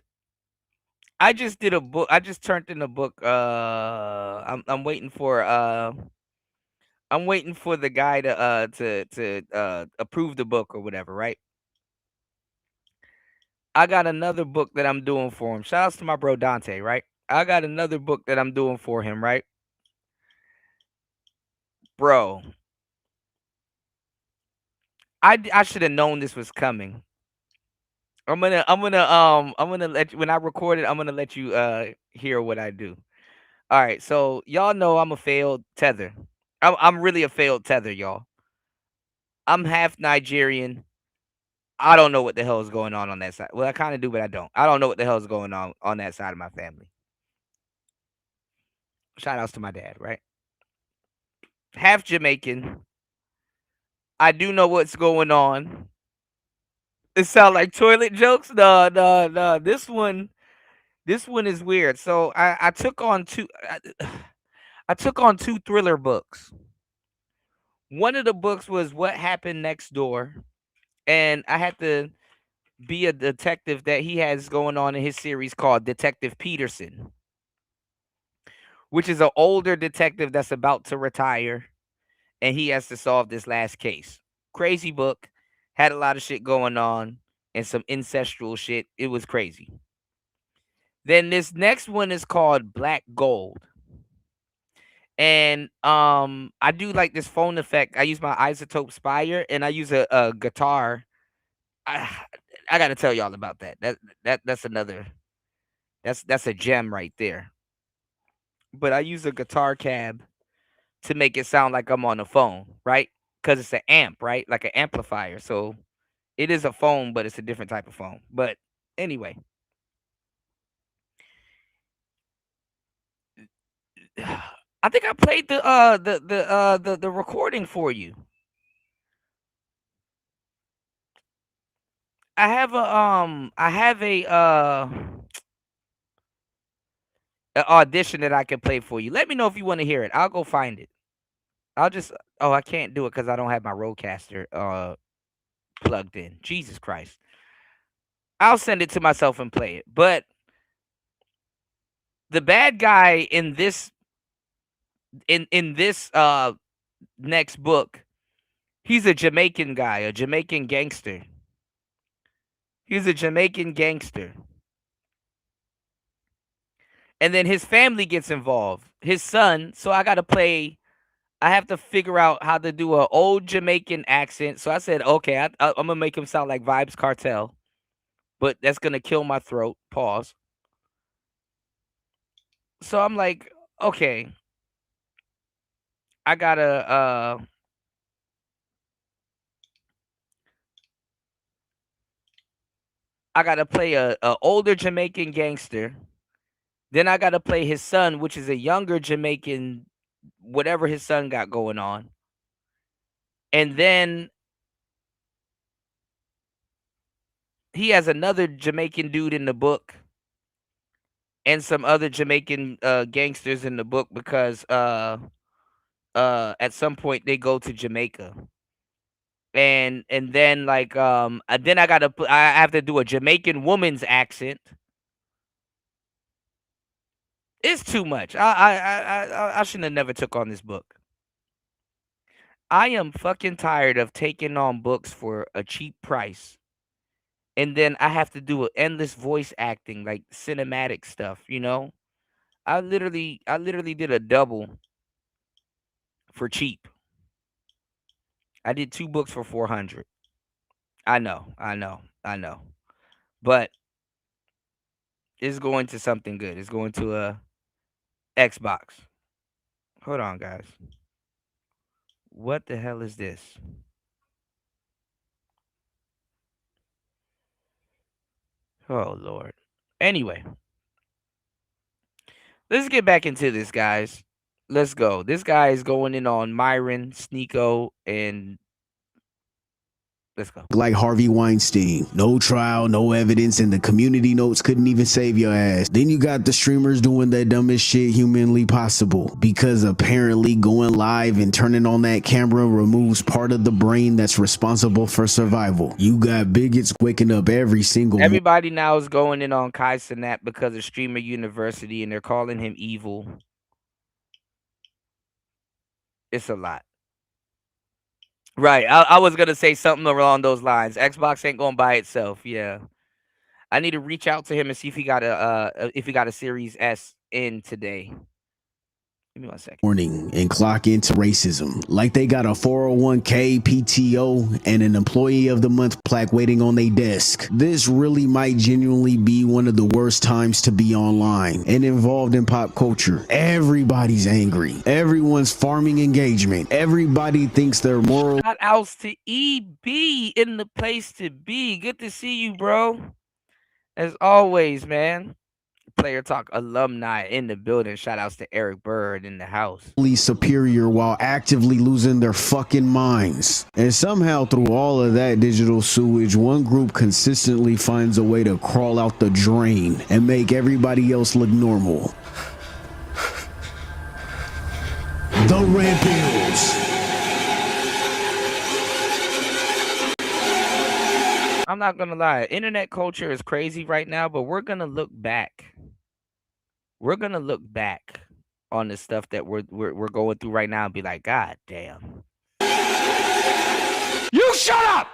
I just did a book. I just turned in a book. I'm waiting for the guy to approve the book or whatever, right? I got another book that I'm doing for him. Shout outs to my bro Dante, right? I got another book that I'm doing for him, right? Bro, I should have known this was coming. I'm gonna let you, when I record it, I'm gonna let you hear what I do. All right, so y'all know I'm a failed tether. I'm really a failed tether, y'all. I'm half Nigerian. I don't know what the hell is going on that side. Well, I kind of do, but I don't. I don't know what the hell is going on that side of my family. Shout outs to my dad, right? Half Jamaican. I do know what's going on. It sound like toilet jokes. No, no, no. This one is weird. So I took on I took on 2 thriller books. One of the books was What Happened Next Door, and I had to be a detective that he has going on in his series called Detective Peterson, which is an older detective that's about to retire, and he has to solve this last case. Crazy book, had a lot of shit going on and some ancestral shit. It was crazy. Then this next one is called Black Gold. And I do like this phone effect. I use my Isotope Spire and I use a guitar. I I gotta tell y'all about that. That's another that's a gem right there. But I use a guitar cab to make it sound like I'm on the phone, right? Because it's an amp, right? Like an amplifier. So it is a phone, but it's a different type of phone. But anyway, I think I played the recording for you. I have a audition that I can play for you. Let me know if you want to hear it. I'll go find it. I'll just I can't do it because I don't have my Rodecaster plugged in. Jesus Christ. I'll send it to myself and play it. But the bad guy in this next book, he's a Jamaican guy, a Jamaican gangster. He's a Jamaican gangster. And then his family gets involved. His son, so I have to figure out how to do an old Jamaican accent. So I said, okay, I'm gonna make him sound like Vibes Cartel, but that's gonna kill my throat. Pause. So I'm like, okay, I gotta play a older Jamaican gangster. Then I gotta play his son, which is a younger Jamaican, whatever his son got going on. And then he has another Jamaican dude in the book and some other Jamaican gangsters in the book because at some point they go to Jamaica. And then like then I have to do a Jamaican woman's accent. It's too much. I shouldn't have never took on this book. I am fucking tired of taking on books for a cheap price. And then I have to do endless voice acting, like cinematic stuff, you know? I literally did a double for cheap. I did 2 books for 400. I know. But it's going to something good. It's going to a Xbox. Hold on, guys. What the hell is this? Oh, Lord. Anyway, let's get back into this, guys. Let's go. This guy is going in on Myron, Sneeko, and let's go. Like Harvey Weinstein. No trial, no evidence, and the community notes couldn't even save your ass. Then you got the streamers doing that dumbest shit humanly possible. Because apparently going live and turning on that camera removes part of the brain that's responsible for survival. You got bigots waking up every single Everybody now is going in on Kai Cenat because of Streamer University, and they're calling him evil. It's a lot. Right. I was going to say something along those lines. Xbox ain't going by itself. Yeah. I need to reach out to him and see if he got a Series S in today. Give me 1 second. Morning and clock into racism. Like they got a 401k, PTO, and an employee of the month plaque waiting on their desk. This really might genuinely be one of the worst times to be online and involved in pop culture. Everybody's angry. Everyone's farming engagement. Everybody thinks they're moral. Shout outs to EB in the place to be. Good to see you, bro. As always, man. Player Talk alumni in the building. Shout outs to Eric Bird in the house. Superior while actively losing their fucking minds. And somehow through all of that digital sewage, one group consistently finds a way to crawl out the drain and make everybody else look normal. The Red Bills. I'm not gonna lie, internet culture is crazy right now, but we're gonna look back. We're gonna look back on the stuff that we're going through right now and be like, God damn. You shut up!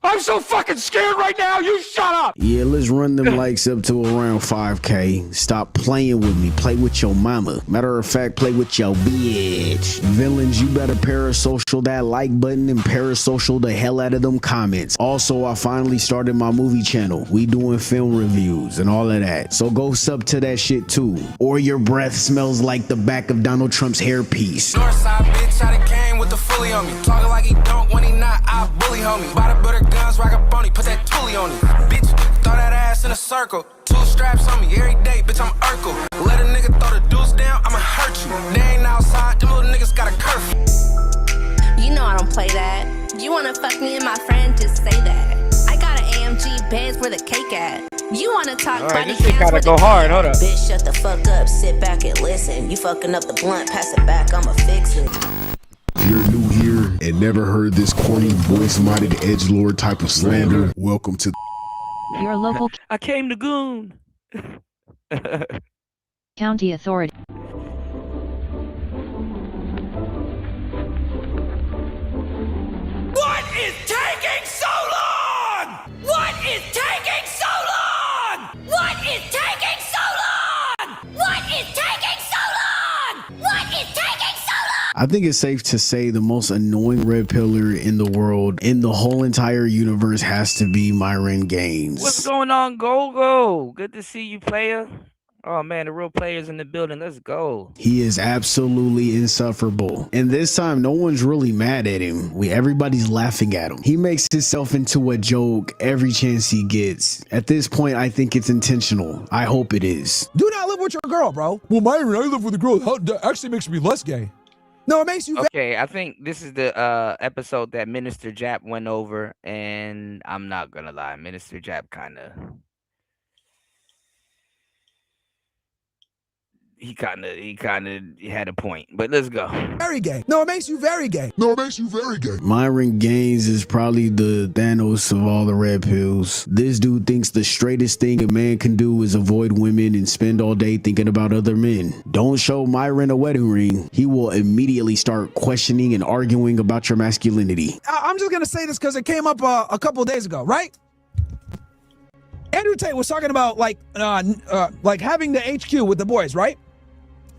I'm so fucking scared right now. You shut up. Yeah, let's run them likes up to around 5K. Stop playing with me. Play with your mama. Matter of fact, play with your bitch. Villains, you better parasocial that like button and parasocial the hell out of them comments. Also, I finally started my movie channel. We doing film reviews and all of that. So go sub to that shit too. Or your breath smells like the back of Donald Trump's hairpiece. Northside bitch, I done came with the fully on me. Talking like he don't when he not, I bully homie. Buy the butter guns, rock a pony, put that toolie on it. Bitch, throw that ass in a circle. 2 straps on me every day, bitch, I'm Urkel. Let a nigga throw the deuce down, I'ma hurt you. They ain't outside, them little niggas got a curfew. You know I don't play that. You wanna fuck me and my friend, just say that. I got an AMG Benz where the cake at. You wanna talk about this shit gotta go hard, hold up. Bitch, shut the fuck up, sit back and listen. You fucking up the blunt, pass it back, I'ma fix it. You're new here and never heard this corny voice-modded edgelord type of slander. Welcome to your local I came to goon. county authority. What is taking so long? What is taking so long? What is taking so long? What is taking so long? What is taking so long? I think it's safe to say the most annoying red pillar in the world, in the whole entire universe, has to be Myron Gaines. What's going on, Gogo? Good to see you, player. Oh man, the real players in the building. Let's go. He is absolutely insufferable. And this time, no one's really mad at him. Everybody's laughing at him. He makes himself into a joke every chance he gets. At this point, I think it's intentional. I hope it is. Do not live with your girl, bro. Well, Myron, I live with a girl. That actually makes me less gay. No, it makes you. Okay, I think this is the episode that Minister Jap went over, and I'm not gonna lie, Minister Jap kind of he kind of had a point. But let's go. Very gay. No, it makes you very gay. No, it makes you very gay. Myron Gaines is probably the Thanos of all the red pills. This dude thinks the straightest thing a man can do is avoid women and spend all day thinking about other men. Don't show Myron a wedding ring. He will immediately start questioning and arguing about your masculinity. I'm just going to say this because it came up a couple of days ago, right? Andrew Tate was talking about like having the HQ with the boys, right?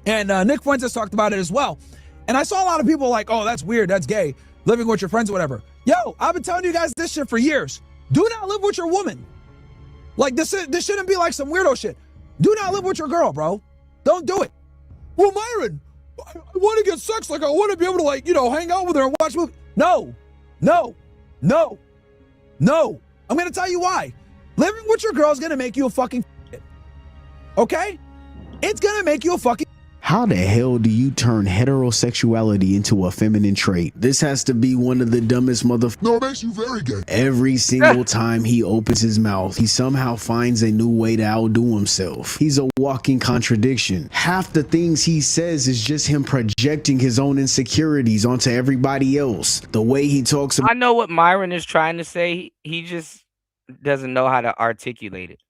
And Nick Fuentes talked about it as well. And I saw a lot of people like, oh, that's weird, that's gay, living with your friends or whatever. Yo, I've been telling you guys this shit for years. Do not live with your woman. Like, this shouldn't be like some weirdo shit. Do not live with your girl, bro. Don't do it. Well, Myron, I want to get sex. Like, I want to be able to, like, hang out with her and watch movies. No. I'm going to tell you why. Living with your girl is going to make you a fucking okay? It's going to make you a fucking. How the hell do you turn heterosexuality into a feminine trait? This has to be one of the dumbest No, it makes you very gay. Every single time he opens his mouth, he somehow finds a new way to outdo himself. He's a walking contradiction. Half the things he says is just him projecting his own insecurities onto everybody else. The way he talks about— I know what Myron is trying to say. He just doesn't know how to articulate it.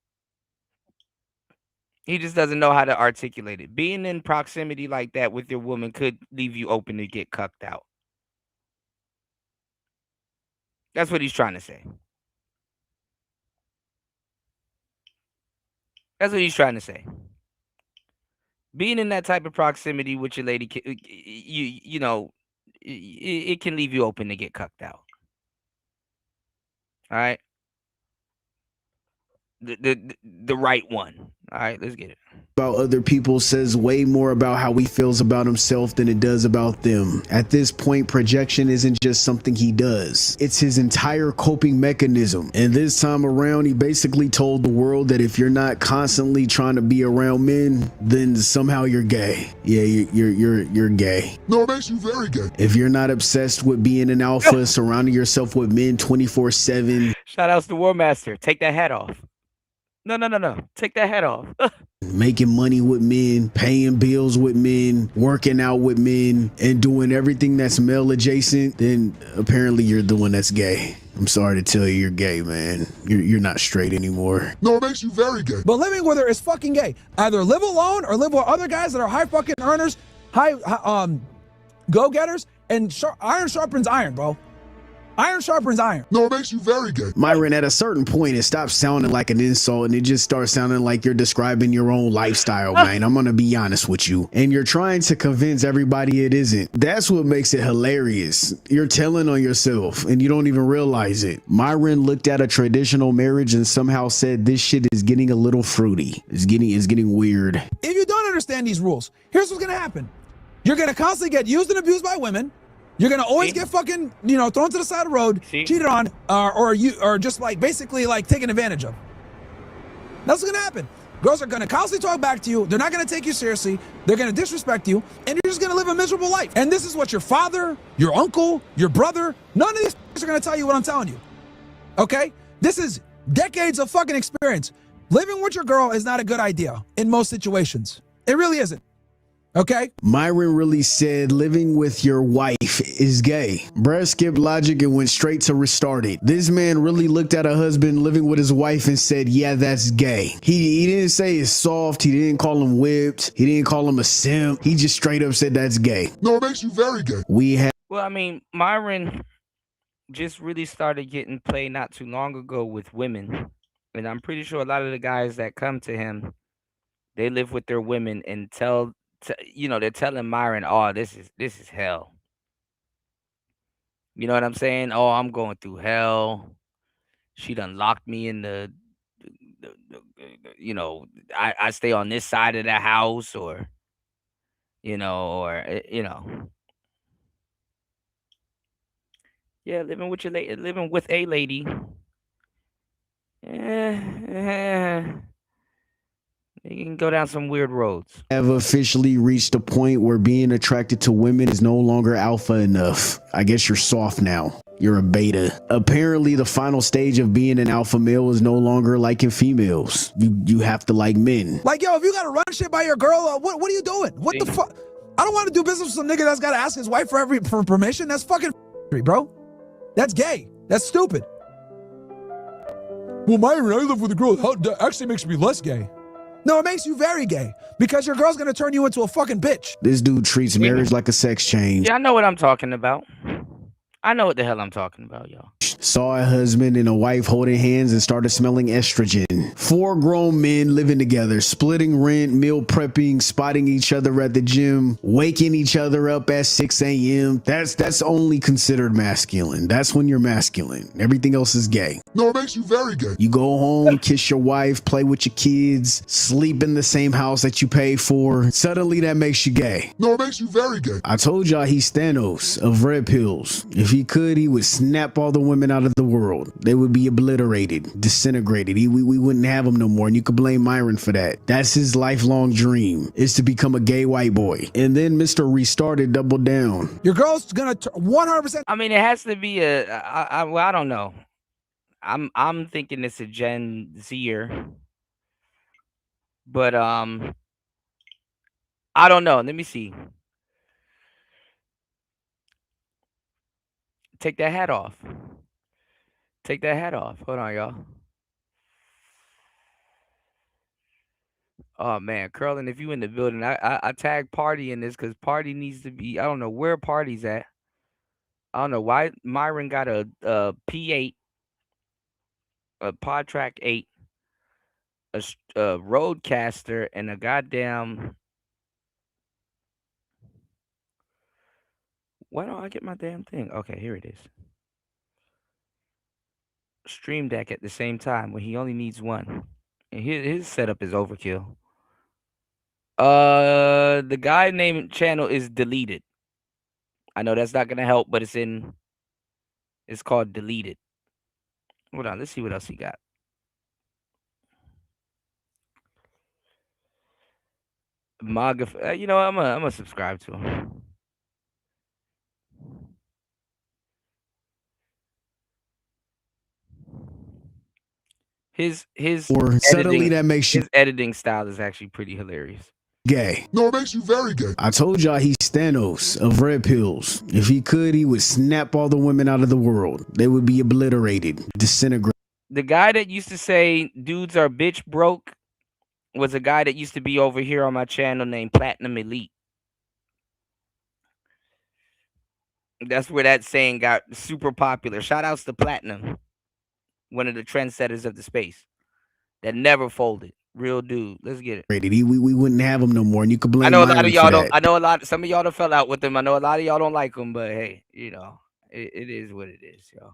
He just doesn't know how to articulate it. Being in proximity like that with your woman could leave you open to get cucked out. That's what he's trying to say. That's what he's trying to say. Being in that type of proximity with your lady, it can leave you open to get cucked out. All right. The right one. All right, let's get it. About other people says way more about how he feels about himself than it does about them. At this point, projection isn't just something he does. It's his entire coping mechanism. And this time around, he basically told the world that if you're not constantly trying to be around men, then somehow you're gay. Yeah, you're gay. No, it makes you very gay. If you're not obsessed with being an alpha, surrounding yourself with men 24/7. Shout outs to War Master. Take that hat off. No. Take that hat off. Making money with men, paying bills with men, working out with men, and doing everything that's male adjacent, then apparently you're the one that's gay. I'm sorry to tell you, you're gay, man. You're not straight anymore. No, it makes you very gay. But living with her is fucking gay. Either live alone or live with other guys that are high fucking earners, high go-getters, and iron sharpens iron, bro. Iron sharpens iron. No, it makes you very gay. Myron, at a certain point, it stops sounding like an insult and it just starts sounding like you're describing your own lifestyle, man. I'm gonna be honest with you. And you're trying to convince everybody it isn't. That's what makes it hilarious. You're telling on yourself and you don't even realize it. Myron looked at a traditional marriage and somehow said this shit is getting a little fruity. It's getting weird. If you don't understand these rules, here's what's gonna happen. You're gonna constantly get used and abused by women. You're gonna always get fucking, thrown to the side of the road, cheated on, or just like basically like taken advantage of. That's what's gonna happen. Girls are gonna constantly talk back to you. They're not gonna take you seriously. They're gonna disrespect you, and you're just gonna live a miserable life. And this is what your father, your uncle, your brother, none of these are gonna tell you what I'm telling you. Okay? This is decades of fucking experience. Living with your girl is not a good idea in most situations. It really isn't. Okay? Myron really said living with your wife is gay. Brad skipped logic and went straight to restart it. This man really looked at a husband living with his wife and said, yeah, that's gay. He didn't say it's soft. He didn't call him whipped. He didn't call him a simp. He just straight up said that's gay. No, it makes you very gay. Well, I mean, Myron just really started getting played not too long ago with women. And I'm pretty sure a lot of the guys that come to him, they live with their women and tell they're telling Myron, "Oh, this is hell." You know what I'm saying? Oh, I'm going through hell. She done locked me in I stay on this side of the house, or yeah, living with a lady. You can go down some weird roads. Have officially reached a point where being attracted to women is no longer alpha enough. I guess you're soft now. You're a beta. Apparently, the final stage of being an alpha male is no longer liking females. You have to like men. Like, yo, if you gotta run shit by your girl, what are you doing? What the fuck? I don't want to do business with some nigga that's gotta ask his wife for permission. That's fucking bro. That's gay. That's stupid. Well, Myron, I live with a girl. That actually makes me less gay. No, it makes you very gay because your girl's gonna turn you into a fucking bitch. This dude treats marriage like a sex change. Yeah, I know what I'm talking about. I know what the hell I'm talking about, y'all. Saw a husband and a wife holding hands and started smelling estrogen. 4 grown men living together, splitting rent, meal prepping, spotting each other at the gym, waking each other up at 6 a.m. That's only considered masculine. That's when you're masculine. Everything else is gay. No, it makes you very gay. You go home, kiss your wife, play with your kids, sleep in the same house that you pay for. Suddenly that makes you gay. No, it makes you very gay. I told y'all he's Thanos of red pills. If he could, he would snap all the women out of the world. They would be obliterated, disintegrated. We wouldn't have them no more, and you could blame Myron for that. That's his lifelong dream, is to become a gay white boy. And then Mr. Restarted doubled down. Your girl's gonna 100%. I mean, it has to be I don't know. I'm thinking it's a Gen Zer, but I don't know. Let me see. Take that hat off. Take that hat off. Hold on, y'all. Oh man, Curlin, if you in the building, I tag Party in this because Party needs to be. I don't know where Party's at. I don't know why Myron got a P8, a Pod Track 8, a Roadcaster, and a goddamn. Why don't I get my damn thing? Okay, here it is. Stream Deck at the same time when he only needs one. And his setup is overkill. The guy named channel is Deleted. I know that's not gonna help, but it's called Deleted. Hold on, let's see what else he got. Maga, you know, I'm gonna subscribe to him. His Suddenly that makes you his editing style is actually pretty hilarious. Gay. No, it makes you very gay. I told y'all he's Thanos of red pills. If he could, he would snap all the women out of the world. They would be obliterated, disintegrated. The guy that used to say dudes are bitch broke was a guy that used to be over here on my channel named Platinum Elite. That's where that saying got super popular. Shout outs to Platinum, one of the trendsetters of the space that never folded. Real dude. Let's get it. We wouldn't have him no more, and you could blame. I know a lot Myron of y'all for don't. that. I know some of y'all don't fell out with him. I know a lot of y'all don't like him, but hey, you know, it is what it is, yo.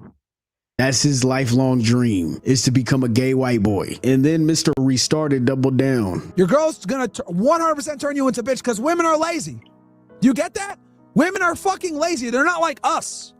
That's his lifelong dream, is to become a gay white boy. And then Mr. Restarted doubled down. Your girl's gonna 100% turn you into a bitch because women are lazy. You get that? Women are fucking lazy. They're not like us.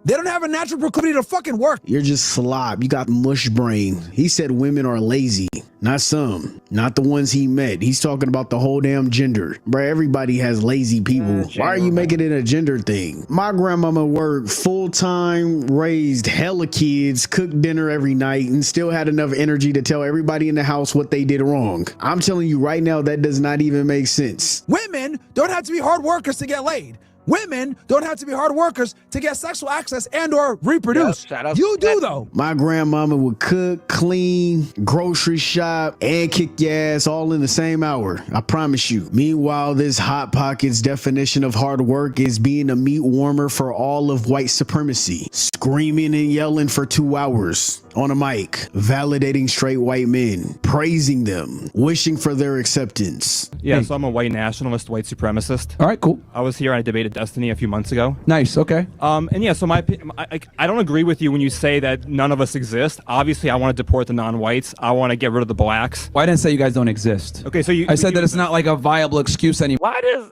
They don't have a natural proclivity to fucking work. You're just slob. You got mush brain. He said women are lazy. Not some. Not the ones he met. He's talking about the whole damn gender. Bro, everybody has lazy people. Why are you making it a gender thing? My grandmama worked full-time, raised hella kids, cooked dinner every night, and still had enough energy to tell everybody in the house what they did wrong. I'm telling you right now, that does not even make sense. Women don't have to be hard workers to get laid. Women don't have to be hard workers to get sexual access and or reproduce. You do though. My grandmama would cook, clean, grocery shop, and kick your ass all in the same hour. I promise you. Meanwhile, this Hot Pockets definition of hard work is being a meat warmer for all of white supremacy. screaming and yelling for 2 hours on a mic, validating straight white men, praising them, wishing for their acceptance. Yeah, so I'm a white nationalist, white supremacist. All right, cool. I was here on a debate at Destiny a few months ago. Nice, okay. And yeah, so I don't agree with you when you say that none of us exist. Obviously, I want to deport the non-whites. I want to get rid of the blacks. Well, I didn't say you guys don't exist. Okay, so I said that it's not like a viable excuse anymore. Why does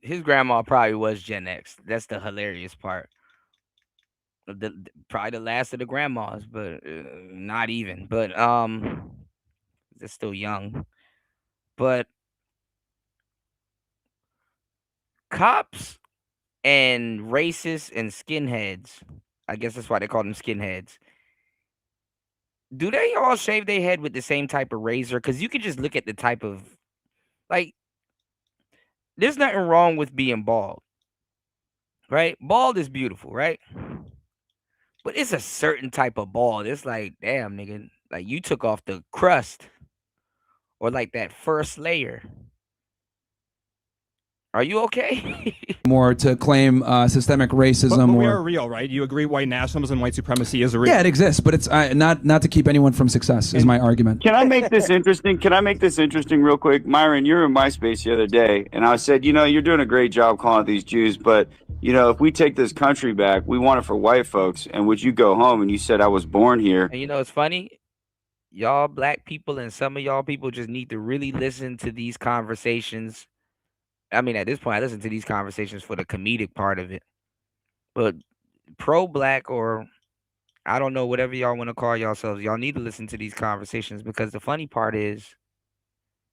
his grandma probably was Gen X? That's the hilarious part. Probably the last of the grandmas, but not even. But they're still young. But cops and racists and skinheads, I guess that's why they call them skinheads. Do they all shave their head with the same type of razor? Because you could just look at the type of, like, there's nothing wrong with being bald, right? Bald is beautiful, right? But it's a certain type of bald. It's like, damn, nigga, like you took off the crust or like that first layer. Are you okay? More to claim systemic racism But we or are real, right? You agree white nationalism and white supremacy is real? yeah, it exists, but it's not to keep anyone from success. Is my argument. Can I make this interesting? Can I make this interesting real quick? Myron, you were in MySpace the other day, and I said, you're doing a great job calling out these Jews, but, if we take this country back, we want it for white folks. And would you go home? And you said, I was born here. And it's funny. Y'all black people and some of y'all people just need to really listen to these conversations. I mean, at this point, I listen to these conversations for the comedic part of it. But pro-black or I don't know, whatever y'all want to call yourselves, y'all need to listen to these conversations because the funny part is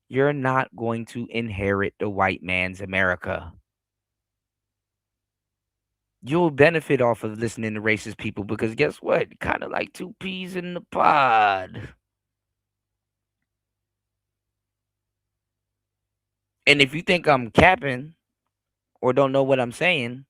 you're not going to inherit the white man's America. You'll benefit off of listening to racist people because guess what? Kind of like 2 peas in the pod. And if you think I'm capping or don't know what I'm saying,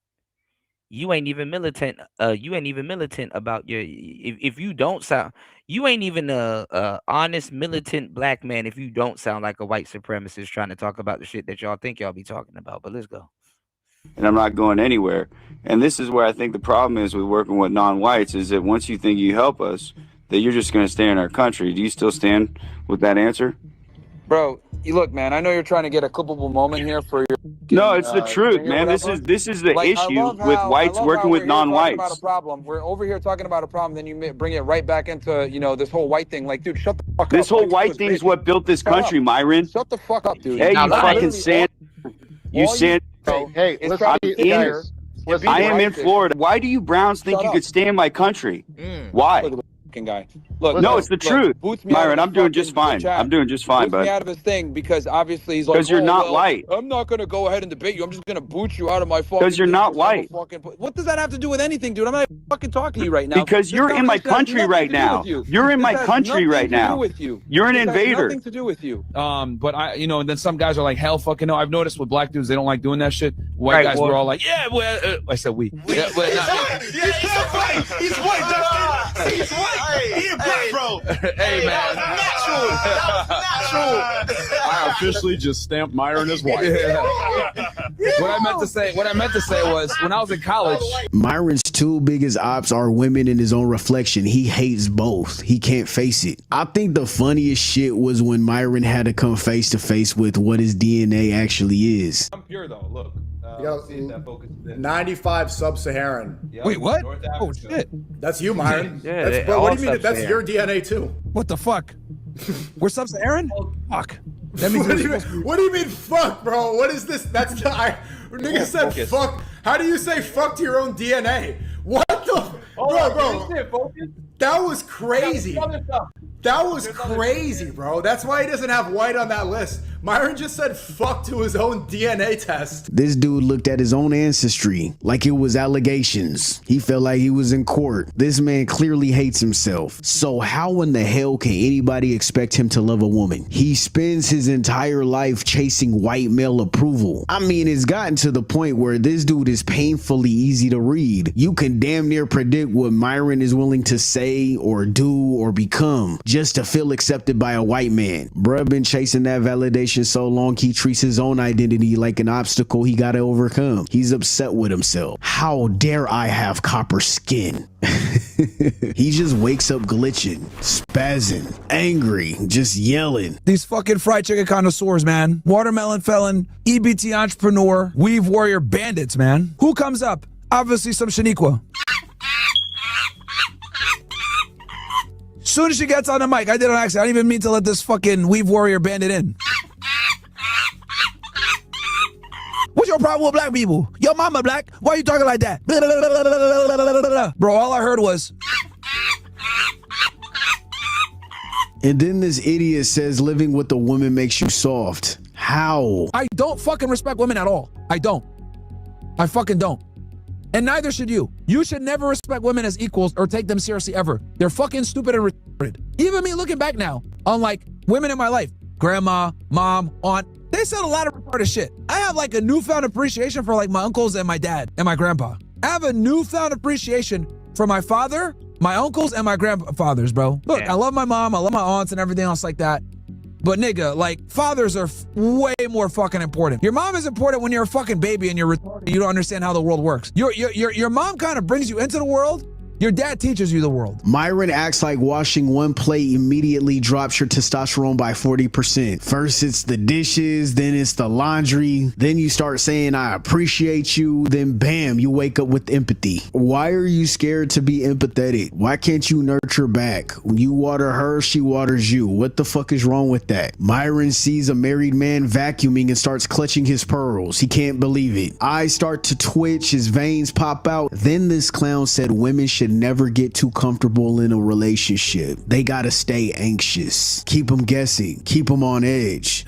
you ain't even militant. You ain't even militant about your. If you don't sound, you ain't even a honest militant black man. If you don't sound like a white supremacist trying to talk about the shit that y'all think y'all be talking about. But let's go. And I'm not going anywhere. And this is where I think the problem is with working with non-whites is that once you think you help us, that you're just going to stay in our country. Do you still stand with that answer? Bro, you look, man, I know you're trying to get a clippable moment here for your... No, it's the truth, man. This is the issue with whites working with non-whites. We're over here talking about a problem, then you bring it right back into, this whole white thing. Like, dude, shut the fuck up. This whole white thing is what built this country, Myron. Shut the fuck up, dude. Hey, you fucking sand... You sand... Hey, I am in Florida. Why do you Browns think you could stay in my country? Why? Guy. Look, no, it's the truth. Myron, I'm doing just fine. I'm doing just fine, bud. bud. Me out of his thing because obviously he's like, because you're not white. I'm not going to go ahead and debate you. I'm just going to boot you out of my fucking. Because you're not white. What does that have to do with anything, dude? I'm not fucking talking to you right now. Because you're in my country right now. You're in my country right now. You're an invader. Nothing to do with you. But and then some guys are like, hell, fucking no. I've noticed with black dudes, they don't like doing that shit. White guys were all like, yeah, well, I said we. Yeah, he's white. He's white, Dustin. He's white. He a black bro. Hey, man. That was natural. I officially just stamped Myron as white. What I meant to say was when I was in college. Myron's 2 biggest ops are women in his own reflection. He hates both. He can't face it. I think the funniest shit was when Myron had to come face to face with what his DNA actually is. I'm pure though. Look. 95 sub-Saharan. Yep. Wait, what? Oh shit! That's you, Myron. Yeah, but what do you mean? That's your DNA too. What the fuck? We're sub-Saharan? Fuck. That means what do you mean, fuck, bro? What is this? That's the nigga said fuck. How do you say fuck to your own DNA? What the, bro? That was crazy. That was crazy, bro. That's why he doesn't have white on that list. Myron just said fuck to his own DNA test. This dude looked at his own ancestry like it was allegations. He felt like he was in court. This man clearly hates himself. So how in the hell can anybody expect him to love a woman? He spends his entire life chasing white male approval. I mean, it's gotten to the point where this dude is painfully easy to read. You can damn near predict what Myron is willing to say or do or become just to feel accepted by a white man. Bruh been chasing that validation situation so long he treats his own identity like an obstacle he gotta overcome. He's upset with himself. How dare I have copper skin? He just wakes up glitching, spazzing, angry, just yelling. These fucking fried chicken connoisseurs, man. Watermelon felon, EBT entrepreneur, weave warrior bandits, man. Who comes up? Obviously some Shaniqua. Soon as she gets on the mic, I did it on accident. I didn't even mean to let this fucking weave warrior bandit in. What's your problem with black people? Your mama black. Why are you talking like that? Bro, all I heard was... And then this idiot says living with a woman makes you soft. How? I don't fucking respect women at all. I don't. I fucking don't. And neither should you. You should never respect women as equals or take them seriously ever. They're fucking stupid and retarded. Even me looking back now on like women in my life, grandma, mom, aunt, they said a lot of retarded shit. I have like a newfound appreciation for like my uncles and my dad and my grandpa. I have a newfound appreciation for my father, my uncles, and my grandfathers, bro. Look, I love my mom, I love my aunts and everything else like that. But nigga, like, fathers are way more fucking important. Your mom is important when you're a fucking baby and you're retarded. You don't understand how the world works. Your mom kind of brings you into the world. Your dad teaches you the world. Myron acts like washing one plate immediately drops your testosterone by 40%. First it's the dishes, then it's the laundry, then you start saying I appreciate you, then bam, you wake up with empathy. Why are you scared to be empathetic? Why can't you nurture back? When you water her, she waters you. What the fuck is wrong with that? Myron sees a married man vacuuming and starts clutching his pearls. He can't believe it. Eyes start to twitch, his veins pop out. Then this clown said women should never get too comfortable in a relationship. They gotta stay anxious. Keep them guessing. Keep them on edge.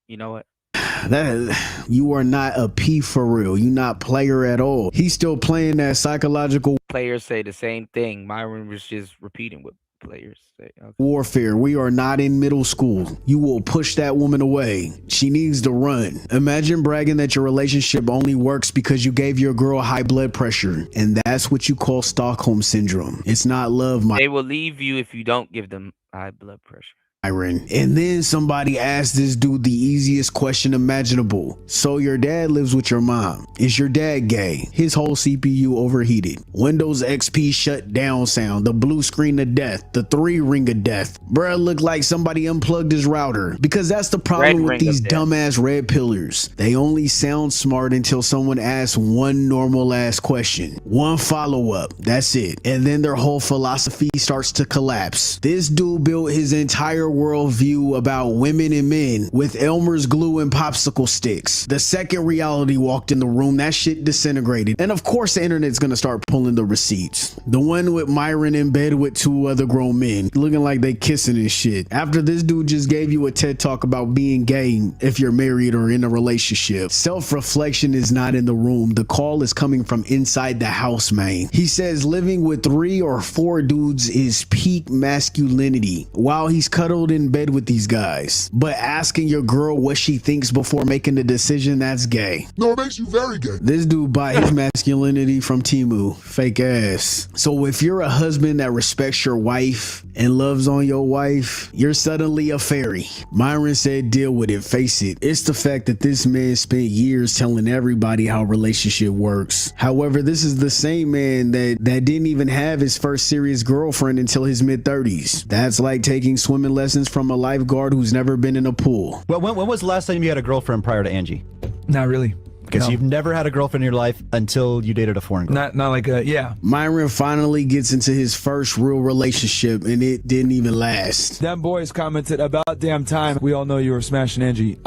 You know what? That you are not a P for real. You not player at all. He's still playing that psychological Players say the same thing. Myron was just repeating what players say. Okay. warfare. We are not in middle school. You will push that woman away. She needs to run. Imagine bragging that your relationship only works because you gave your girl high blood pressure. And that's what you call Stockholm syndrome. It's not love, They will leave you if you don't give them high blood pressure. Myron. And then somebody asked this dude the easiest question imaginable. So your dad lives with your mom. Is your dad gay? His whole CPU overheated. Windows XP shut down sound. The blue screen of death. The 3 ring of death. Bruh looked like somebody unplugged his router. Because that's the problem with these dumbass red pillars. They only sound smart until someone asks one normal ass question. One follow-up. That's it. And then their whole philosophy starts to collapse. This dude built his entire worldview about women and men with Elmer's glue and popsicle sticks. The second reality walked in the room, that shit disintegrated. And of course the internet's gonna start pulling the receipts. The one with Myron in bed with 2 other grown men looking like they kissing and shit. After this dude just gave you a TED talk about being gay if you're married or in a relationship. Self-reflection is not in the room. The call is coming from inside the house, man. He says living with 3 or 4 dudes is peak masculinity while he's cuddled in bed with these guys. But asking your girl what she thinks before making the decision, that's gay. No, it makes you very gay. This dude bought his masculinity from Temu. Fake ass. So if you're a husband that respects your wife and loves on your wife, you're suddenly a fairy. Myron said deal with it, face it. It's the fact that this man spent years telling everybody how a relationship works. However, this is the same man that didn't even have his first serious girlfriend until his mid-30s. That's like taking swimming lessons from a lifeguard who's never been in a pool. Well, when was the last time you had a girlfriend prior to Angie? Not really. Because No. you've never had a girlfriend in your life until you dated a foreign girl. Not like a, yeah. Myron finally gets into his first real relationship and it didn't even last. Them boys commented about damn time. We all know you were smashing Angie.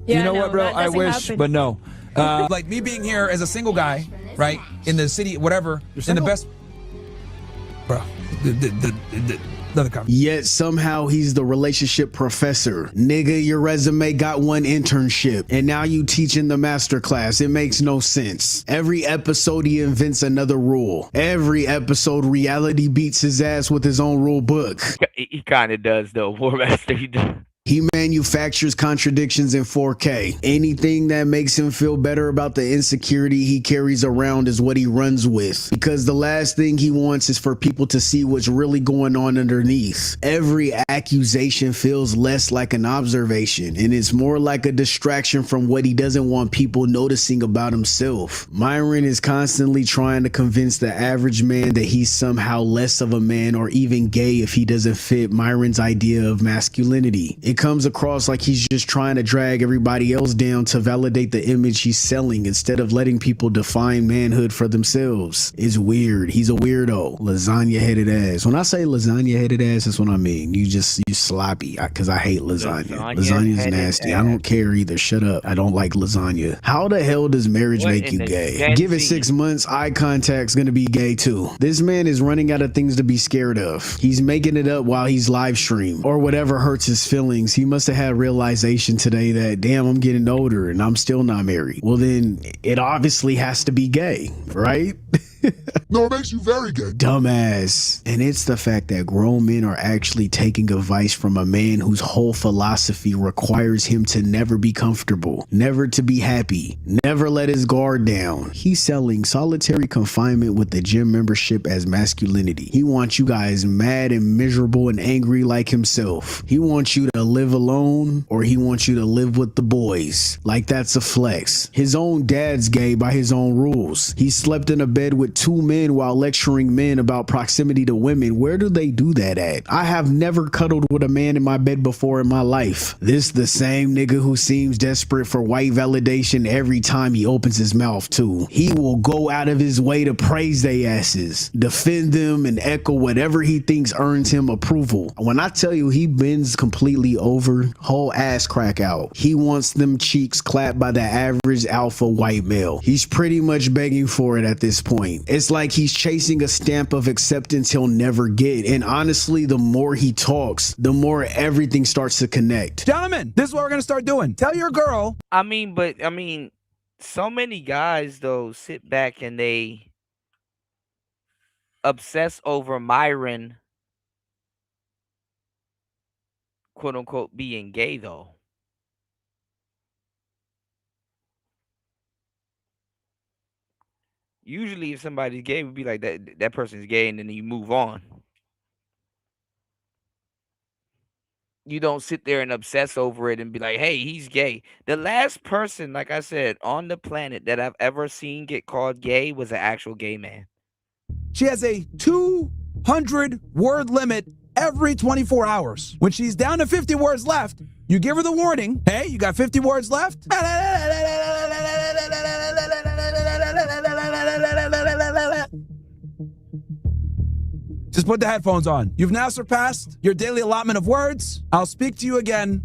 You know what, bro? I wish, but no. Like me being here as a single guy, right? In the city, whatever, in the best, bro. Another comment. Yet somehow he's the relationship professor. Nigga, your resume got 1 internship and now you teaching the master class. It makes no sense. Every episode he invents another rule. Every episode reality beats his ass with his own rule book. He kind of does, though. War Master, he does. He manufactures contradictions in 4K. Anything that makes him feel better about the insecurity he carries around is what he runs with. Because the last thing he wants is for people to see what's really going on underneath. Every accusation feels less like an observation, and it's more like a distraction from what he doesn't want people noticing about himself. Myron is constantly trying to convince the average man that he's somehow less of a man or even gay if he doesn't fit Myron's idea of masculinity. It comes across like he's just trying to drag everybody else down to validate the image he's selling instead of letting people define manhood for themselves. It's weird. He's a weirdo. Lasagna headed ass. When I say lasagna headed ass, that's what I mean. You sloppy, because I hate lasagna. Lasagna's nasty. I don't care either. Shut up. I don't like lasagna. How the hell does marriage make you gay? Give it 6 months, eye contact's gonna be gay too. This man is running out of things to be scared of. He's making it up while he's live stream or whatever hurts his feelings. He must have had realization today that, damn, I'm getting older and I'm still not married. Well, then it obviously has to be gay, right? No, it makes you very gay. Dumbass. And it's the fact that grown men are actually taking advice from a man whose whole philosophy requires him to never be comfortable, never to be happy, never let his guard down. He's selling solitary confinement with the gym membership as masculinity. He wants you guys mad and miserable and angry like himself. He wants you to live alone, or he wants you to live with the boys. Like that's a flex. His own dad's gay by his own rules. He slept in a bed with 2 men while lecturing men about proximity to women. Where do they do that at? I have never cuddled with a man in my bed before in my life. This the same nigga who seems desperate for white validation every time he opens his mouth too. He will go out of his way to praise they asses, defend them, and echo whatever he thinks earns him approval. When I tell you he bends completely over, whole ass crack out. He wants them cheeks clapped by the average alpha white male. He's pretty much begging for it at this point. It's like he's chasing a stamp of acceptance he'll never get. And honestly, the more he talks, the more everything starts to connect. Gentlemen, this is what we're gonna start doing. Tell your girl. I mean, so many guys though sit back and they obsess over Myron, quote unquote, being gay though. Usually, if somebody's gay, we'd be like that person's gay, and then you move on. You don't sit there and obsess over it and be like, hey, he's gay. The last person, like I said, on the planet that I've ever seen get called gay was an actual gay man. She has a 200 word limit every 24 hours. When she's down to 50 words left, you give her the warning, hey, you got 50 words left? Just put the headphones on. You've now surpassed your daily allotment of words. I'll speak to you again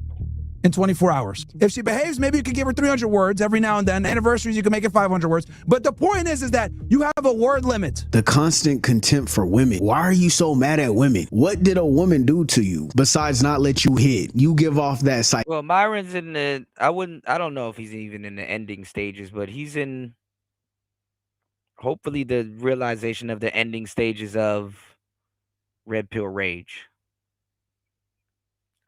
in 24 hours. If she behaves, maybe you could give her 300 words every now and then. Anniversaries, you can make it 500 words. But the point is that you have a word limit. The constant contempt for women. Why are you so mad at women? What did a woman do to you besides not let you hit? You give off that psych. Well, Myron's in the, I don't know if he's even in the ending stages, but he's in, hopefully, the realization of the ending stages of Red Pill Rage.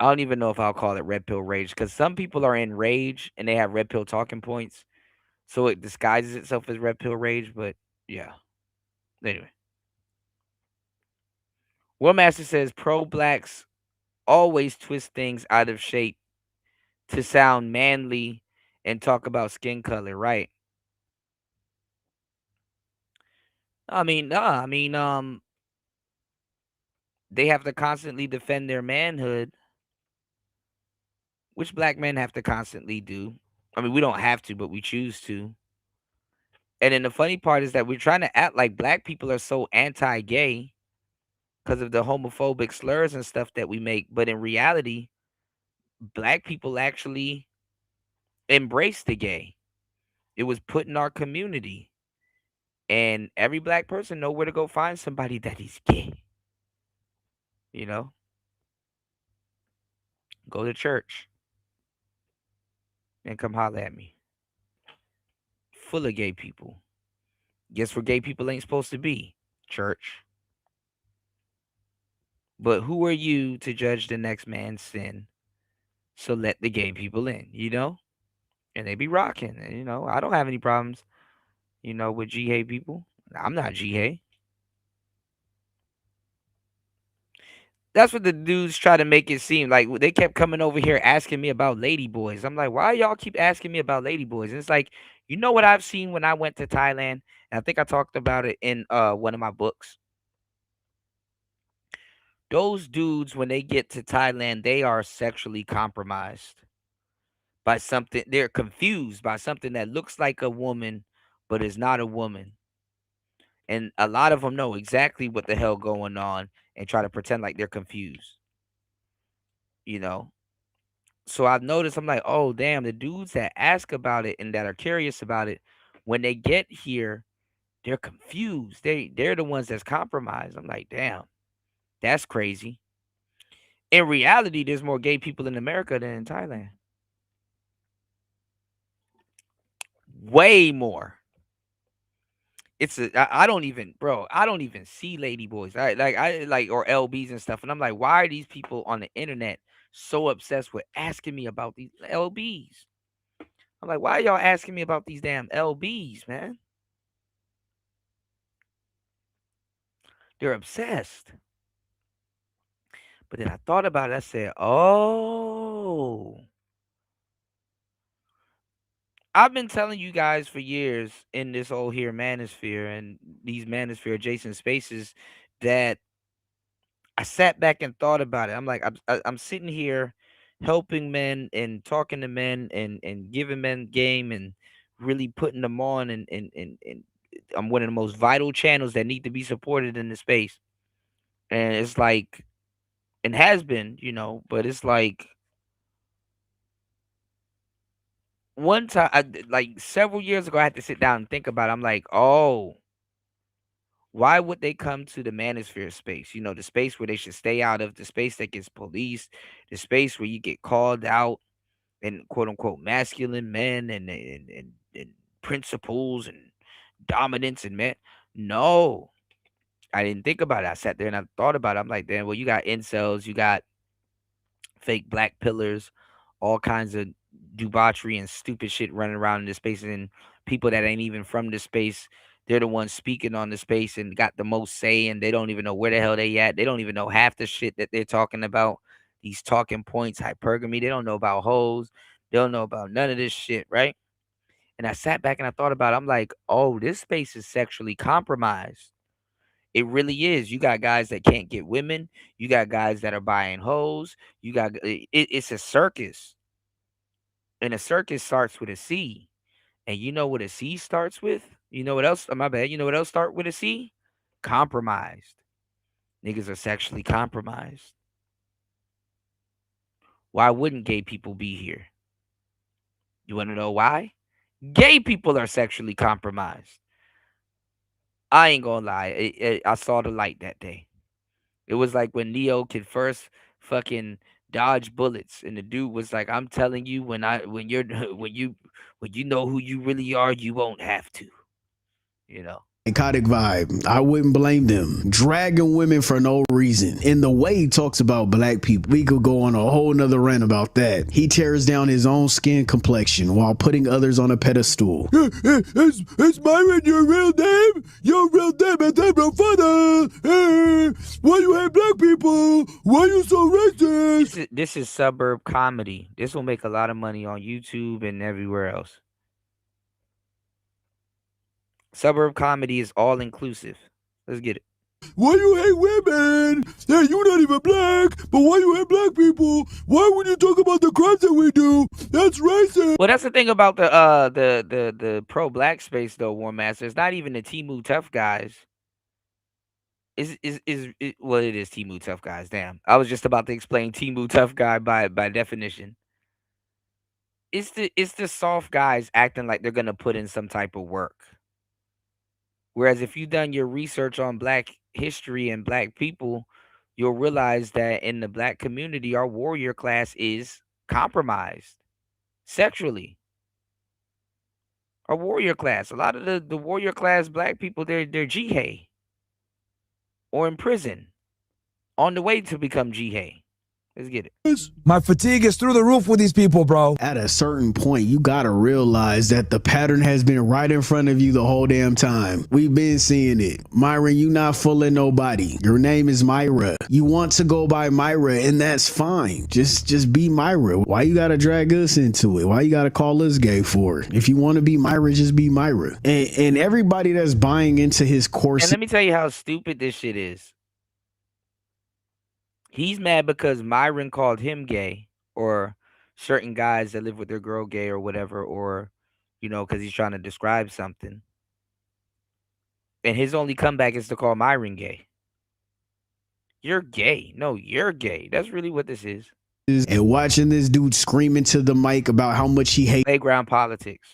I don't even know if I'll call it Red Pill Rage, because some people are in rage and they have Red Pill talking points, so it disguises itself as Red Pill Rage. But yeah, anyway, War Master says pro-blacks always twist things out of shape to sound manly and talk about skin color, right? They have to constantly defend their manhood, which black men have to constantly do. I mean, we don't have to, but we choose to. And then the funny part is that we're trying to act like black people are so anti-gay because of the homophobic slurs and stuff that we make. But in reality, black people actually embrace the gay. It was put in our community. And every black person know where to go find somebody that is gay. You know? Go to church. And come holler at me. Full of gay people. Guess where gay people ain't supposed to be? Church. But who are you to judge the next man's sin So let the gay people in, and they be rocking. And, I don't have any problems, with GA people. I'm not GA. That's what the dudes try to make it seem like. They kept coming over here asking me about lady boys. I'm like, why y'all keep asking me about lady boys? And it's like, what I've seen when I went to Thailand, and I think I talked about it in one of my books. Those dudes, when they get to Thailand, they are sexually compromised by something. They're confused by something that looks like a woman, but is not a woman. And a lot of them know exactly what the hell going on and try to pretend like they're confused. You know, so I've noticed, I'm like, oh damn, the dudes that ask about it and that are curious about it, when they get here, they're confused. They're the ones that's compromised. I'm like, damn, that's crazy. In reality, there's more gay people in America than in Thailand. Way more. I don't even, bro. I don't even see lady boys. I like or LBs and stuff, and I'm like, why are these people on the internet so obsessed with asking me about these LBs? I'm like, why are y'all asking me about these damn LBs, man? They're obsessed. But then I thought about it. I said, oh, I've been telling you guys for years in this whole here manosphere and these manosphere adjacent spaces that I sat back and thought about it. I'm like, I'm sitting here helping men and talking to men and giving men game and really putting them on and I'm one of the most vital channels that need to be supported in the space. And it's like, and has been, but it's like one time, like several years ago, I had to sit down and think about it. I'm like, oh, why would they come to the manosphere space? The space where they should stay out of, the space that gets policed, the space where you get called out and quote unquote masculine men and principles and dominance and men. No, I didn't think about it. I sat there and I thought about it. I'm like, damn, well, you got incels, you got fake black pillars, all kinds of debauchery and stupid shit running around in this space, and people that ain't even from this space. They're the ones speaking on the space and got the most say, and they don't even know where the hell they at. They don't even know half the shit that they're talking about. These talking points, hypergamy. They don't know about hoes. They don't know about none of this shit, right? And I sat back and I thought about it. I'm like, oh, this space is sexually compromised. It really is. You got guys that can't get women. You got guys that are buying hoes. It's a circus. And a circus starts with a C. And you know what a C starts with? You know what else? Oh, my bad. You know what else start with a C? Compromised. Niggas are sexually compromised. Why wouldn't gay people be here? You want to know why? Gay people are sexually compromised. I ain't gonna lie. I saw the light that day. It was like when Neo could first fucking dodge bullets, and the dude was like, "I'm telling you, when you're when you know who you really are, you won't have to." You know. Psychotic vibe. I wouldn't blame them. Dragging women for no reason. In the way he talks about black people, we could go on a whole nother rant about that. He tears down his own skin complexion while putting others on a pedestal. Is Myron your real name? Your real name is Edward Father. Hey, why you hate black people? Why you so racist? This is suburb comedy. This will make a lot of money on YouTube and everywhere else. Suburb comedy is all inclusive. Let's get it. Why you hate women? Hey, you not even black, but why you hate black people? Why would you talk about the crimes that we do? That's racist. Well, that's the thing about the pro black space though, War Master. It's not even the Timu tough guys. Well, it is Timu tough guys. Damn, I was just about to explain Timu tough guy by definition. It's the soft guys acting like they're gonna put in some type of work. Whereas if you've done your research on black history and black people, you'll realize that in the black community, our warrior class is compromised sexually. Our warrior class, a lot of the warrior class black people, they're jihad or in prison on the way to become jihad. Let's get it. My fatigue is through the roof with these people, bro. At a certain point, you gotta realize that the pattern has been right in front of you the whole damn time. We've been seeing it. Myron, you not fooling nobody. Your name is Myra. You want to go by Myra, and that's fine. Just be Myra. Why you gotta drag us into it? Why you gotta call us gay for it? If you want to be Myra, just be Myra. And everybody that's buying into his course. And let me tell you how stupid this shit is. He's mad because Myron called him gay, or certain guys that live with their girl gay or whatever, or, because he's trying to describe something. And his only comeback is to call Myron gay. You're gay. No, you're gay. That's really what this is. And watching this dude scream into the mic about how much he hates playground politics.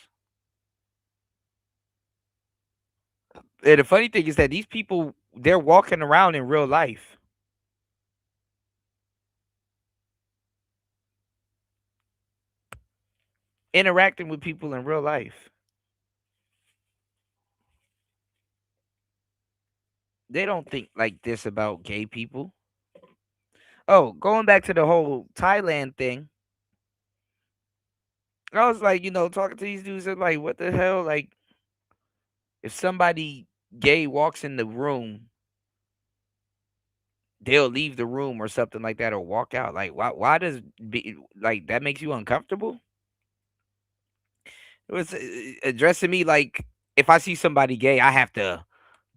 And the funny thing is that these people, they're walking around in real life. Interacting with people in real life. They don't think like this about gay people. Oh, going back to the whole Thailand thing. I was like, talking to these dudes, they're like, what the hell? Like, if somebody gay walks in the room, they'll leave the room or something like that, or walk out. Like, why does that makes you uncomfortable? It was addressing me like, if I see somebody gay, I have to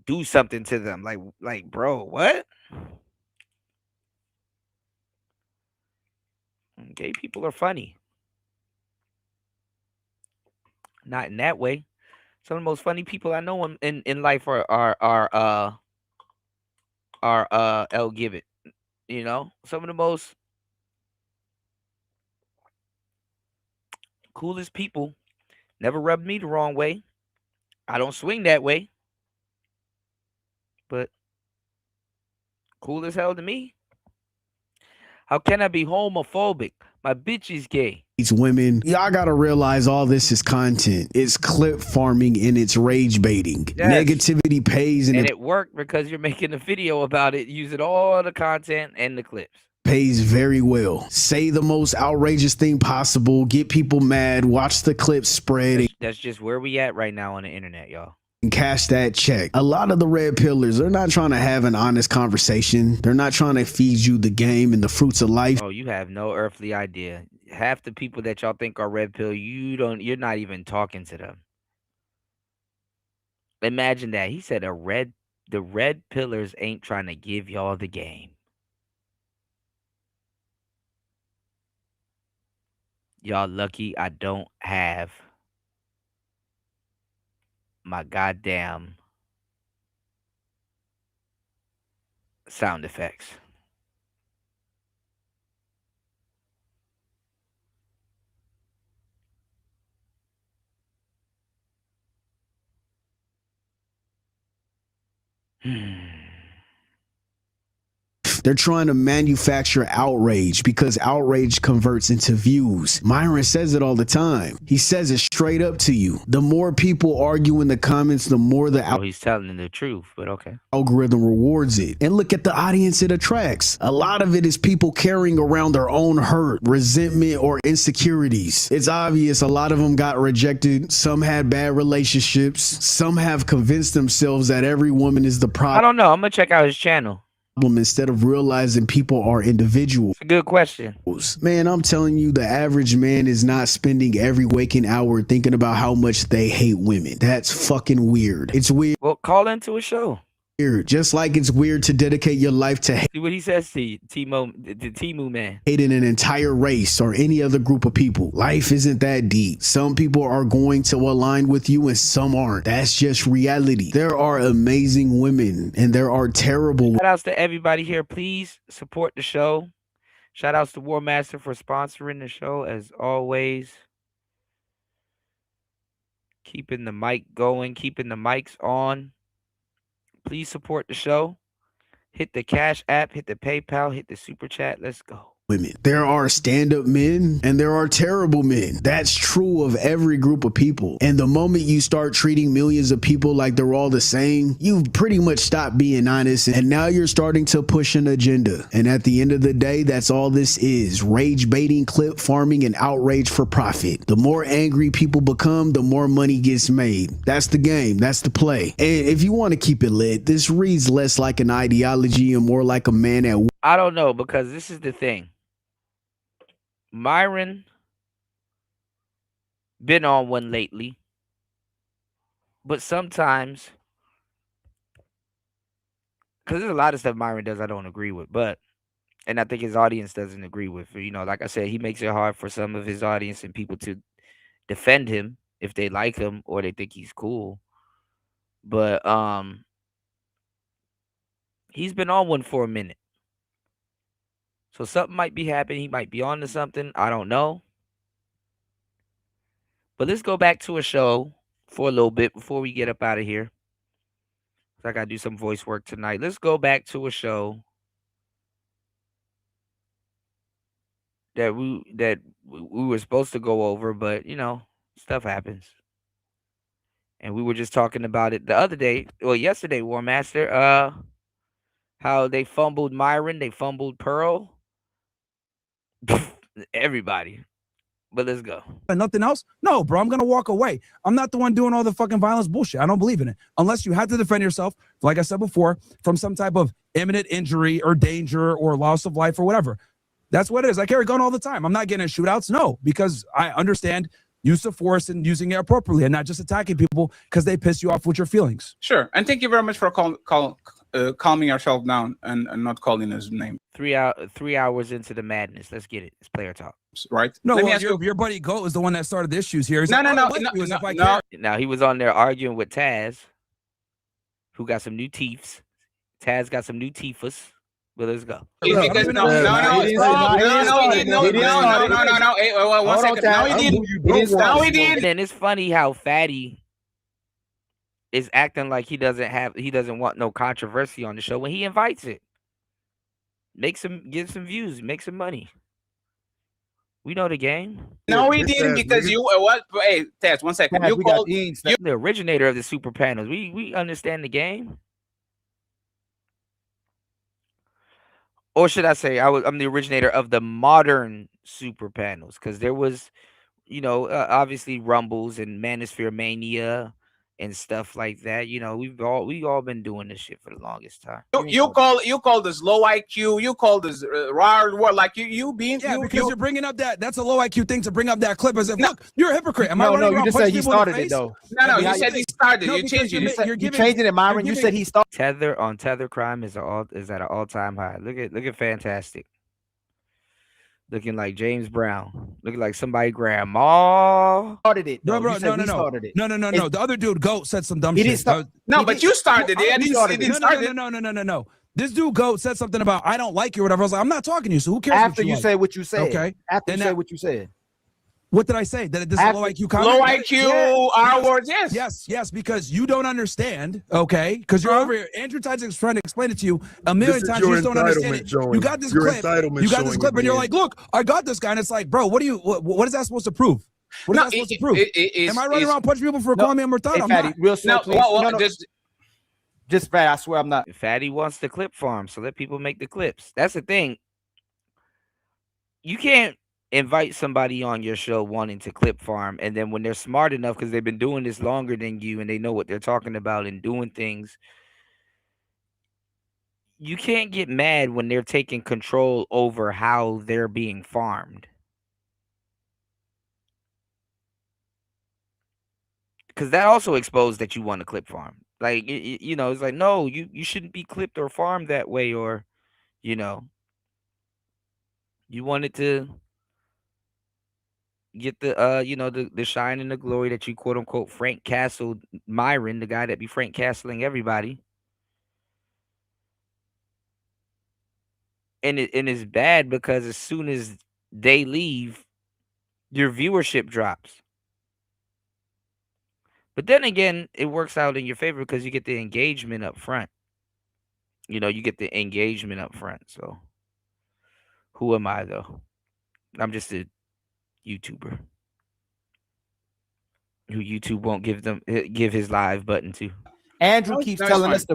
do something to them. Like, bro, what? Gay people are funny. Not in that way. Some of the most funny people I know in life are L. Gibbet. Some of the most coolest people never rubbed me the wrong way. I don't swing that way, but cool as hell to me. How can I be homophobic? My bitch is gay. These women, y'all gotta realize all this is content. It's clip farming and it's rage baiting. Yes. Negativity pays and it worked because you're making a video about it, using all the content and the clips. Pays very well. Say the most outrageous thing possible, get people mad, watch the clips spread. That's just where we at right now on the internet, y'all. And cash that check. A lot of the red pillars, they're not trying to have an honest conversation. They're not trying to feed you the game and the fruits of life. Oh, you have no earthly idea. Half the people that y'all think are red pill, you're not even talking to them. Imagine that. He said the red pillars ain't trying to give y'all the game. Y'all lucky I don't have my goddamn sound effects. They're trying to manufacture outrage because outrage converts into views. Myron says it all the time. He says it straight up to you. The more people argue in the comments, the more he's telling the truth, but okay. Algorithm rewards it. And look at the audience it attracts. A lot of it is people carrying around their own hurt, resentment, or insecurities. It's obvious a lot of them got rejected. Some had bad relationships. Some have convinced themselves that every woman is the problem. I don't know. I'm going to check out his channel. Instead of realizing people are individuals. It's a good question. Man, I'm telling you, the average man is not spending every waking hour thinking about how much they hate women. That's fucking weird. It's weird. Well, call into a show. Just like it's weird to dedicate your life to See what he says to you, the Timu man. hating an entire race or any other group of people. Life isn't that deep. Some people are going to align with you and some aren't. That's just reality. There are amazing women and there are terrible. Shout outs to everybody here. Please support the show. Shout outs to War Master for sponsoring the show as always. Keeping the mic going, keeping the mics on. Please support the show. Hit the Cash App, hit the PayPal, hit the Super Chat. Let's go. women. There are stand-up men and there are terrible men. That's true of every group of people. And the moment you start treating millions of people like they're all the same, you've pretty much stopped being honest, and now you're starting to push an agenda. And at the end of the day, that's all this is: rage baiting, clip farming, and outrage for profit. The more angry people become, the more money gets made. That's the game. That's the play. And if you want to keep it lit, this reads less like an ideology and more like a man at work. I don't know, because this is the thing. Myron been on one lately, but sometimes, because there's a lot of stuff Myron does I don't agree with, and I think his audience doesn't agree with. Like I said, he makes it hard for some of his audience and people to defend him if they like him or they think he's cool. But he's been on one for a minute. So something might be happening. He might be on to something. I don't know. But let's go back to a show for a little bit before we get up out of here. I got to do some voice work tonight. Let's go back to a show that we were supposed to go over, but stuff happens. And we were just talking about it the other day, yesterday, War Master, how they fumbled Myron, they fumbled Pearl. Everybody. But let's go. And nothing else? No, bro, I'm going to walk away. I'm not the one doing all the fucking violence bullshit. I don't believe in it. Unless you have to defend yourself, like I said before, from some type of imminent injury or danger or loss of life or whatever. That's what it is. I carry a gun all the time. I'm not getting in shootouts. No, because I understand use of force and using it appropriately and not just attacking people because they piss you off with your feelings. Sure. And thank you very much for calming yourself down and not calling his name. 3 hours into the madness. Let's get it. It's player talk. Right? No, well, your buddy Goat is the one that started the issues here. He's No. Now he was on there arguing with Taz, who got some new teeths. Taz got some new teeths. But let's go. No, he didn't. No, one second. No, he didn't. No, he didn't. And it's funny how Fatty is acting like he doesn't want no controversy on the show when he invites it. Get some views, make some money. We know the game. No, he didn't, because you what? Hey, Taz, 1 second. You called you the originator of the super panels. We understand the game. Or should I say, I'm the originator of the modern super panels, because there was, obviously Rumbles and Manosphere Mania and stuff like that. We've all been doing this shit for the longest time. You call this low IQ. You call this raw word, like you being because you're bringing up that's a low IQ thing to bring up that clip as if look, you're a hypocrite. Am I no, you just said he started it though. No, you said he started. No, You changed it. you're changing it, Myron. You said he started. Tether crime is at an all-time high. Look at Fantastic. Looking like James Brown. Looking like somebody grandma. Started it. No. The other dude, Goat, said some dumb shit. But you started it. No. This dude, Goat, said something about I don't like you or whatever. I was like, I'm not talking to you, so who cares? After you say what you said. Okay. After you say what you said. What did I say? That this is a low IQ comment? Low IQ, our words, yes. Yes, because you don't understand, okay? Because you're over here. Andrew Tides is trying to explain it to you a million times. You just don't understand it. You got this clip. And you're like, look, I got this guy. And it's like, bro, what is that supposed to prove? What is that supposed to prove? Am I running around punching people for calling me a Murtad? I'm not. Real slow, please. Just Fatty, I swear I'm not. Fatty wants the clip farm, so let people make the clips. That's the thing. You can't invite somebody on your show wanting to clip farm, and then when they're smart enough, because they've been doing this longer than you and they know what they're talking about and doing things, you can't get mad when they're taking control over how they're being farmed. Because that also exposed that you want to clip farm. Like, it's like, no, you shouldn't be clipped or farmed that way, or, you wanted to get the shine and the glory that you quote unquote Frank Castle Myron, the guy that be Frank Castling everybody. And it's bad because as soon as they leave, your viewership drops. But then again, it works out in your favor because you get the engagement up front. You get the engagement up front. So Who am I though? I'm just a YouTuber who YouTube won't give his live button to. Andrew keeps telling us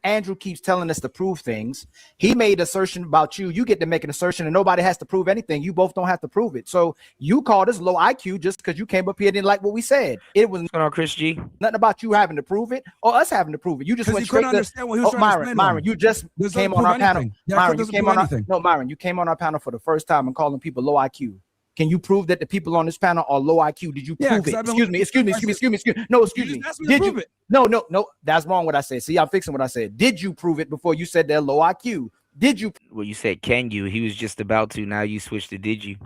Andrew keeps telling us to prove things. He made an assertion about you. You get to make an assertion, and nobody has to prove anything. You both don't have to prove it. So you called us low IQ just because you came up here and didn't like what we said. It was Chris G. Nothing about you having to prove it or us having to prove it. You just went you straight couldn't to understand what he was trying to Myron. explain. Myron, you just came on our panel. Myron, you came on Myron, you came on our panel for the first time and calling people low IQ. Can you prove that the people on this panel are low IQ? Did you prove it? Excuse me. No, excuse me. Did you? No. That's wrong what I said. See, I'm fixing what I said. Did you prove it before you said they're low IQ? Did you? Well, you said, can you? He was just about to. Now you switched to did you?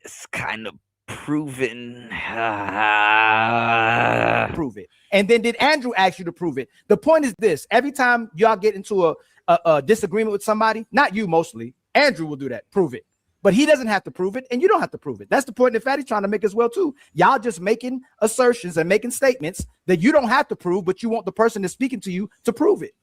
It's kind of proven. Prove it. And then did Andrew ask you to prove it? The point is this. Every time y'all get into a disagreement with somebody, not you mostly, Andrew will do that. Prove it. But he doesn't have to prove it, and you don't have to prove it. That's the point that Fatty's trying to make as well, too. Y'all just making assertions and making statements that you don't have to prove, but you want the person that's speaking to you to prove it.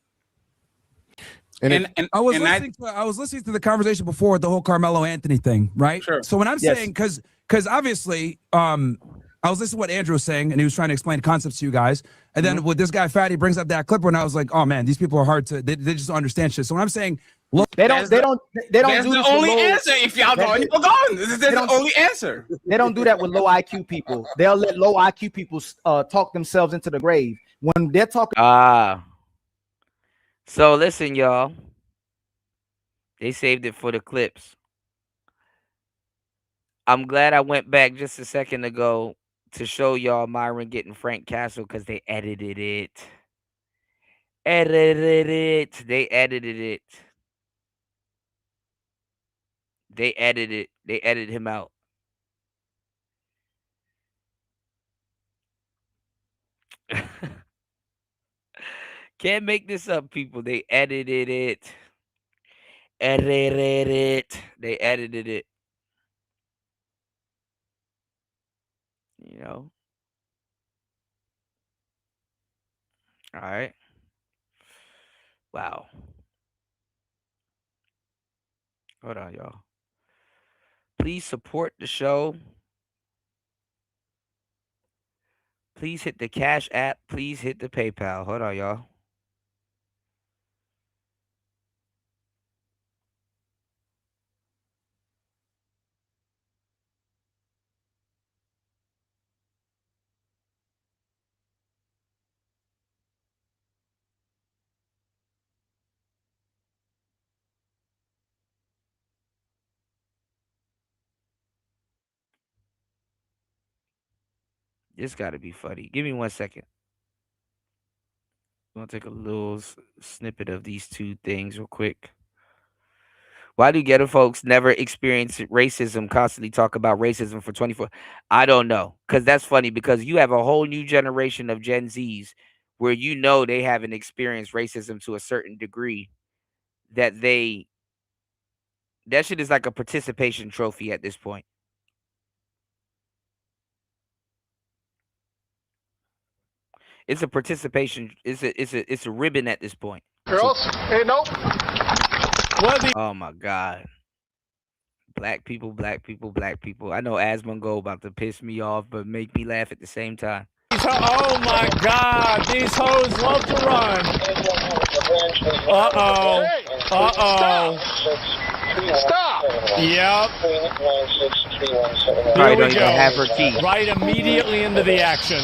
I was listening to the conversation before with the whole Carmelo Anthony thing, right? Sure. So when I'm saying, because obviously, I was listening to what Andrew was saying, and he was trying to explain concepts to you guys. And then with this guy Fatty brings up that clip, and I was like, oh man, these people are hard to. They just don't understand shit. So when I'm saying, look, they don't do That's the this only with low, answer. If y'all don't, you're gone. That's the only answer. They don't do that with low IQ people. They'll let low IQ people talk themselves into the grave when they're talking. So listen, y'all. They saved it for the clips. I'm glad I went back just a second ago to show y'all Myron getting Frank Castle because they edited it. They edited it. They edited him out. Can't make this up, people. They edited it. They edited it. You know? All right. Wow. Hold on, y'all. Please support the show. Please hit the Cash App. Please hit the PayPal. Hold on, y'all. This got to be funny. Give me 1 second. I'm going to take a little snippet of these two things real quick. Why do ghetto folks never experience racism, constantly talk about racism for 24? I don't know. Because that's funny because you have a whole new generation of Gen Zs where you know they haven't experienced racism to a certain degree that shit is like a participation trophy at this point. It's a participation. It's a ribbon at this point. Girls, hey, nope. Oh my God. Black people. I know Asmongo about to piss me off, but make me laugh at the same time. Oh my God, these hoes love to run. Uh-oh. Stop. Yep. Probably Here don't we even go. have her key. Right immediately into the action.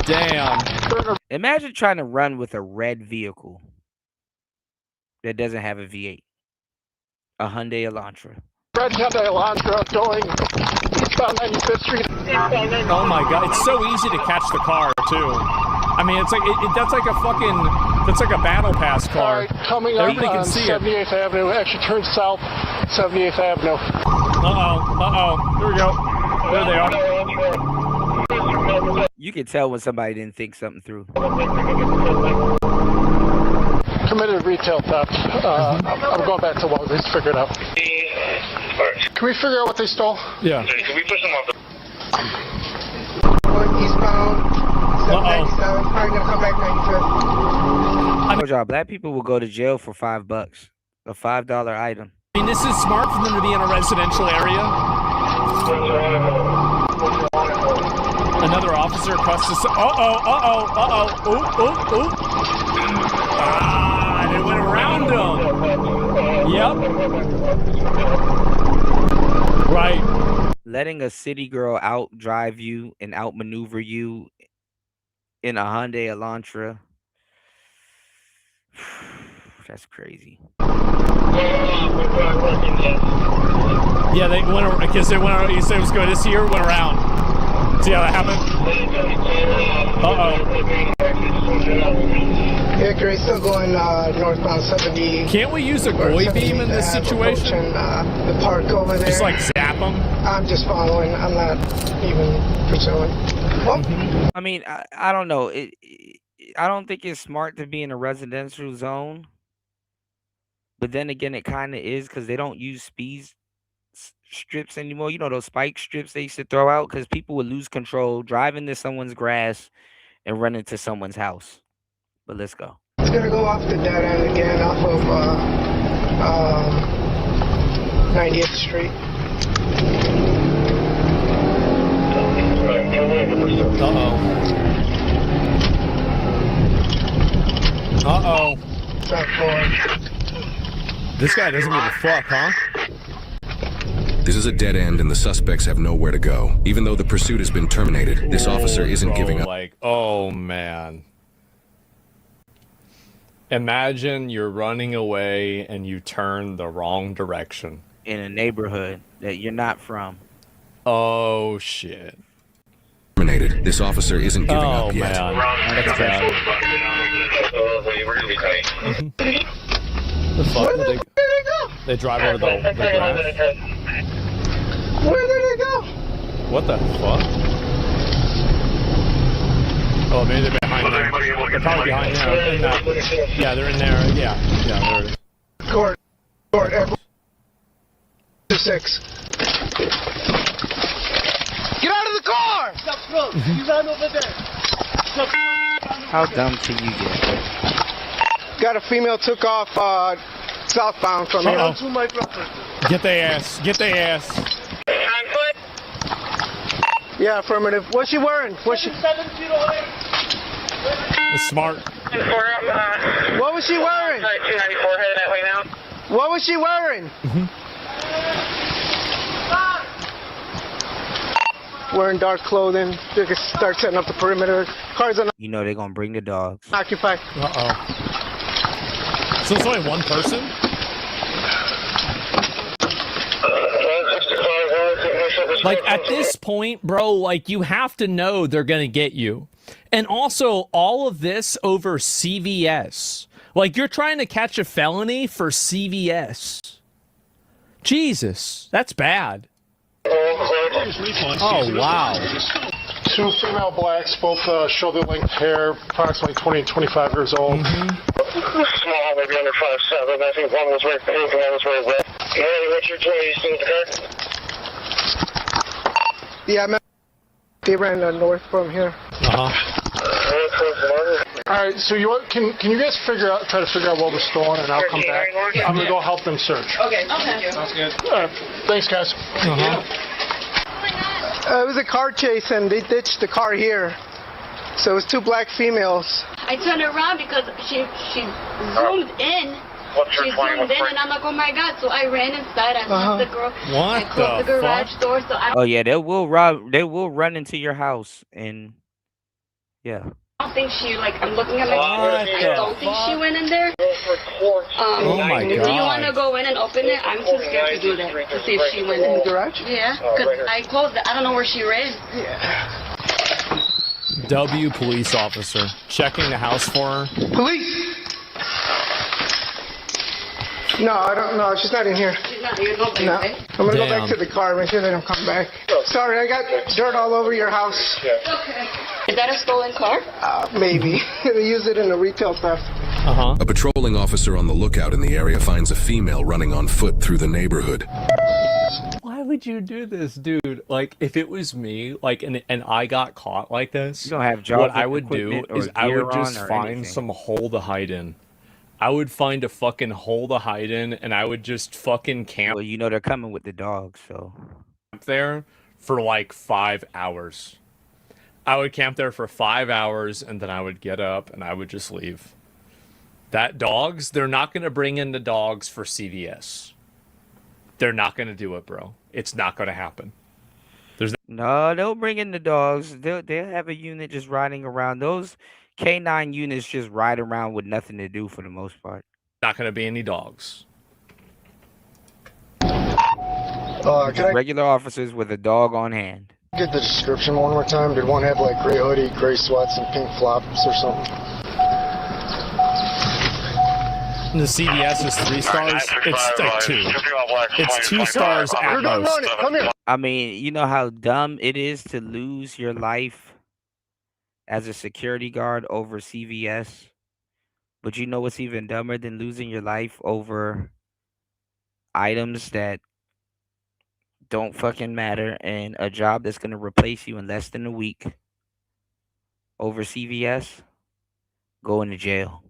Damn. Imagine trying to run with a red vehicle that doesn't have a V8. A Hyundai Elantra. Red Hyundai Elantra going eastbound 95th Street. Oh my God, it's so easy to catch the car too. I mean, it's like that's like a battle pass car. All right, coming up Everybody on can see 78th Avenue. Actually, turn south, 78th Avenue. Here we go. There they are. You can tell when somebody didn't think something through. Committed retail theft. I'm going back to Walgreens to figure it out. Can we figure out what they stole? Yeah. Can we push them off the... Uh-oh. told y'all, black people will go to jail for $5. A $5 item. I mean, this is smart for them to be in a residential area. Another officer across the... Ooh. Ah, they went around him. Yep. Right. Letting a city girl outdrive you and outmaneuver you in a Hyundai Elantra. That's crazy. Yeah, they went because they went. You said it was good this year. Went around. See how that happened? Yeah, Gray, still going northbound 70. Can't we use a GOI beam in this situation? The park over there. Just like zap them? I'm just following. I'm not even pursuing. Well, I mean, I don't know. I don't think it's smart to be in a residential zone. But then again, it kind of is because they don't use speed strips anymore. You know, those spike strips they used to throw out because people would lose control, drive into someone's grass, and run into someone's house. But let's go. it's going to go off the dead end again off of 90th Street. Uh-oh. South Florida. This guy doesn't give a fuck, huh? This is a dead end and the suspects have nowhere to go. Even though the pursuit has been terminated, this officer isn't giving up. Like, oh man. Imagine you're running away and you turn the wrong direction. In a neighborhood that you're not from. Oh shit. Terminated. This officer isn't giving up yet. Man. That's bad. The fuck? Where did they go? They drive over the grass? Where did they go? What the fuck? Oh, maybe they're behind there. They're probably behind there. In that. Yeah, they're in there. Yeah, there it is. Court, 6. Get out of the car! Stop, bro. You ran over there. How dumb can you get? Got a female took off southbound from here. Get the ass. Get the ass. Yeah, affirmative. What's she wearing? What's she? It's smart. What was she wearing? What was she wearing? Wearing dark clothing. They can start setting up the perimeter. Cars are You know they're gonna bring the dogs. occupied. So it's only one person? Like, at this point, bro, like, you have to know they're gonna get you. And also, all of this over CVS. Like, you're trying to catch a felony for CVS. Jesus, that's bad. Oh, wow. 2 female blacks, both shoulder-length hair, approximately 20 to 25 years old. Small, maybe under 5'7". I think one was wearing pink and one was wearing red. Hey, what's your choice? You still with the car? Yeah, I they ran north from here. All right, so can you guys try to figure out what was stolen, and I'll come back. I'm gonna go help them search. Okay. Sounds good. All right, thanks, guys. It was a car chase, and they ditched the car here. So it was 2 black females. I turned around because she zoomed in. She zoomed in, and I'm like, oh my god! So I ran inside. I locked the girl. What I closed the garage door. So I Oh yeah, they will run into your house and yeah. don't think she I'm looking at my I don't think she went in there. Oh my Do you God. want to go in and open it? I'm too scared to do that to see if she went in the garage. Yeah, because I closed it. I don't know where she ran. W police officer checking the house for her. Police! No, I don't know. She's not in here. She's not here. No, No. right? I'm going to go Damn. back to the car. Make sure they don't come back. Sorry, I got dirt all over your house. Okay. Is that a stolen car? Maybe. They use it in a retail theft. A patrolling officer on the lookout in the area finds a female running on foot through the neighborhood. Why would you do this, dude? Like, if it was me, like, and I got caught like this, You don't have what job I would do equipment or is I gear would just on or find anything. some hole to hide in. I would find a fucking hole to hide in, and I would just fucking camp. Well, you know they're coming with the dogs, so there for like 5 hours. I would camp there for 5 hours, and then I would get up and I would just leave. That dogs, they're not going to bring in the dogs for CVS. They're not going to do it, bro. It's not going to happen. no, they'll bring in the dogs. They'll have a unit just riding around. Those K9 units just ride around with nothing to do for the most part. Not going to be any dogs. Regular officers with a dog on hand. Get the description one more time. Did one have like gray hoodie, gray sweats, and pink flops or something? The CVS is 3 stars. It's like 2. It's 2 stars at most. Come here. I mean, you know how dumb it is to lose your life as a security guard over CVS? But you know what's even dumber than losing your life over items that don't fucking matter and a job that's going to replace you in less than a week over CVS? Going to jail.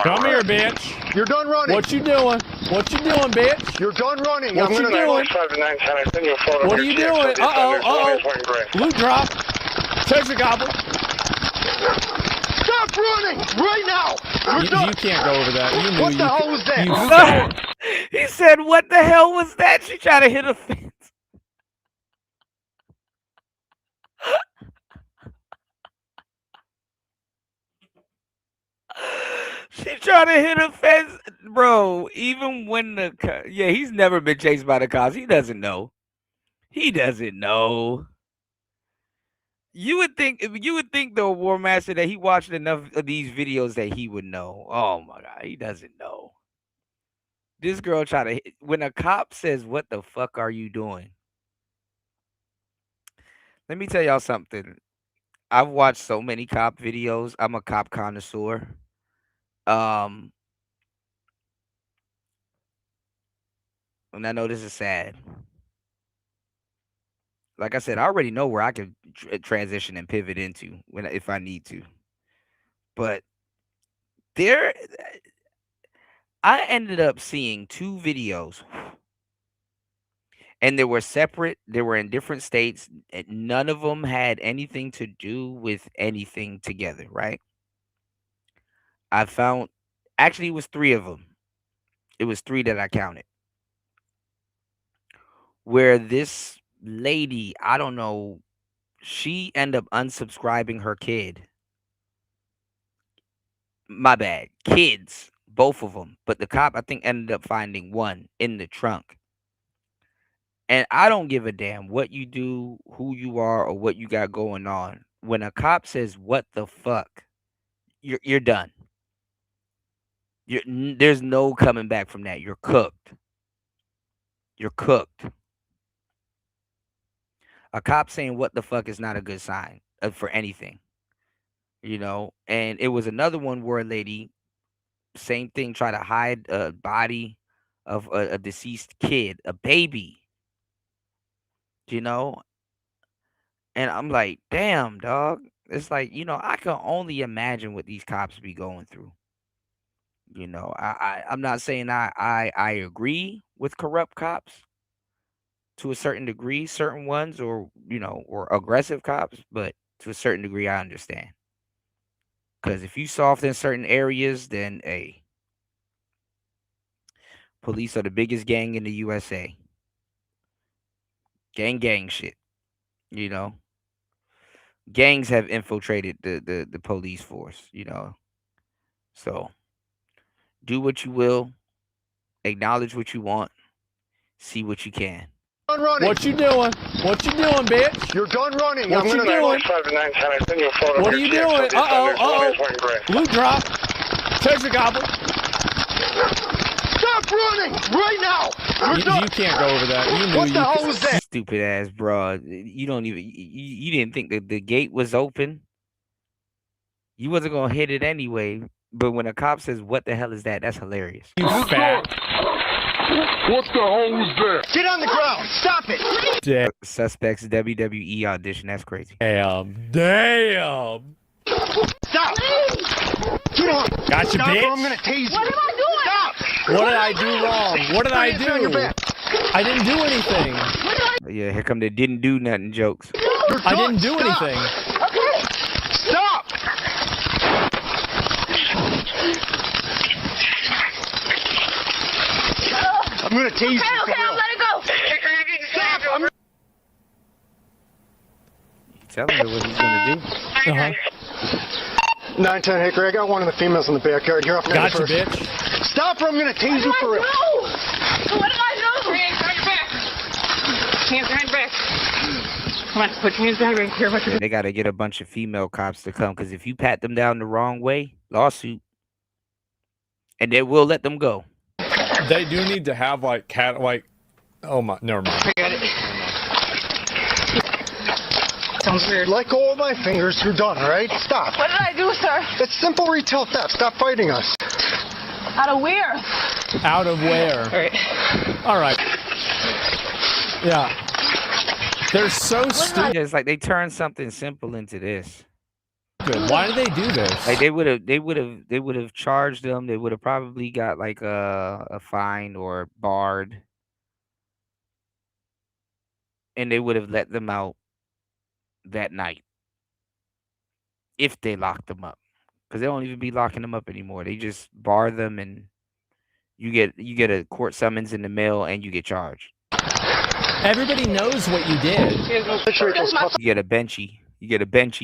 Come here, bitch. You're done running. What you doing? What you doing, bitch? You're done running. What you doing? What are you doing? Uh-oh. Blue drop. Treasure gobble. Stop running right now. You can't go over that. You knew What the hell was that? No. He said, what the hell was that? She tried to hit a fence. She tried to hit a fence. Bro, even when he's never been chased by the cops. He doesn't know. He doesn't know. You would think the War Master that he watched enough of these videos that he would know. Oh my God, he doesn't know. This girl tried to hit, when a cop says, "What the fuck are you doing?" Let me tell y'all something. I've watched so many cop videos. I'm a cop connoisseur. And I know this is sad. Like I said, I already know where I could transition and pivot into if I need to. But I ended up seeing 2 videos, and they were separate. They were in different states. And none of them had anything to do with anything together, right? I found, actually, it was 3 of them. It was 3 that I counted. Where this lady, I don't know, she ended up unsubscribing her kid. My bad. Kids, both of them. But the cop, I think, ended up finding one in the trunk. And I don't give a damn what you do, who you are, or what you got going on. When a cop says, "What the fuck?" you're done. There's no coming back from that. You're cooked. You're cooked. A cop saying "what the fuck" is not a good sign for anything, you know. And it was another one where a lady, same thing, tried to hide a body of a deceased kid, a baby, you know. And I'm like, damn, dog. It's like, you know, I can only imagine what these cops be going through. You know, I'm not saying I agree with corrupt cops to a certain degree, certain ones, or, you know, or aggressive cops, but to a certain degree, I understand. Because if you soft in certain areas, then police are the biggest gang in the USA. Gang shit, you know. Gangs have infiltrated the police force, you know. So do what you will, acknowledge what you want, see what you can. Done running. What you doing? What you doing, bitch? You're done running. What you doing? What are you doing? Uh-oh. Blue drop. Treasure gobble. Stop running right now. You can't go over that. You knew What the hell was that? Stupid ass broad. You don't even. You didn't think that the gate was open. You wasn't gonna hit it anyway. But when a cop says, "What the hell is that?" That's hilarious. You fat. What the hell was that? Get on the ground. Stop it. Damn. Suspects WWE audition. That's crazy. Damn. Stop. Get off. Gotcha, Stop, bitch. or I'm gonna tase you. What am I doing? Stop. What did I do wrong? What did I Hands on your do? back. I didn't do anything. Yeah, here come the didn't do nothing jokes. I didn't do Stop. anything. Okay. Stop. I'm gonna tase you. Okay, I'll let it go. Stop. I'm... Tell him what he's gonna do. 910 Hickory, I got one of the females in the backyard. You're off Gotcha, first. bitch. Stop or I'm gonna tase you for real. What did I do? Hands on your back. Hands behind your back. Come on, put your hands behind your back. Here, what you They gotta get a bunch of female cops to come, because if you pat them down the wrong way, lawsuit. And they will let them go. They do need to have like oh my, never mind. I got it. Sounds weird. Let go of my fingers. You're done, all right? Stop. What did I do, sir? It's simple retail theft. Stop fighting us. Out of where? Out of where? All right. All right. Yeah. They're so stupid. It's like they turned something simple into this. Why did they do this? Like they would have charged them. They would have probably got like a fine or barred, and they would have let them out that night if they locked them up, because they don't even be locking them up anymore. They just bar them, and you get a court summons in the mail, and you get charged. Everybody knows what you did. You get a benchy. You get a bench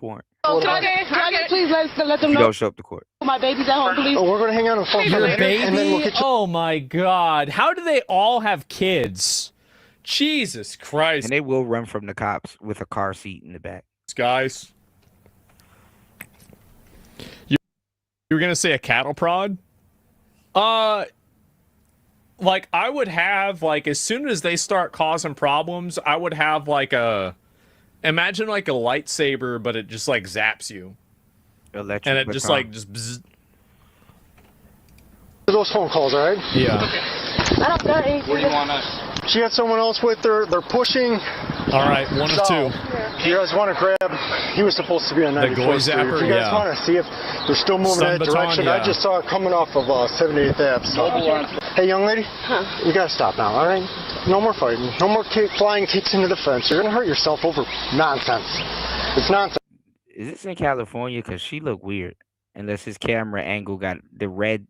warrant. Oh, can I get please let them You know don't show up to court. my baby's at home, please? Oh, we're gonna hang out on the phone for a Your minute, and then we'll baby? get you. Oh my God. How do they all have kids? Jesus Christ. And they will run from the cops with a car seat in the back. Guys. You were going to say a cattle prod? Like I would have like as soon as they start causing problems, I would have like imagine like a lightsaber, but it just like zaps you. Electric and it just baton. like just bzz. Those phone calls, all right? Yeah. I don't got anything. Where do you want us? She had someone else with her. They're pushing. All right, one of two. You guys want to grab? He was supposed to be on The 94th Goy Street. Zapper, If you guys yeah. want to see if they're still moving Sun in that baton, direction, yeah. I just saw it coming off of 78th Ave. So. Hey, young lady, you gotta stop now, all right? No more fighting. No more flying kicks into the fence. You're gonna hurt yourself over nonsense. It's nonsense. Is this in California? Because she looked weird. Unless his camera angle got the red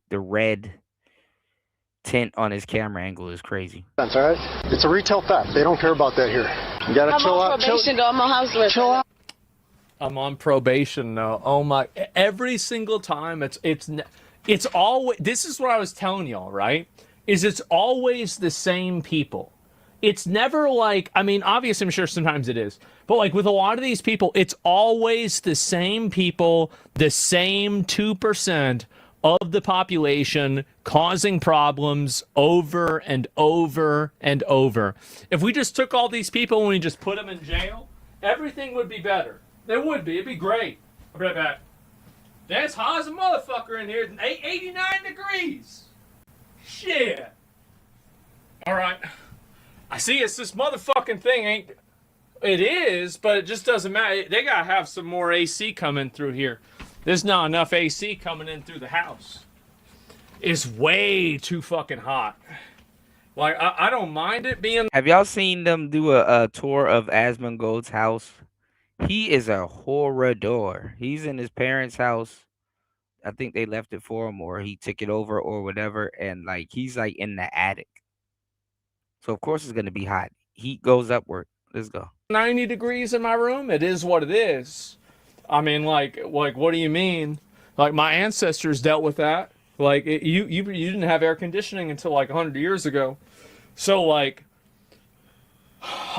tint on his camera angle is crazy. All right? It's a retail theft. They don't care about that here. You gotta I'm chill on out. probation, though. I'm on house arrest. Chill out. I'm on probation now. Oh my! Every single time it's always. This is what I was telling y'all, right? It's always the same people. It's never like, I mean, obviously I'm sure sometimes it is, but like with a lot of these people, it's always the same people, the same 2% of the population causing problems over and over and over. If we just took all these people and we just put them in jail, everything would be better. It would be. It'd be great. I'll be right back. It's hot as a motherfucker in here. 89 degrees. Shit. All right. I see it's this motherfucking thing ain't... It is, but it just doesn't matter. They gotta have some more AC coming through here. There's not enough AC coming in through the house. It's way too fucking hot. Like, I don't mind it being... Have y'all seen them do a tour of Asmongold's house? He is a horror. He's in his parents' house. I think they left it for him, or he took it over, or whatever. And like he's like in the attic. So of course it's gonna be hot. Heat goes upward. Let's go. 90 degrees in my room. It is what it is. I mean, like what do you mean? Like my ancestors dealt with that. Like you didn't have air conditioning until like 100 years ago. So like,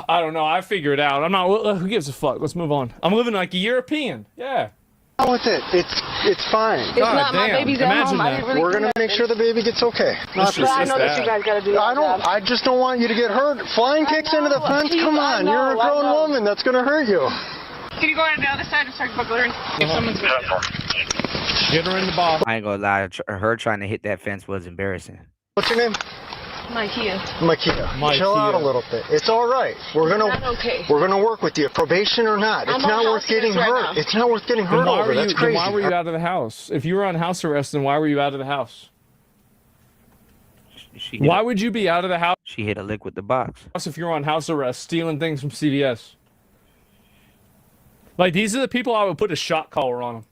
I don't know. I figure it out. I'm not. Who gives a fuck? Let's move on. I'm living like a European. Yeah. With it, it's fine. It's not my baby's at home. I didn't really We're do gonna make nothing. sure the baby gets okay. But I know that you guys gotta do that job. I just don't want you to get hurt. Flying kicks into the fence. Come on, you're a grown woman. That's gonna hurt you. Can you go on the other side and start buckling? If someone's Get her in the box. I ain't gonna lie. Her trying to hit that fence was embarrassing. What's your name? Makia, chill out a little bit. It's all right. We're gonna work with you, probation or not. It's not worth getting hurt. It's not worth getting hurt over. That's crazy. Then why were you out of the house? If you were on house arrest, then why were you out of the house? Why would you be out of the house? She hit a lick with the box. If you're on house arrest, stealing things from CVS. Like, these are the people I would put a shot collar on them.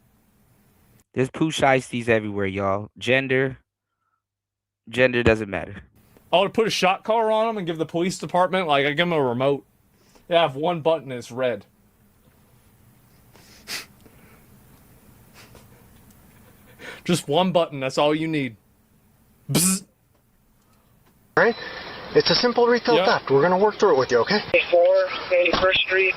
There's poo shiesties everywhere, y'all. Gender doesn't matter. I would put a shot collar on them and give the police department, like, I give them a remote. They have one button that's red. Just one button, that's all you need. Bzz. Right? It's a simple retail theft. We're gonna work through it with you, okay? 4 81st Street.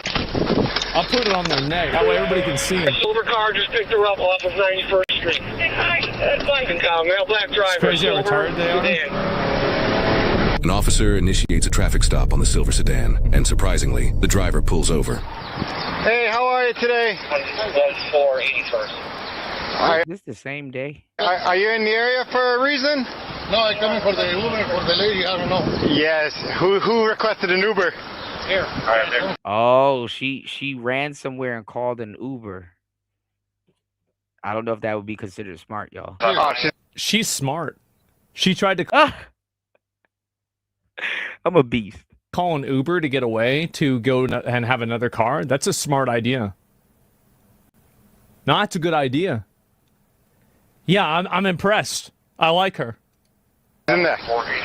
I'll put it on their neck. That way everybody can see them. A silver car just picked her up off of 91st Street. That's Lincoln Town, male black driver. It's crazy how retired they are. An officer initiates a traffic stop on the silver sedan, and surprisingly, the driver pulls over. Hey, how are you today? 4 81st. This the same day? Are you in the area for a reason? No, I'm coming for the Uber for the lady. I don't know. Yes. Who requested an Uber? Here. Oh, she ran somewhere and called an Uber. I don't know if that would be considered smart, y'all. She's smart. She tried to... I'm a beast. Call an Uber to get away to go and have another car? That's a smart idea. No, that's a good idea. Yeah, I'm impressed. I like her. In there.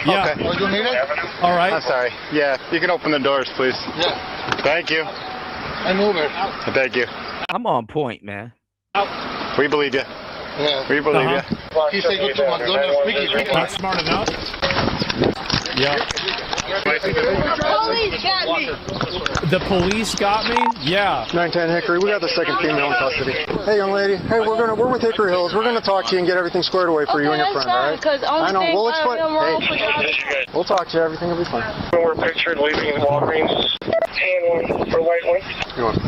Yeah. Okay. Oh, you need it? All right. I'm sorry. Yeah, you can open the doors, please. Yeah. Thank you. I'm Uber. Thank you. I'm on point, man. We believe you. Yeah. We believe you. He said go to McDonald's. Speaking. Not smart enough? Yeah. Police got me. The police got me? Yeah. 910 Hickory, we got the second female in custody. Hey, young lady. Hey, we're with Hickory Hills. We're gonna talk to you and get everything squared away for you and your friend. All right? I know. We'll explain. Hey, we'll talk to you. Everything will be fine. We're pictured leaving Walgreens. Tan one for white one. You want?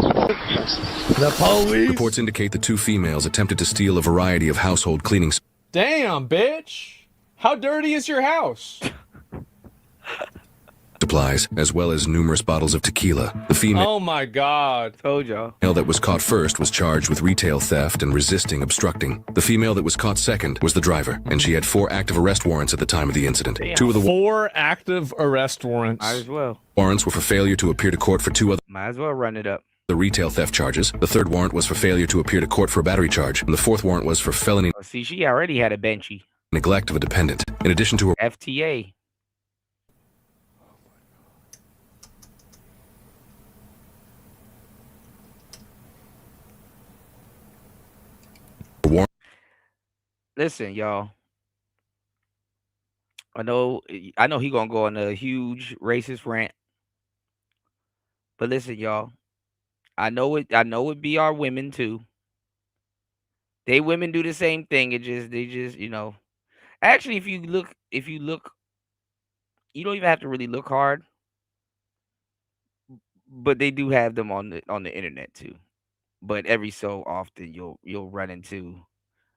Thanks. The police. Reports indicate the two females attempted to steal a variety of household cleaning Damn, bitch. How dirty is your house? supplies, as well as numerous bottles of tequila. The female Oh my God. Told y'all. that was caught first was charged with retail theft and resisting obstructing. The female that was caught second was the driver, and she had 4 active arrest warrants at the time of the incident. Damn. 2 of the 4 active arrest warrants. Might as well. warrants were for failure to appear to court for 2 other Might as well run it up. the retail theft charges. The 3rd warrant was for failure to appear to court for a battery charge, and the 4th warrant was for felony Oh, see, she already had a benchy. neglect of a dependent. In addition to her FTA. warrant. Listen, y'all. I know he gonna go on a huge racist rant. But listen, y'all. I know it be our women too. They women do the same thing. They just, Actually, if you look, you don't even have to really look hard. But they do have them on the internet too. But every so often you'll run into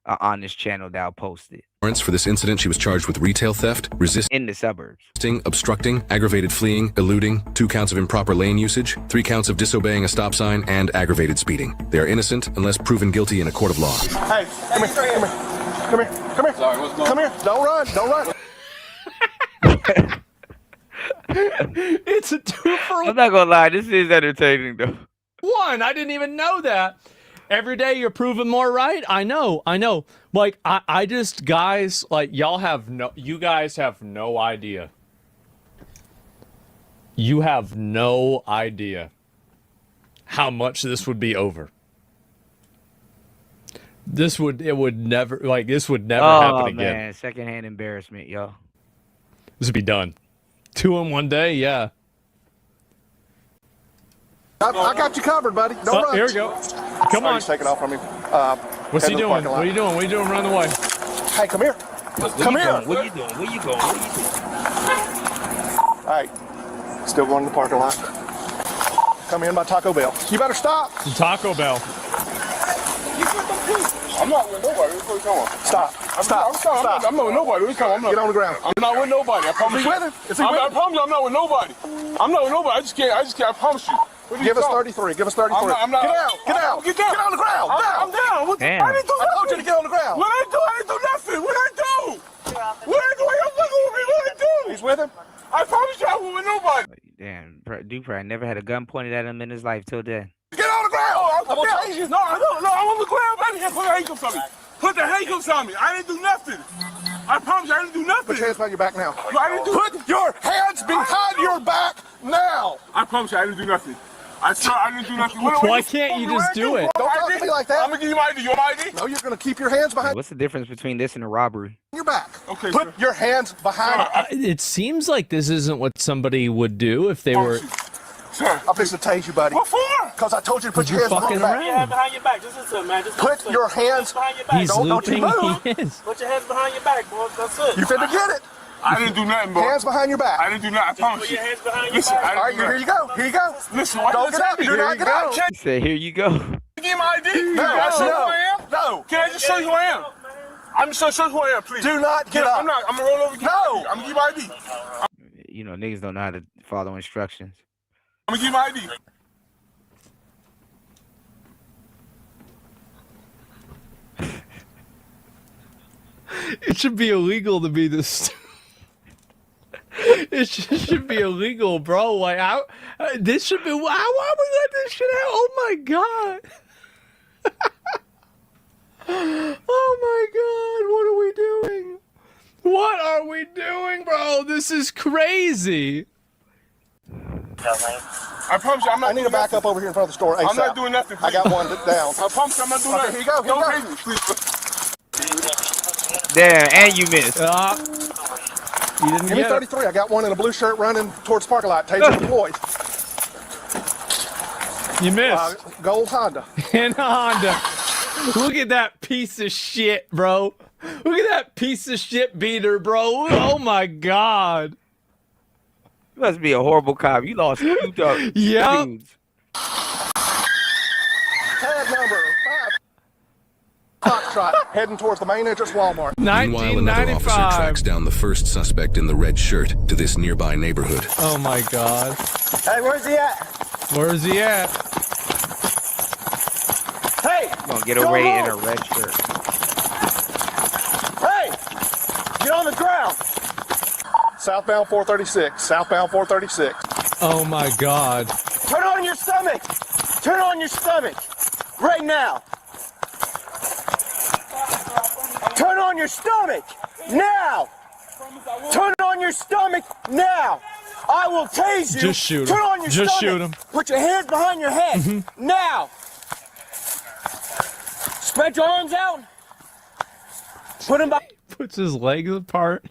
an honest channel that'll post it. warrants for this incident. She was charged with retail theft, resisting In the suburbs. obstructing, aggravated fleeing, eluding, 2 counts of improper lane usage, 3 counts of disobeying a stop sign, and aggravated speeding. They are innocent unless proven guilty in a court of law. Hey, come here. Sorry, what's going on? Come here. Don't run. It's a 2 for I'm not gonna lie, this is entertaining though. 1. I didn't even know that. Every day you're proving more right. I know. Like, I just, guys, like, you guys have no idea. You have no idea how much this would be over. This would never happen again. Man, secondhand embarrassment, y'all. This would be done. 2 in one day, yeah. I got you covered, buddy. Don't run. Here we go. Come on. Take it off from me. What's he doing? What are you doing? What are you doing? Run away. Hey, come here. Come here. What are you doing? Where you going? All right. Still going to the parking lot. Come in by Taco Bell. You better stop. Taco Bell. I'm not with nobody. What's going on? Stop. Stop. I'm not with nobody. Get on the ground. I'm not with nobody. I promise you. Is he with him? I promise you, I'm not with nobody. I'm not with nobody. I just can't. I promise you. Give us 33. Give us 33. I'm not. Get out. Get out. Get down. Get on the ground. I'm down. What? Damn. I didn't do nothing. I told you to get on the ground. What I do? I didn't do nothing. What I do? What I do? You're fucking with me. What I do? He's with him. I promise you, I wasn't with nobody. Damn, Duke probably never had a gun pointed at him in his life till then. Get on the ground. I'm gonna change you. No, I'm on the ground. I didn't put the handcuffs on me. Put the handcuffs on me. I didn't do nothing. I promise you, I didn't do nothing. Put your hands behind your back now. No, I didn't do Put your hands behind your back now. I promise you, I didn't do nothing. I swear I didn't do nothing. Why can't you just do it? Don't talk to me like that. I'm gonna give you my ID. You want my ID? No, you're gonna keep your hands behind What's the difference between this and a robbery? your back. Okay. Put your hands behind. It seems like this isn't what somebody would do if they were. Sir, I'm fixing to tase you, buddy. What for? Because I told you to put your You're hands behind fucking your back. around. Your hand behind your back. Just listen, man. Just Put listen. your hands. Behind your back. He's Don't you looping. move. He is. Put your hands behind your back, boy. That's it. You finna get it. I didn't do nothing, boy. Hands behind your back. I didn't do nothing. I promise Put you. your hands behind your Listen, back. All right, here you go. Here you go. Listen, Don't get out. Do not get out. He said, "Here you go." Give me my ID. No, Can I show you no, who I am? no. Can I just show you who I am? I'm just gonna show you who I am, please. Do not get up. I'm not. I'm gonna roll over. No. I'm gonna give you my ID. You know, niggas don't know how to follow instructions. I'm gonna give you my ID. It should be illegal to be this. It should be illegal, bro. Like, this should be. Why would we let this shit out? Oh my god. Oh my god. What are we doing? What are we doing, bro? This is crazy. I promise you, I'm not. I need to back up over here in front of the store. I'm ASAP. not doing nothing. I got one down. I promise you, I'm not doing Okay, nothing. here you go. Here you Don't go. hate me, please. Damn, and you missed. You didn't Give me get 33. I got one in a blue shirt running towards the parking lot. Taser deployed. it. You missed. Gold Honda. In a Honda. Look at that piece of shit, bro. Look at that piece of shit beater, bro. Oh my god. You must be a horrible cop. You lost 2 dogs. Yeah. Tag number 5. Foxtrot heading towards the main entrance Walmart. Meanwhile, another officer 1995. tracks down the first suspect in the red shirt to this nearby neighborhood. Oh my god. Hey, where's he at? Where's he at? Hey! Gonna get away in a red shirt. Hey! Get on the ground! Southbound 436. Southbound 436. Oh my god. Turn on your stomach! Turn on your stomach! Right now! Turn on your stomach! Now! Turn on your stomach now! I will tase you! Just shoot him. Turn on your Just stomach! shoot him. Put your hands behind your head! Now! Spread your arms out! Put them back! Puts his legs apart.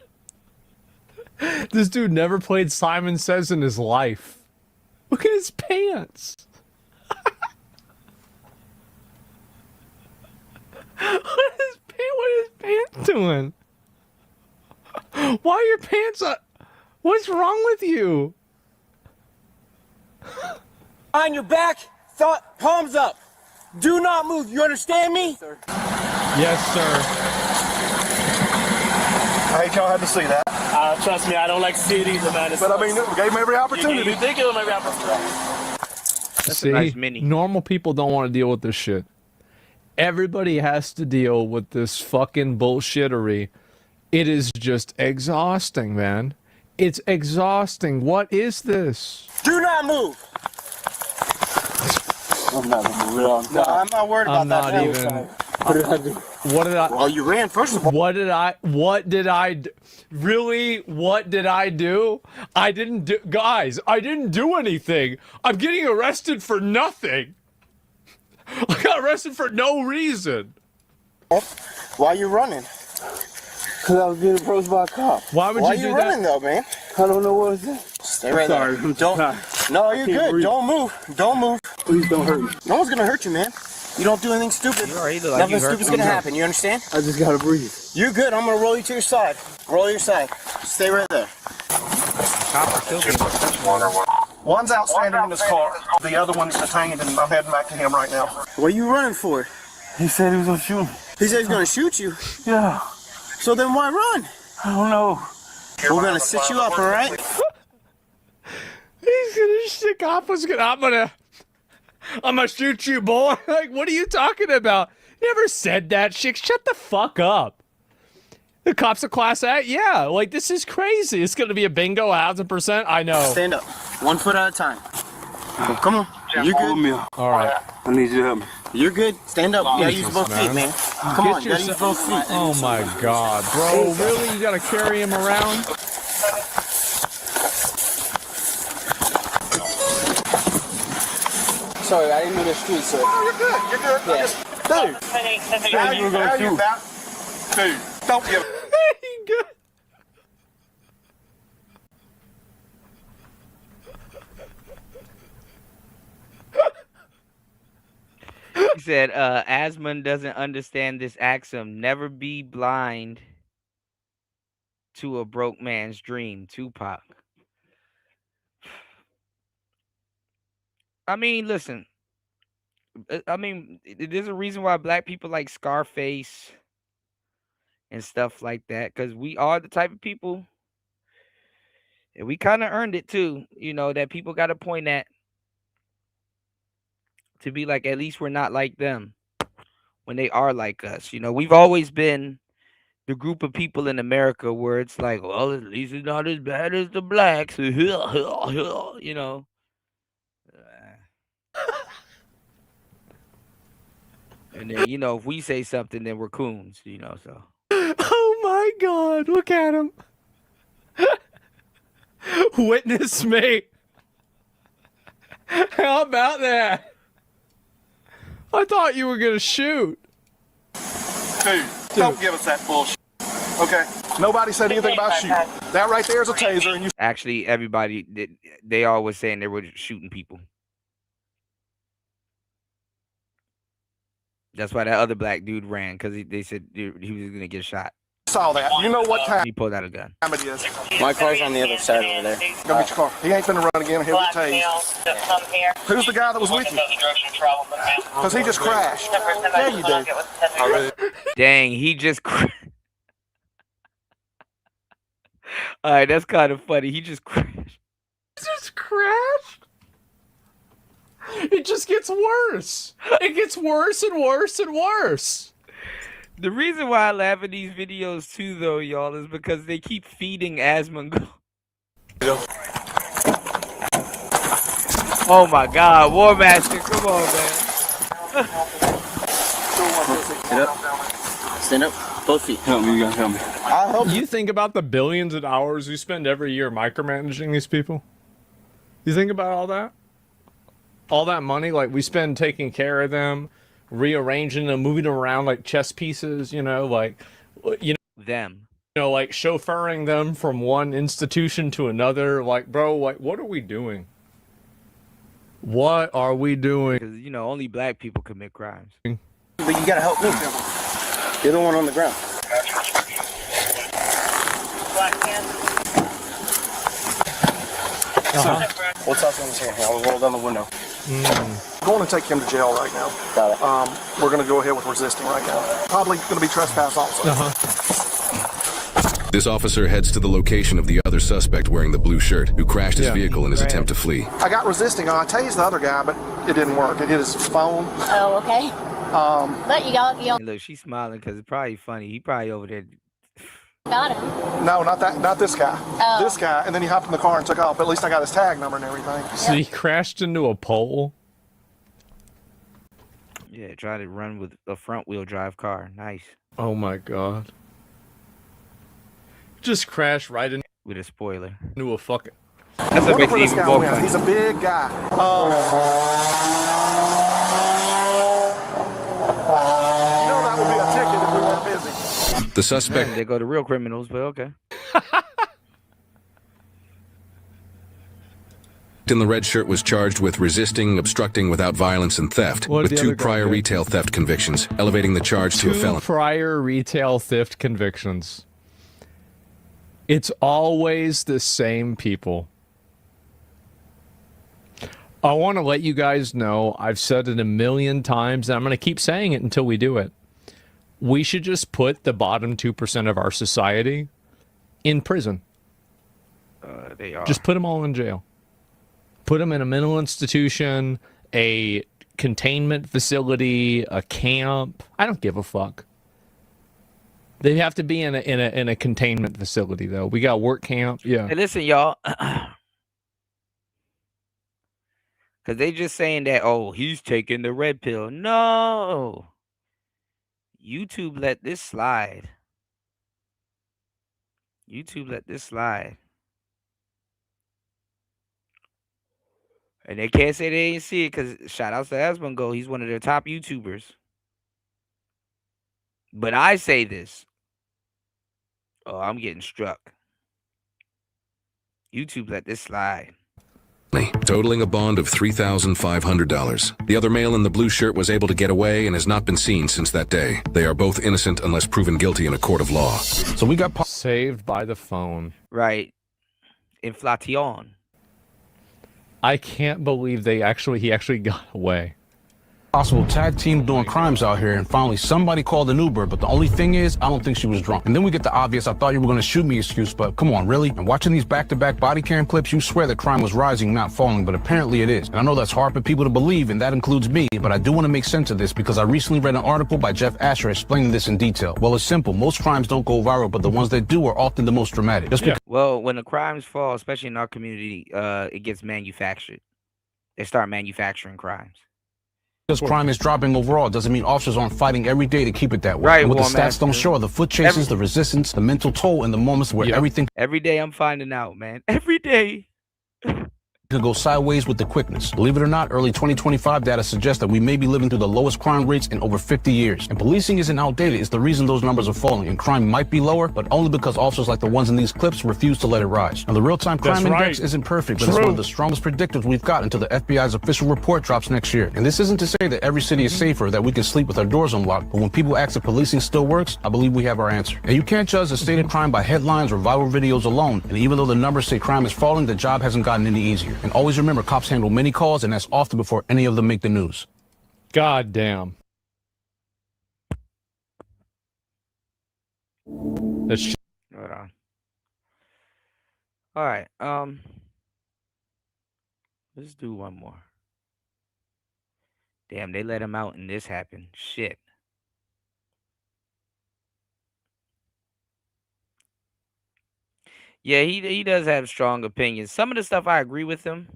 This dude never played Simon Says in his life. Look at his pants. What is his pants doing? Why are your pants up? What's wrong with you? On your back, palms up. Do not move. You understand me? Yes, sir. I hate y'all had to see that. Trust me, I don't like to see it either, man. But I mean, we gave him every opportunity. You did give him every opportunity. See, nice mini. normal people don't want to deal with this shit. Everybody has to deal with this fucking bullshittery. It is just exhausting, man. It's exhausting. What is this? Do not move. I'm not gonna move it on. No, I'm not worried about I'm that. not even. What did I? Well, you ran first of all. What did I do? Really? What did I do? I didn't do, guys, I didn't do anything. I'm getting arrested for nothing. I got arrested for no reason. Why are you running? Because I was being approached by a cop. Why would Why you are do you running that? though, man? I don't know what was that. Stay right there. Don't. No, you're good. breathe. Don't move. Don't move. Please don't hurt me. No one's gonna hurt you, man. You don't do anything stupid. You already look like Nothing you hurt stupid's gonna happen. You understand? I just gotta breathe. You're good. I'm gonna roll you to your side. Roll your side. Stay right there. One's outstanding in his car. The other one's detained, and I'm heading back to him right now. What are you running for? He said he was gonna shoot me. He said he's gonna shoot you. Yeah. So then why run? I don't know. We're gonna sit you up, all right? He's gonna stick off. I'm gonna shoot you, boy. Like, what are you talking about? Never said that shit. Shut the fuck up. The cops a class act? Yeah, like, this is crazy. It's gonna be a bingo, 1000%. I know. Stand up. 1 foot at a time. Come on. You're good. All right. I need you to help me. You're good. Stand up. You gotta use both feet, man. Come on, you gotta use both feet. Oh my god, bro. Really? You gotta carry him around? Sorry, I didn't know the street, sir. Oh, you're good. You're good. Yeah. Dude. How you about? Dude, don't give good. He said, Asmund doesn't understand this axiom. Never be blind to a broke man's dream. Tupac. I mean, listen. I mean, there's a reason why black people like Scarface and stuff like that, because we are the type of people, and we kind of earned it too, you know, that people got to point at to be like, at least we're not like them when they are like us. You know, we've always been the group of people in America where it's like, well, at least it's not as bad as the blacks, you know. And then, you know, if we say something, then we're coons, you know, so. Oh my god, look at him. Witness me. How about that? I thought you were gonna shoot. Dude, don't give us that bullshit. Okay? Nobody said anything about shooting. That right there is a taser, and you. Actually, everybody, they all was saying they were shooting people. That's why that other black dude ran, because they said he was going to get shot. Saw that. You know what time He pulled out a gun. it is. My car's on the other side over there. Go get your car. He ain't finna run again. He'll get tased. Who's the guy that was with you? Because he just crashed. Yeah, you do. Dang, he just crashed. All right, that's kind of funny. He just crashed. Just crashed? It just gets worse. It gets worse and worse and worse. The reason why I laugh at these videos too, though, y'all, is because they keep feeding Asmongold. Oh my God, War Master, come on, man. Stand up. Stand up. Both feet. Help me, you gotta help me. I'll help You think about the billions of hours we spend every year micromanaging these people? You think about all that? All that money, like, we spend taking care of them, rearranging them, moving them around like chess pieces, you know, like, you know, like chauffeuring them from one institution to another. Like, bro, like, what are we doing? What are we doing? Because, you know, only black people commit crimes. But you gotta help me. You're the one on the ground. What's else on this hand? I'll roll down the window. Going to take him to jail right now. Got it. We're going to go ahead with resisting right now. Probably going to be trespass also. This officer heads to the location of the other suspect wearing the blue shirt, who crashed his vehicle in his attempt to flee. I got resisting. I tased the other guy, but it didn't work. It hit his phone. Oh, okay. But you got Hey, look, she's smiling because it's probably funny. He probably over there. got him. No, not that. Not this guy. Oh. This guy, and then he hopped in the car and took off. But at least I got his tag number and everything. So he crashed into a pole? Yeah, try to run with a front wheel drive car. Nice. Oh my God. Just crashed right into with a spoiler. Into a fucking. That's what makes it even more funny. He's a big guy. You know that would be a ticket if we weren't busy. The suspect They go to real criminals, but okay. in the red shirt was charged with resisting, obstructing without violence, and theft, What did with the 2 other guy prior get? retail theft convictions, elevating the charge to a 2 felony. prior retail theft convictions. It's always the same people. I want to let you guys know, I've said it a million times, and I'm going to keep saying it until we do it. We should just put the bottom 2% of our society in prison. They are. Just put them all in jail. Put them in a mental institution, a containment facility, a camp. I don't give a fuck. They have to be in a containment facility though. We got work camp. Yeah. Hey, listen, y'all. Because they just saying that, oh, he's taking the red pill. No. YouTube let this slide. YouTube let this slide. And they can't say they ain't see it because shout out to Asmongo. He's one of their top YouTubers. But I say this. Oh, I'm getting struck. YouTube let this slide. Totaling a bond of $3,500. The other male in the blue shirt was able to get away and has not been seen since that day. They are both innocent unless proven guilty in a court of law. So we got saved by the phone. Right. Inflation. I can't believe he actually got away. Possible tag team doing crimes out here, and finally somebody called an Uber, but the only thing is, I don't think she was drunk. And then we get the obvious, I thought you were gonna shoot me excuse, but come on, really? And watching these back-to-back body cam clips, you swear that crime was rising, not falling, but apparently it is. And I know that's hard for people to believe, and that includes me, but I do want to make sense of this because I recently read an article by Jeff Asher explaining this in detail. Well, it's simple. Most crimes don't go viral, but the ones that do are often the most dramatic. Well, when the crimes fall, especially in our community, it gets manufactured. They start manufacturing crimes. Because crime is dropping overall doesn't mean officers aren't fighting every day to keep it that way. Right, And what the War stats don't show are the foot chases, the resistance, the mental toll, and the moments where everything Every day I'm finding out, man. Every day. could go sideways with the quickness. Believe it or not, early 2025 data suggests that we may be living through the lowest crime rates in over 50 years. And policing isn't outdated. It's the reason those numbers are falling. And crime might be lower, but only because officers like the ones in these clips refuse to let it rise. Now, the real-time crime index isn't perfect, but it's one of the strongest predictors we've got until the FBI's official report drops next year. And this isn't to say that every city is safer, that we can sleep with our doors unlocked. But when people ask if policing still works, I believe we have our answer. And you can't judge the state of crime by headlines or viral videos alone. And even though the numbers say crime is falling, the job hasn't gotten any easier. And always remember, cops handle many calls, and that's often before any of them make the news. God damn. That's Hold on. All right. Let's do one more. Damn, they let him out and this happened. Shit. Yeah, he does have strong opinions. Some of the stuff I agree with him.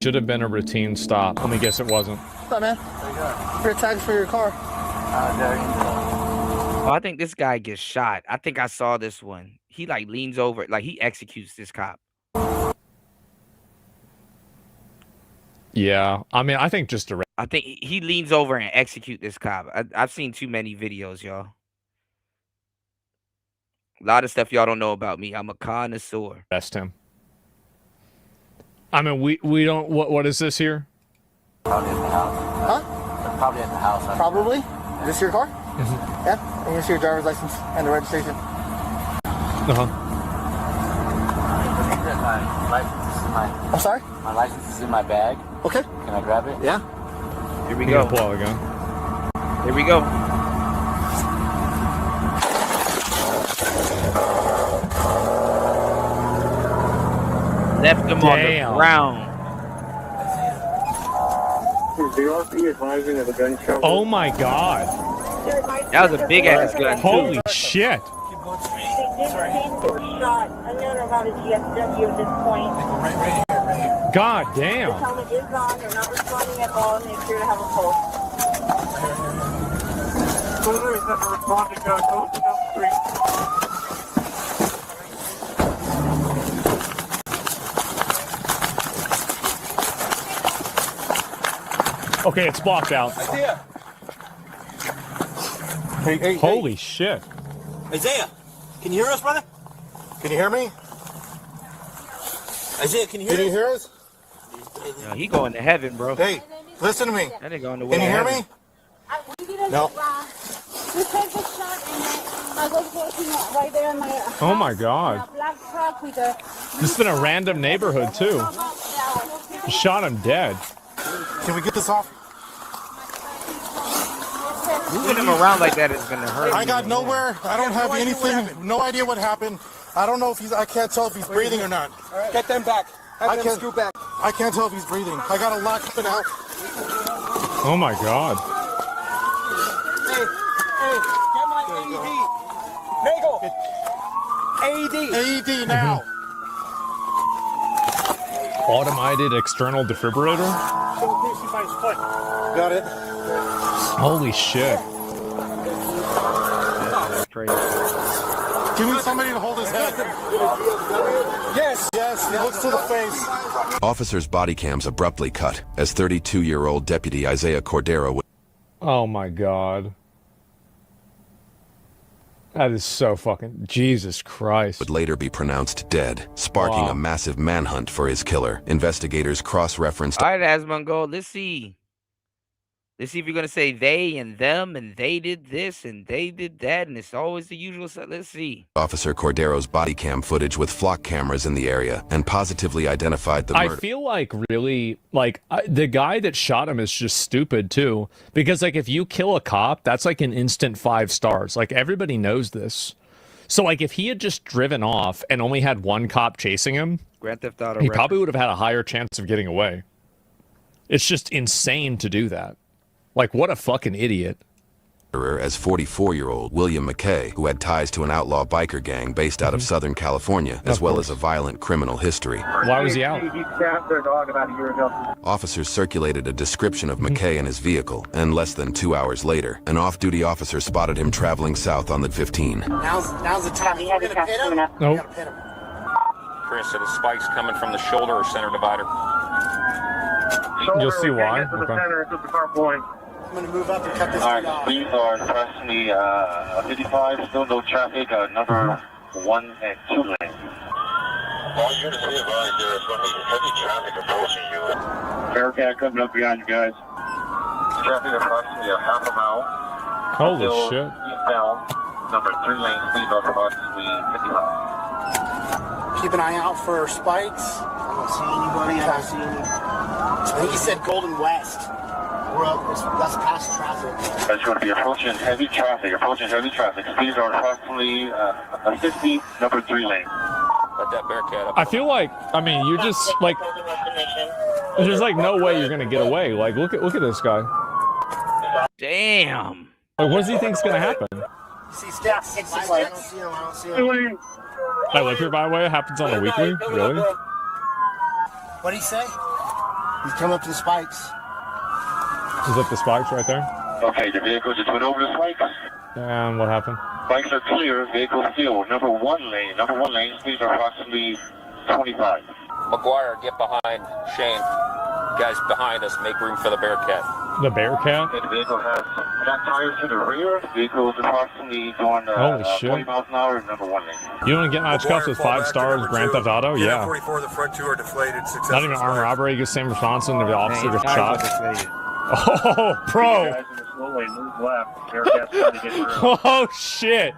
should have been a routine stop. Let me guess it wasn't. What's up, man? Your tags for your car. Oh, I think this guy gets shot. I think I saw this one. He like leans over, like he executes this cop. Yeah, I mean, I think just a. I think he leans over and execute this cop. I've seen too many videos, y'all. A lot of stuff y'all don't know about me. I'm a connoisseur. Best him. I mean, we don't. What is this here? Probably at the house. Huh? Probably at the house. Probably. Is this your car? Mm-hmm. Yeah. And here's your driver's license and the registration. My license is in my. I'm sorry. My license is in my bag. Okay. Can I grab it? Yeah. Here we go. Pull out the gun. Here we go. Left him on the ground. Oh my god. That was a big ass gun. Holy shit. God damn. Okay, it's blocked out. Isaiah. Hey, holy shit. Isaiah, can you hear us, brother? Can you hear me? Isaiah, can you hear us? Yo, he going to heaven, bro. Hey, listen to me. That ain't going to way Can you hear heaven. me? No. Oh my god. This is in a random neighborhood too. Shot him dead. Can we get this off? Moving him around like that is gonna hurt. I got nowhere. I don't have anything. No idea what happened. I don't know if he's. I can't tell if he's breathing or not. Get them back. Have them scoot back. I can't tell if he's breathing. I got a lot coming out. Oh my God. Hey, get my AED. AED. AED now. Automated external defibrillator? Got it. Holy shit. Give me somebody to hold his head. Yes, he looks to the face. Officers' body cams abruptly cut as 32-year-old Deputy Isaiah Cordero Oh my God. That is so fucking... Jesus Christ. would later be pronounced dead, sparking a massive manhunt for his killer. Investigators cross-referenced... All right, Asmongold, let's see. Let's see if you're going to say they and them and they did this and they did that and it's always the usual stuff. Let's see. Officer Cordero's body cam footage with flock cameras in the area and positively identified the murder. I feel like really, like, the guy that shot him is just stupid, too. Because, like, if you kill a cop, that's like an instant 5 stars. Like, everybody knows this. So, like, if he had just driven off and only had one cop chasing him, Grand Theft Auto he record. probably would have had a higher chance of getting away. It's just insane to do that. Like, what a fucking idiot. As 44-year-old William McKay, who had ties to an outlaw biker gang based out of Southern California, as well as a violent criminal history. Why was he out? He stabbed their dog about a year ago. Officers circulated a description of McKay and his vehicle, and less than 2 hours later, an off-duty officer spotted him traveling south on the 15. Now's the time. We're gonna pin him. Nope. We gotta pin him. Chris, are the spikes coming from the shoulder or center divider? You'll see why. Get to the center, it's just the car pulling. I'm gonna move up and cut this Alright, thing off. speeds are approximately 55, still no traffic, number 1 and 2 lanes. All units be advised, there is going to be heavy traffic approaching you. Bearcat coming up behind you guys. Traffic approximately a half a mile. Holy Still shit. eastbound, number 3 lane, speed of approximately 55. Keep an eye out for spikes. I don't see anybody. I don't see any. I think he said Golden West. We're up. That's past traffic. That's going to be approaching heavy traffic. Speeds are approximately 50, number 3 lane. Let that Bearcat up. I feel like, I mean, you just, like, there's, like, no way you're going to get away. Like, look at this guy. Damn. Like, what does he think's going to happen? See stats 66. I don't see him. I don't see him. I live here, by the way. It happens on a weekly? Really? What'd he say? He's coming up to the spikes. Is that the spikes right there? Okay, the vehicle just went over the spikes. And what happened? Spikes are clear, vehicle still. Number 1 lane, speeds are approximately 25. McGuire, get behind Shane. Guys behind us, make room for the Bearcat. The Bearcat? The vehicle has flat tires to the rear. The vehicle is approximately going Holy shit. 40 miles an hour, number 1 lane. You want to get notch cuffs with 5 stars, Grand Theft Auto? Yeah. 44, the front 2 are deflated. Not even armed robbery, gets same response, and the officer gets shot. Deflated. Oh, bro! Guys in the slow lane, move left. Bearcat's trying to get through. Oh, shit!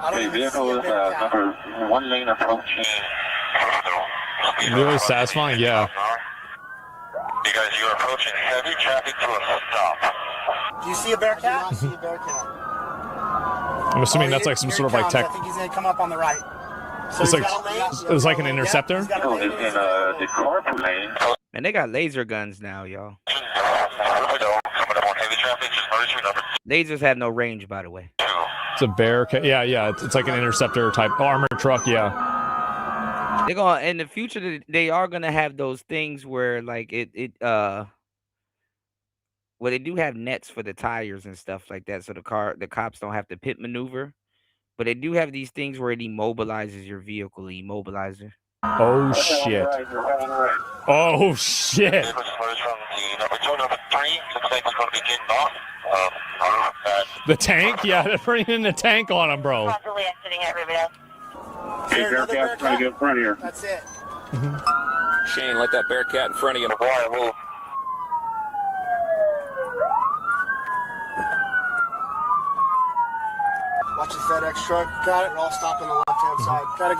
Okay, vehicle is number 1 lane approaching. Really satisfying? Yeah. You guys, you are approaching heavy traffic to a stop. Do you see a Bearcat? I see a Bearcat. I'm assuming that's like some sort of like tech. I think he's gonna come up on the right. So It's like it's like an interceptor. Vehicle is in the carpool lane. Man, they got laser guns now, y'all. Lasers have no range, by the way. It's a Bearcat. Yeah. It's like an interceptor type armored truck. Yeah. They're gonna in the future. They are gonna have those things where like well, they do have nets for the tires and stuff like that, so the cops don't have to pit maneuver. But they do have these things where it immobilizes your vehicle. Immobilizer. Oh shit. Oh shit. The tank? Yeah, they're putting in the tank on him, bro. Hey, Bearcat's trying to get in front here. That's it. Shane, let that Bearcat in front of you. McGuire, move. Watch the FedEx truck. Got it. All stop on the left-hand side. Got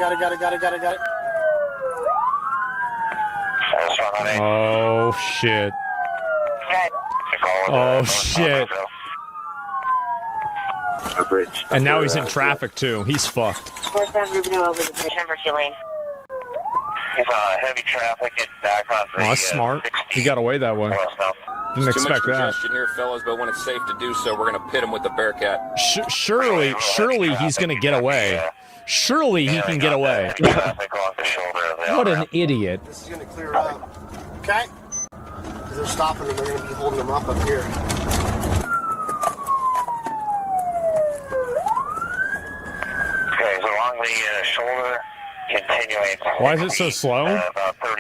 it. Oh shit. Oh shit. And now he's in traffic too. He's fucked. He's heavy traffic and back on the, Oh, that's smart. He got away that way. Didn't expect too much that. congestion here, fellas, but when it's safe to do so, we're going to pit him with the Bearcat. Surely he's gonna get away. Surely he can get away. What an idiot. This is going to clear up. Okay? Because they're stopping and they're going to be holding them up here. Okay, so along the shoulder, continuing. Why is it so slow?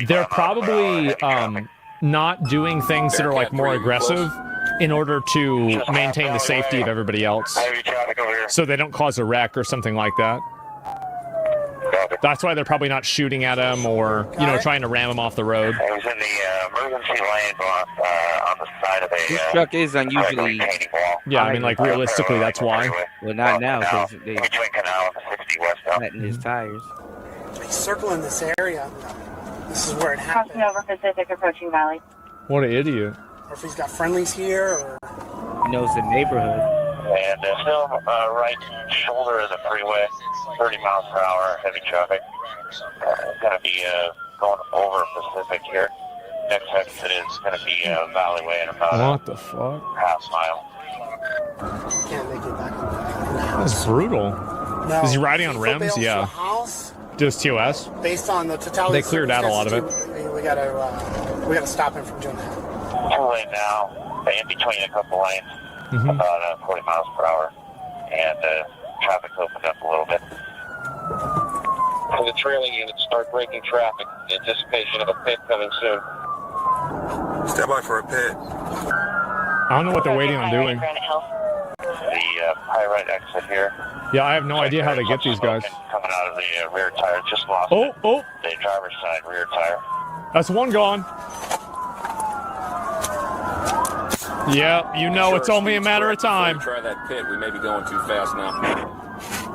They're probably not doing things that are like more aggressive in order to maintain the safety of everybody else, so they don't cause a wreck or something like that. That's why they're probably not shooting at him or, you know, trying to ram him off the road. It was in the emergency lane on the side of a... This truck is unusually... Yeah, I mean, like, realistically, that's why. Well, not now, because they between Canal and 60 westbound. flattened his tires. He's circling this area. This is where it happened. Crossing over Pacific, approaching Valley. What an idiot. Or if he's got friendlies here, or... He knows the neighborhood. And still right shoulder of the freeway, 30 miles per hour, heavy traffic. Going to be going over Pacific here. Next exit is going to be Valley Way in about What the fuck? half mile. Can't make it back. That's brutal. No. Is he riding on He rims? bails to a Yeah. house. Just TOS? Based on the totality, They cleared out a lot of it. We gotta stop him from doing that. 2 lane now, in between a couple lanes, about 40 miles per hour, and traffic's opened up a little bit. For the trailing units, start braking traffic in anticipation of a pit coming soon. Stand by for a pit. I don't know what they're waiting on doing. The Pyrite exit here. Yeah, I have no idea how they get these guys. Coming out of the rear tire, just lost Oh, the driver's side rear tire. that's one gone. Yeah, you know it's only a matter of time. Try that pit. We may be going too fast now.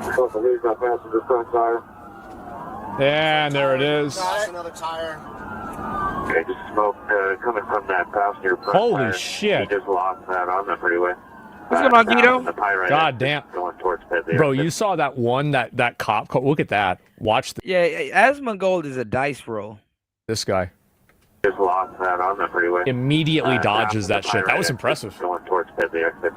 Supposed to lose that passenger front tire. And there it is. Lost another tire. Okay, just smoke coming from that passenger front Holy tire. shit. He just lost that on the freeway. What's going on, Guido? God damn. Going towards pit. Bro, you saw that one, that cop. Look at that. Watch Yeah, Asmongold is a dice roll. this guy. Just lost that on the freeway. Immediately dodges that shit. That was impressive. Going towards pit, the exit.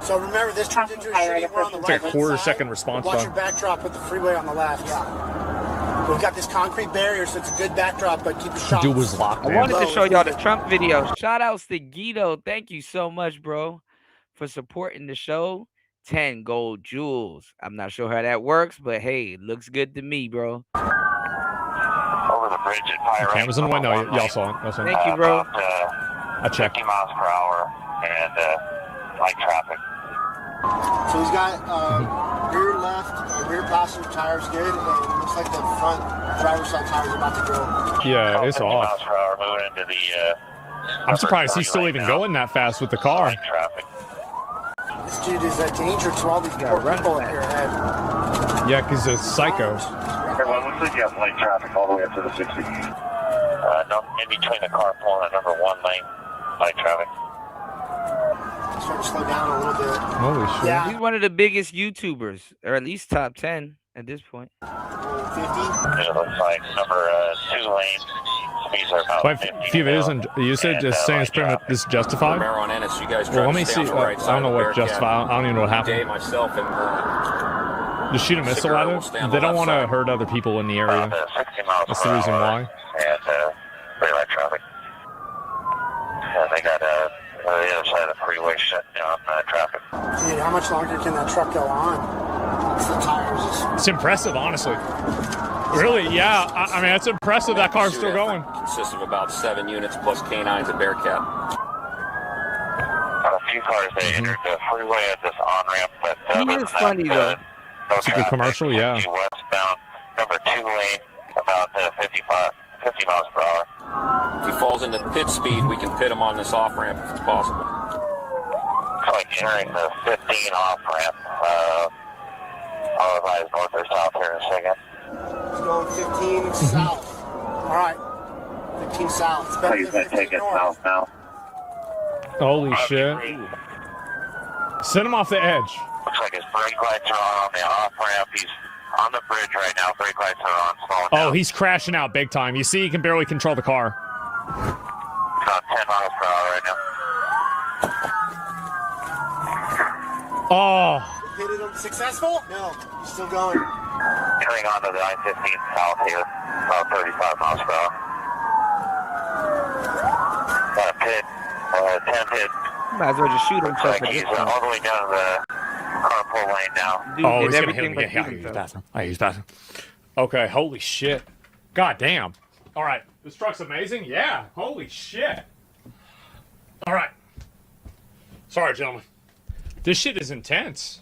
So remember, this turns into a city. We're on the It's like a right quarter-second response Watch time. your backdrop with the freeway on the left. Yeah. We've got this concrete barrier, so it's a good backdrop, but keep the shots. Dude was locked I in. wanted to show y'all the Trump video. Shout outs to Guido. Thank you so much, bro, for supporting the show. 10 gold jewels. I'm not sure how that works, but hey, it looks good to me, bro. Over the bridge at Pyrite. Cameras in the window. Y'all saw it. Y'all saw it. Thank you, bro. I checked. 50 miles per hour and light traffic. So he's got rear left, rear passenger tires good, and it looks like the front driver's side tires are about to go. Yeah, it's 50 off. miles per hour moving into the I'm surprised he's still even going that fast with the car. light traffic. This dude is a danger to all these poor people up here ahead. Yeah, because he's a psycho. Everyone, looks like you have light traffic all the way up to the 60. No, in between the car pulling at number 1 lane, light traffic. Starting to slow down a little bit. Holy shit. Yeah. He's one of the biggest YouTubers, or at least top 10 at this point. 50. It looks like number 2 lane. Speeds are about But 50. if it isn't, you said just saying it's pretty much this justified? Romero and Ennis, you guys Well, try let to me stay see. on the right I side don't know of the what Bearcat. justified. I don't even know what Dave, happened. myself, and Just shoot a missile at it? They don't want to hurt other people in the area. 60 miles That's per the reason hour why. And very light traffic. And they got the other side of the freeway shut down traffic. Dude, how much longer can that truck go on? The tires is... It's impressive, honestly. Really, yeah. I mean, it's impressive that car's still going. Consists of about 7 units plus canines at Bearcat. A few cars they entered the freeway at this on-ramp, but He is funny, though. no It's a good commercial, yeah. westbound, number 2 lane, about 50 miles per hour. If he falls into pit speed, we can pit him on this off-ramp if it's possible. Like entering the 15 off ramp. I'll advise north or south here in a second. It's going 15 south. All right. 15 south. It's better He's than going to take 15 it north. south now. Holy shit. Send him off the edge. Looks like his brake lights are on the off ramp. He's on the bridge right now. Brake lights are on. Slowing Oh, down. he's crashing out big time. You see, he can barely control the car. About 10 miles per hour right now. Oh. Hit it successful? No. He's still going. Entering onto the I-15 south here. About 35 miles per hour. Got a pit. 10 pit. Might as well just shoot himself. Looks like he's all the way down to the carpool lane now. Dude Oh, did he's gonna everything hit me. but Yeah, shoot I use himself. bathroom. I use bathroom. Okay, holy shit. God damn. All right, this truck's amazing. Yeah, holy shit. All right. Sorry, gentlemen. This shit is intense.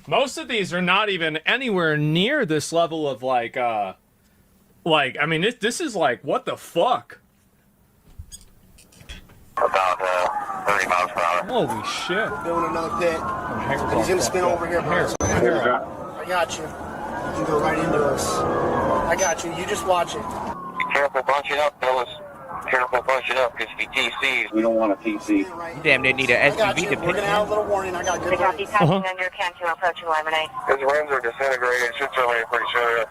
Most of these are not even anywhere near this level of like, I mean, this is like, what the fuck? About 30 miles per hour. Holy shit. We're doing another pit. He's going to spin over here, bro. I got you. You can go right into us. I got you. You just watch it. Be careful bunching up, fellas. Careful bunching up, because if he TCs, we don't want to TC. You damn near need an I got SUV you. to We're pick going to have a little warning. I got good Copy, news. passing under Cantu, approaching Lemonade. His rims are disintegrated. Should terminate pretty soon.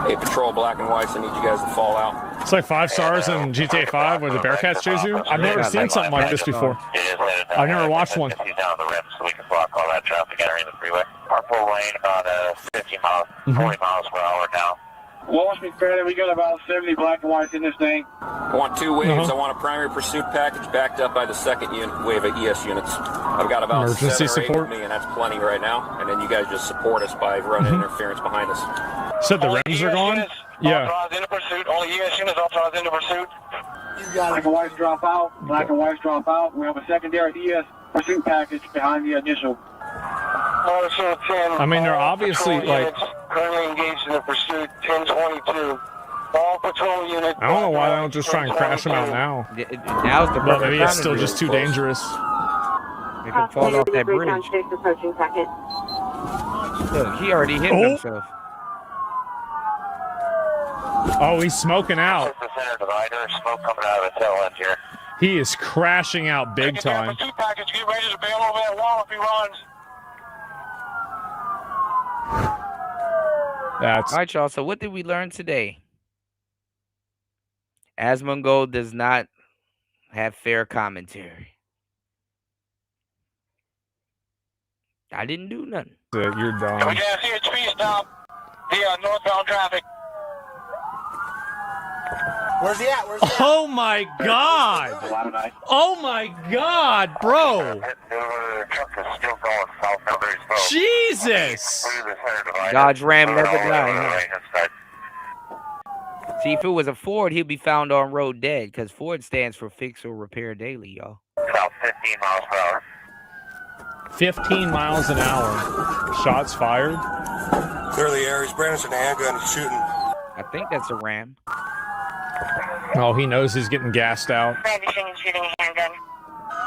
Hey, Patrol Black and Whites, I need you guys to fall out. It's like 5 stars in GTA 5 where the Bearcats chase you. I've never seen something like this before. I've never watched one. He's down the rim so we can block all that traffic entering the freeway. Carpool lane about 50 miles, 40 miles per hour now. Wash me credit, we got about 70 black and whites in this thing. I want 2 waves. I want a primary pursuit package backed up by the second wave of ES units. I've got about Emergency 7 or 8 support. with me, and that's plenty right now. And then you guys just support us by running interference behind us. Said the rims are gone? Yeah. Authorized into pursuit. Only ES units authorized into pursuit. You got Black and whites drop out. Black and whites drop out. We have a secondary ES pursuit package behind the initial. I mean, they're obviously like. Currently engaged in the pursuit. 1022. All patrol units. I don't know why they don't just try and crash them out now. Now's the But perfect maybe it's time still to just do too it. dangerous. They can fall off that bridge. Approaching second. Look, he already hit himself. Oh, he's smoking out. The center divider. Smoke coming out of the tail end here. He is crashing out big time. Pursuit package. Get ready to bail over that wall if he runs. That's all right, y'all. So what did we learn today? Asmongold does not have fair commentary. I didn't do nothing. You're We dumb. got CHP stop via northbound traffic. Where's he at? Where's he at? Oh my god! Oh my god, bro! Jesus! Dodge Ram never died. See, if it was a Ford, he'd be found on road dead, because Ford stands for fix or repair daily, y'all. About 15 miles per hour. 15 miles an hour. Shots fired. Clear the air. He's brandishing a handgun and shooting. I think that's a Ram. Oh, he knows he's getting gassed out. Brandishing and shooting a handgun.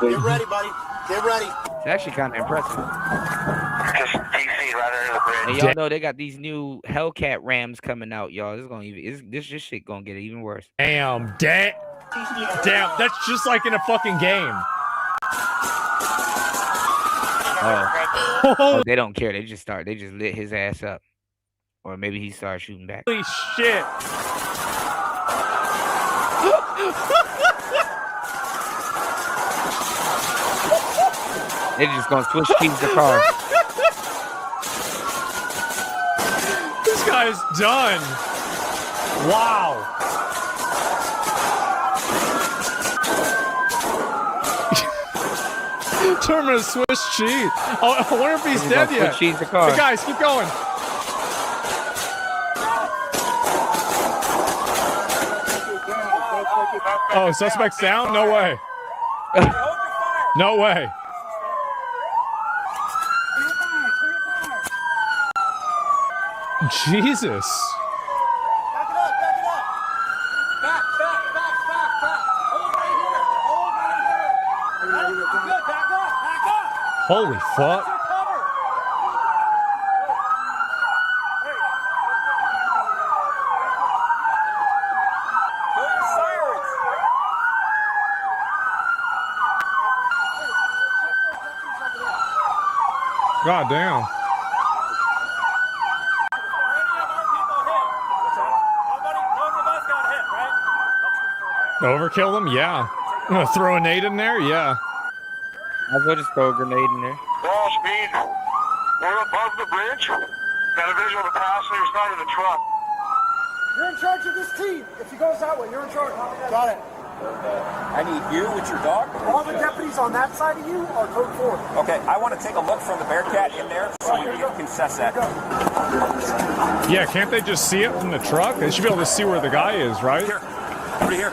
Get ready, buddy. Get ready. It's actually kind of impressive. Just TC right under the bridge. And y'all know they got these new Hellcat Rams coming out, y'all. This shit gonna get even worse. Damn, damn, that's just like in a fucking game. Oh, they don't care. They just lit his ass up. Or maybe he started shooting back. Holy shit. They're just gonna switch keys the car. This guy's done. Wow. Terminus Swiss cheese. Oh, I wonder if he's dead yet. Cheese the car. Hey guys, keep going. Oh, suspect's down? No way. No way. Jesus. Holy fuck. God damn. Overkill them? Yeah. Throw a nade in there? Yeah. I'll go just throw a grenade in there. Ball speed. We're above the bridge. Got a visual of the passenger side of the truck. You're in charge of this team. If he goes that way, you're in charge. Got it. I need you with your dog. All the deputies on that side of you are code 4. Okay, I want to take a look from the Bearcat in there so you can assess that. Yeah, can't they just see it from the truck? They should be able to see where the guy is, right? Here. Over here.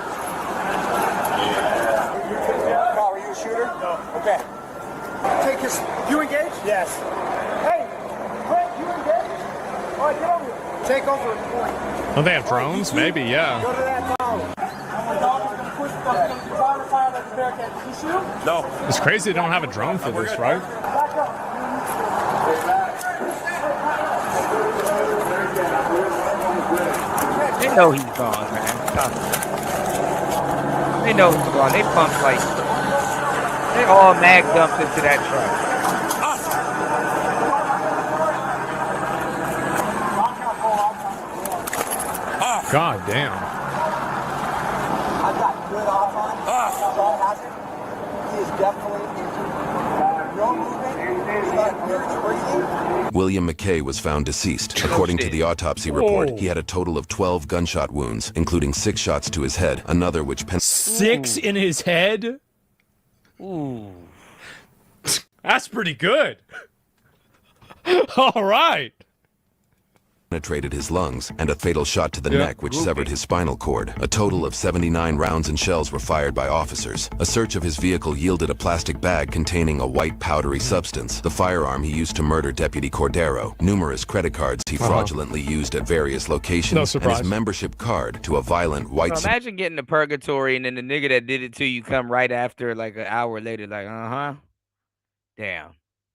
Kyle, are you a shooter? No. Okay. Take his. You engaged? Yes. Hey, Brett, you engaged? All right, get over here. Take over. Don't they have drones? Maybe, yeah. Go to that tower. My dog is going to push the driver fire like the Bearcat. Did you shoot him? No. It's crazy they don't have a drone for this, right? Back up. They know he's gone, man. They know he's gone. They pumped like they all mag dumped into that truck. God damn. I've got good off on him. He is definitely injured. No movement. He's not breathing. William McKay was found deceased. According to the autopsy report, he had a total of 12 gunshot wounds, including 6 shots to his head, another which... 6 in his head? Ooh. That's pretty good. All right. penetrated his lungs, and a fatal shot to the neck which severed his spinal cord. A total of 79 rounds and shells were fired by officers. A search of his vehicle yielded a plastic bag containing a white powdery substance, the firearm he used to murder Deputy Cordero, numerous credit cards he fraudulently used at various locations, and his membership card to a violent white... So imagine getting to purgatory and then the nigga that did it to you come right after, like an hour later, like, damn.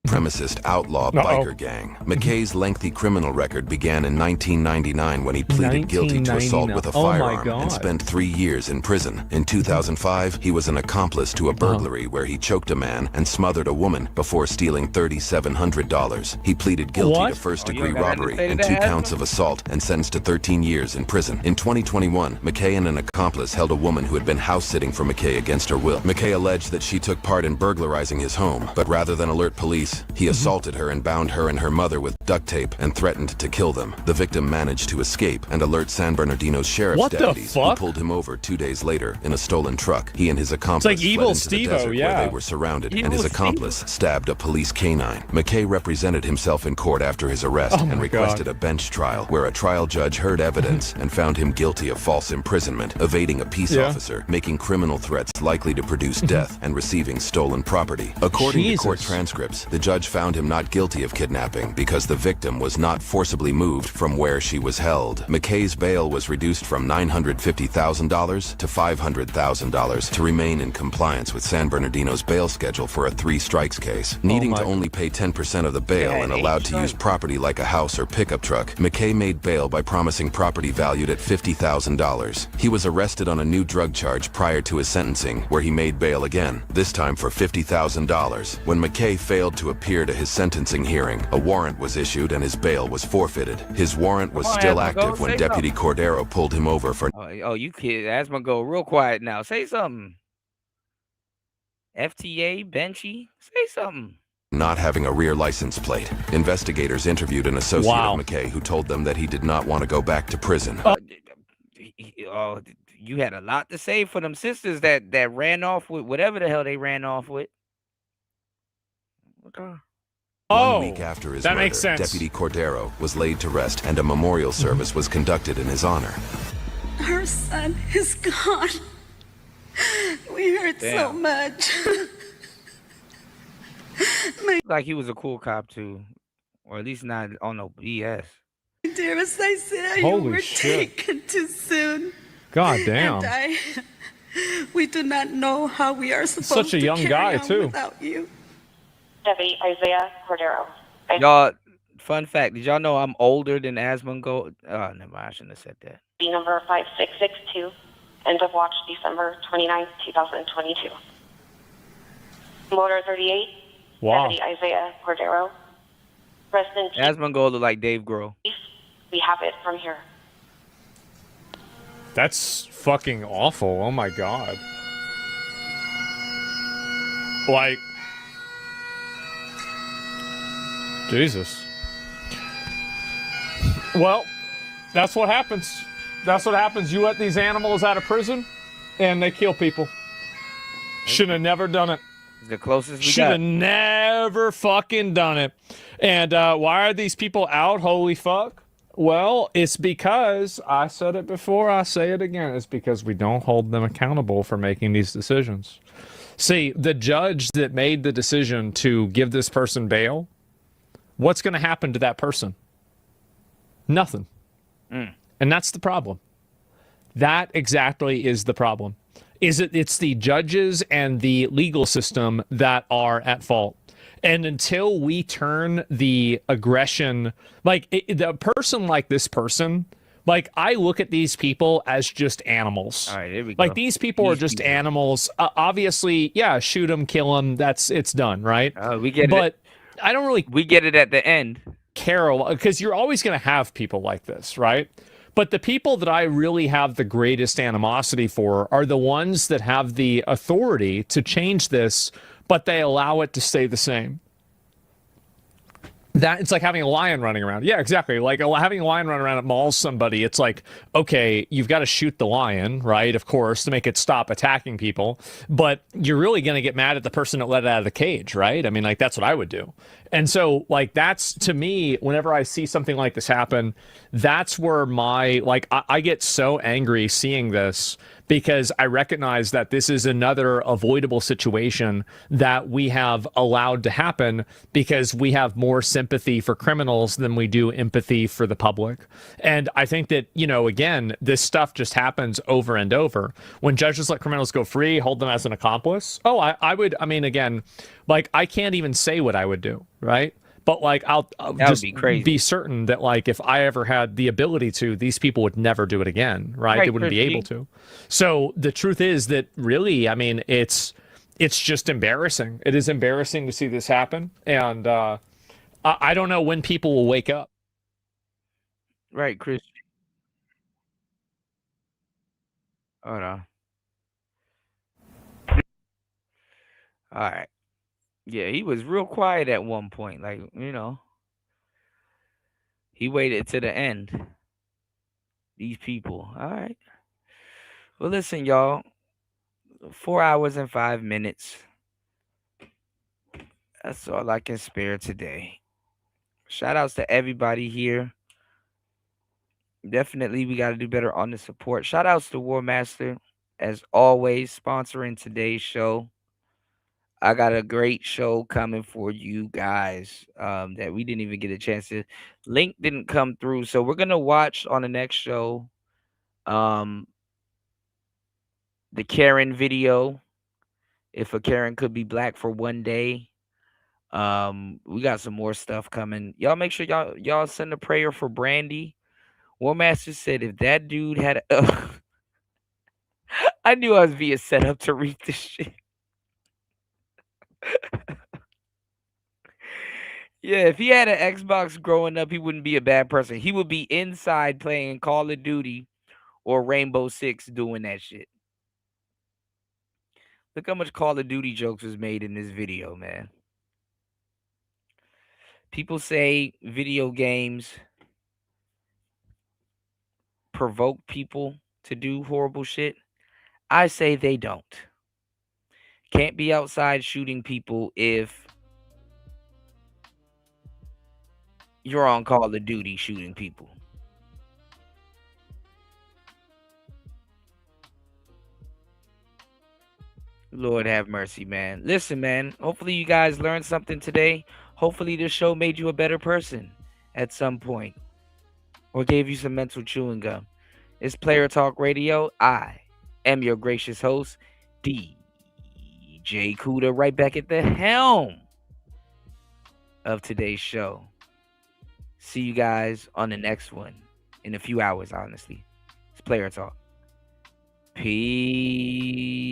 Supremacist outlaw biker gang. McKay's lengthy criminal record began in 1999 when he pleaded guilty to assault with a firearm and spent 3 years in prison. In 2005, he was an accomplice to a burglary where he choked a man and smothered a woman before stealing $3,700. He pleaded guilty to first-degree robbery and 2 counts of assault and sentenced to 13 years in prison. In 2021, McKay and an accomplice held a woman who had been house-sitting for McKay against her will. McKay alleged that she took part in burglarizing his home, but rather than alert police, he assaulted her and bound her and her mother with duct tape and threatened to kill them. The victim managed to escape and alert San Bernardino's sheriff's deputies, who pulled him over 2 days later in a stolen truck. He and his accomplice fled into the desert where they were surrounded, and his accomplice stabbed a police canine. McKay represented himself in court after his arrest and requested a bench trial, where a trial judge heard evidence and found him guilty of false imprisonment, evading a peace officer, making criminal threats likely to produce death, and receiving stolen property. According to court transcripts, the judge found him not guilty of kidnapping because the victim was not forcibly moved from where she was held. McKay's bail was reduced from $950,000 to $500,000 to remain in compliance with San Bernardino's bail schedule for a 3-strikes case. Needing to only pay 10% of the bail and allowed to use property like a house or pickup truck, McKay made bail by promising property valued at $50,000. He was arrested on a new drug charge prior to his sentencing, where he made bail again, this time for $50,000. When McKay failed to appear to his sentencing hearing, a warrant was issued and his bail was forfeited. His warrant was still active when Deputy Cordero pulled him over for... Oh, you kid, Asma, go real quiet now. Say something. FTA, Benchy, say something. Not having a rear license plate. Investigators interviewed an associate of McKay who told them that he did not want to go back to prison. You had a lot to say for them sisters that ran off with whatever the hell they ran off with. Okay. 1 week after his murder, Deputy Cordero was laid to rest and a memorial service was conducted in his honor. Our son is gone. We hurt so much. Like he was a cool cop too, or at least not on no BS. Dearest, I said you were taken too soon. God damn. And we do not know how we are supposed Such a young to guy carry on too. Without you. Deputy Isaiah Cordero. Y'all, fun fact, did y'all know I'm older than Asmongold? Oh, never mind, I shouldn't have said that. Number 5662. End of watch December 29th, 2022. Motor 38. Wow. Deputy Isaiah Cordero. President Chief. Asmongold look like Dave Grohl. We have it from here. That's fucking awful. Oh my god. Like, Jesus. Well, that's what happens. That's what happens. You let these animals out of prison, and they kill people. Should have never done it. The closest we Should got. have never fucking done it. And why are these people out? Holy fuck. Well, it's because, I said it before, I say it again, it's because we don't hold them accountable for making these decisions. See, the judge that made the decision to give this person bail, what's going to happen to that person? Nothing. And that's the problem. That exactly is the problem. It's the judges and the legal system that are at fault. And until we turn the aggression, like the person like this person, like I look at these people as just animals. All right, here we go. Like these people are just animals. Obviously, yeah, shoot them, kill them. It's done, right? We get it. But I don't really. We get it at the end. Carol, because you're always going to have people like this, right? But the people that I really have the greatest animosity for are the ones that have the authority to change this, but they allow it to stay the same. That it's like having a lion running around. Yeah, exactly. Like having a lion run around at mauls somebody. It's like, okay, you've got to shoot the lion, right? Of course, to make it stop attacking people. But you're really going to get mad at the person that let it out of the cage, right? I mean, like that's what I would do. And so, like, that's to me, whenever I see something like this happen, that's where my I get so angry seeing this, because I recognize that this is another avoidable situation that we have allowed to happen because we have more sympathy for criminals than we do empathy for the public. And I think that, you know, again, this stuff just happens over and over. When judges let criminals go free, hold them as an accomplice. Oh, I would, I mean, again, like I can't even say what I would do, right? But like I'll just be certain that like if I ever had the ability to, these people would never do it again, right? They wouldn't be able to. So the truth is that really, I mean, it's just embarrassing. It is embarrassing to see this happen, and I don't know when people will wake up. Right, Chris. Hold on. All right. Yeah, he was real quiet at one point. Like, you know, he waited to the end. These people. All right. Well, listen, y'all. 4 hours and 5 minutes. That's all I can spare today. Shout outs to everybody here. Definitely, we got to do better on the support. Shout outs to War Master, as always, sponsoring today's show. I got a great show coming for you guys that we didn't even get a chance to. Link didn't come through, so we're gonna watch on the next show the Karen video. If a Karen could be black for one day. We got some more stuff coming. Y'all make sure y'all send a prayer for Brandy. War Master said if that dude had a I knew I was being set up to read this shit. Yeah, if he had an Xbox growing up, he wouldn't be a bad person. He would be inside playing Call of Duty or Rainbow Six doing that shit. Look how much Call of Duty jokes was made in this video, man. People say video games provoke people to do horrible shit. I say they don't. Can't be outside shooting people if you're on Call of Duty shooting people. Lord have mercy, man. Listen, man, hopefully you guys learned something today. Hopefully this show made you a better person at some point or gave you some mental chewing gum. It's Player Talk Radio. I am your gracious host, DJ Kuda, right back at the helm. of today's show. See you guys on the next one in a few hours, honestly. It's Player Talk. Peace.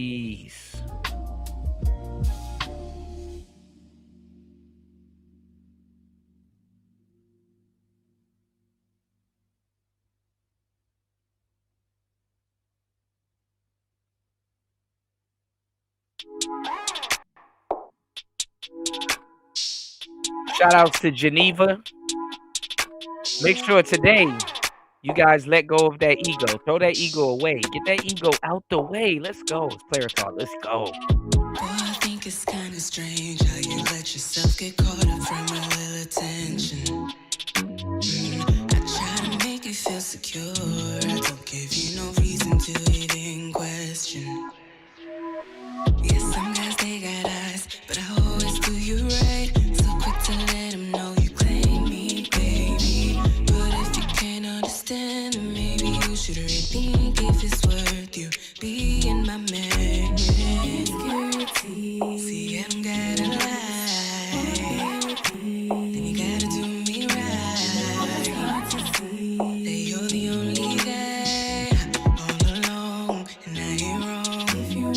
Shout outs to Geneva. Make sure today you guys let go of that ego. Throw that ego away. Get that ego out the way. Let's go. It's Player Talk. Let's go. Boy, I think it's kind of strange how you let yourself get caught up from a little attention. I try to make you feel secure. I don't give you no reason to even question. Yeah, some guys, they got eyes, but I always do you right. So quick to let them know you claim me, baby. But if you can't understand, then maybe you should rethink if it's worth you being my man. Security. See, I don't gotta lie. Then you gotta do me right. That you're the only guy all along, and I ain't wrong. If you wanna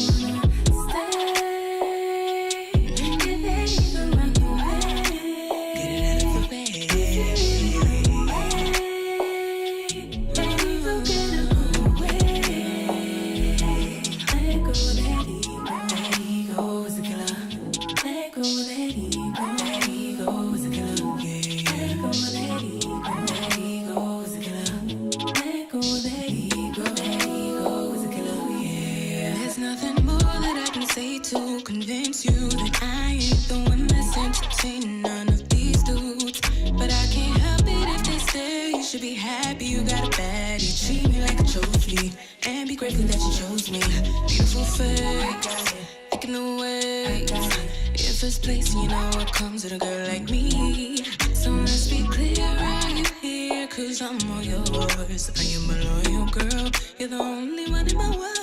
to convince you that I ain't the one that's entertaining none of these dudes. But I can't help it if they say you should be happy you got a baddie. Treat me like a trophy and be grateful that you chose me. Beautiful face, thinking the ways. In first place, you know what comes with a girl like me. So let's be clear, are you here? Cause I'm all yours. I am a loyal girl. You're the only one in my world.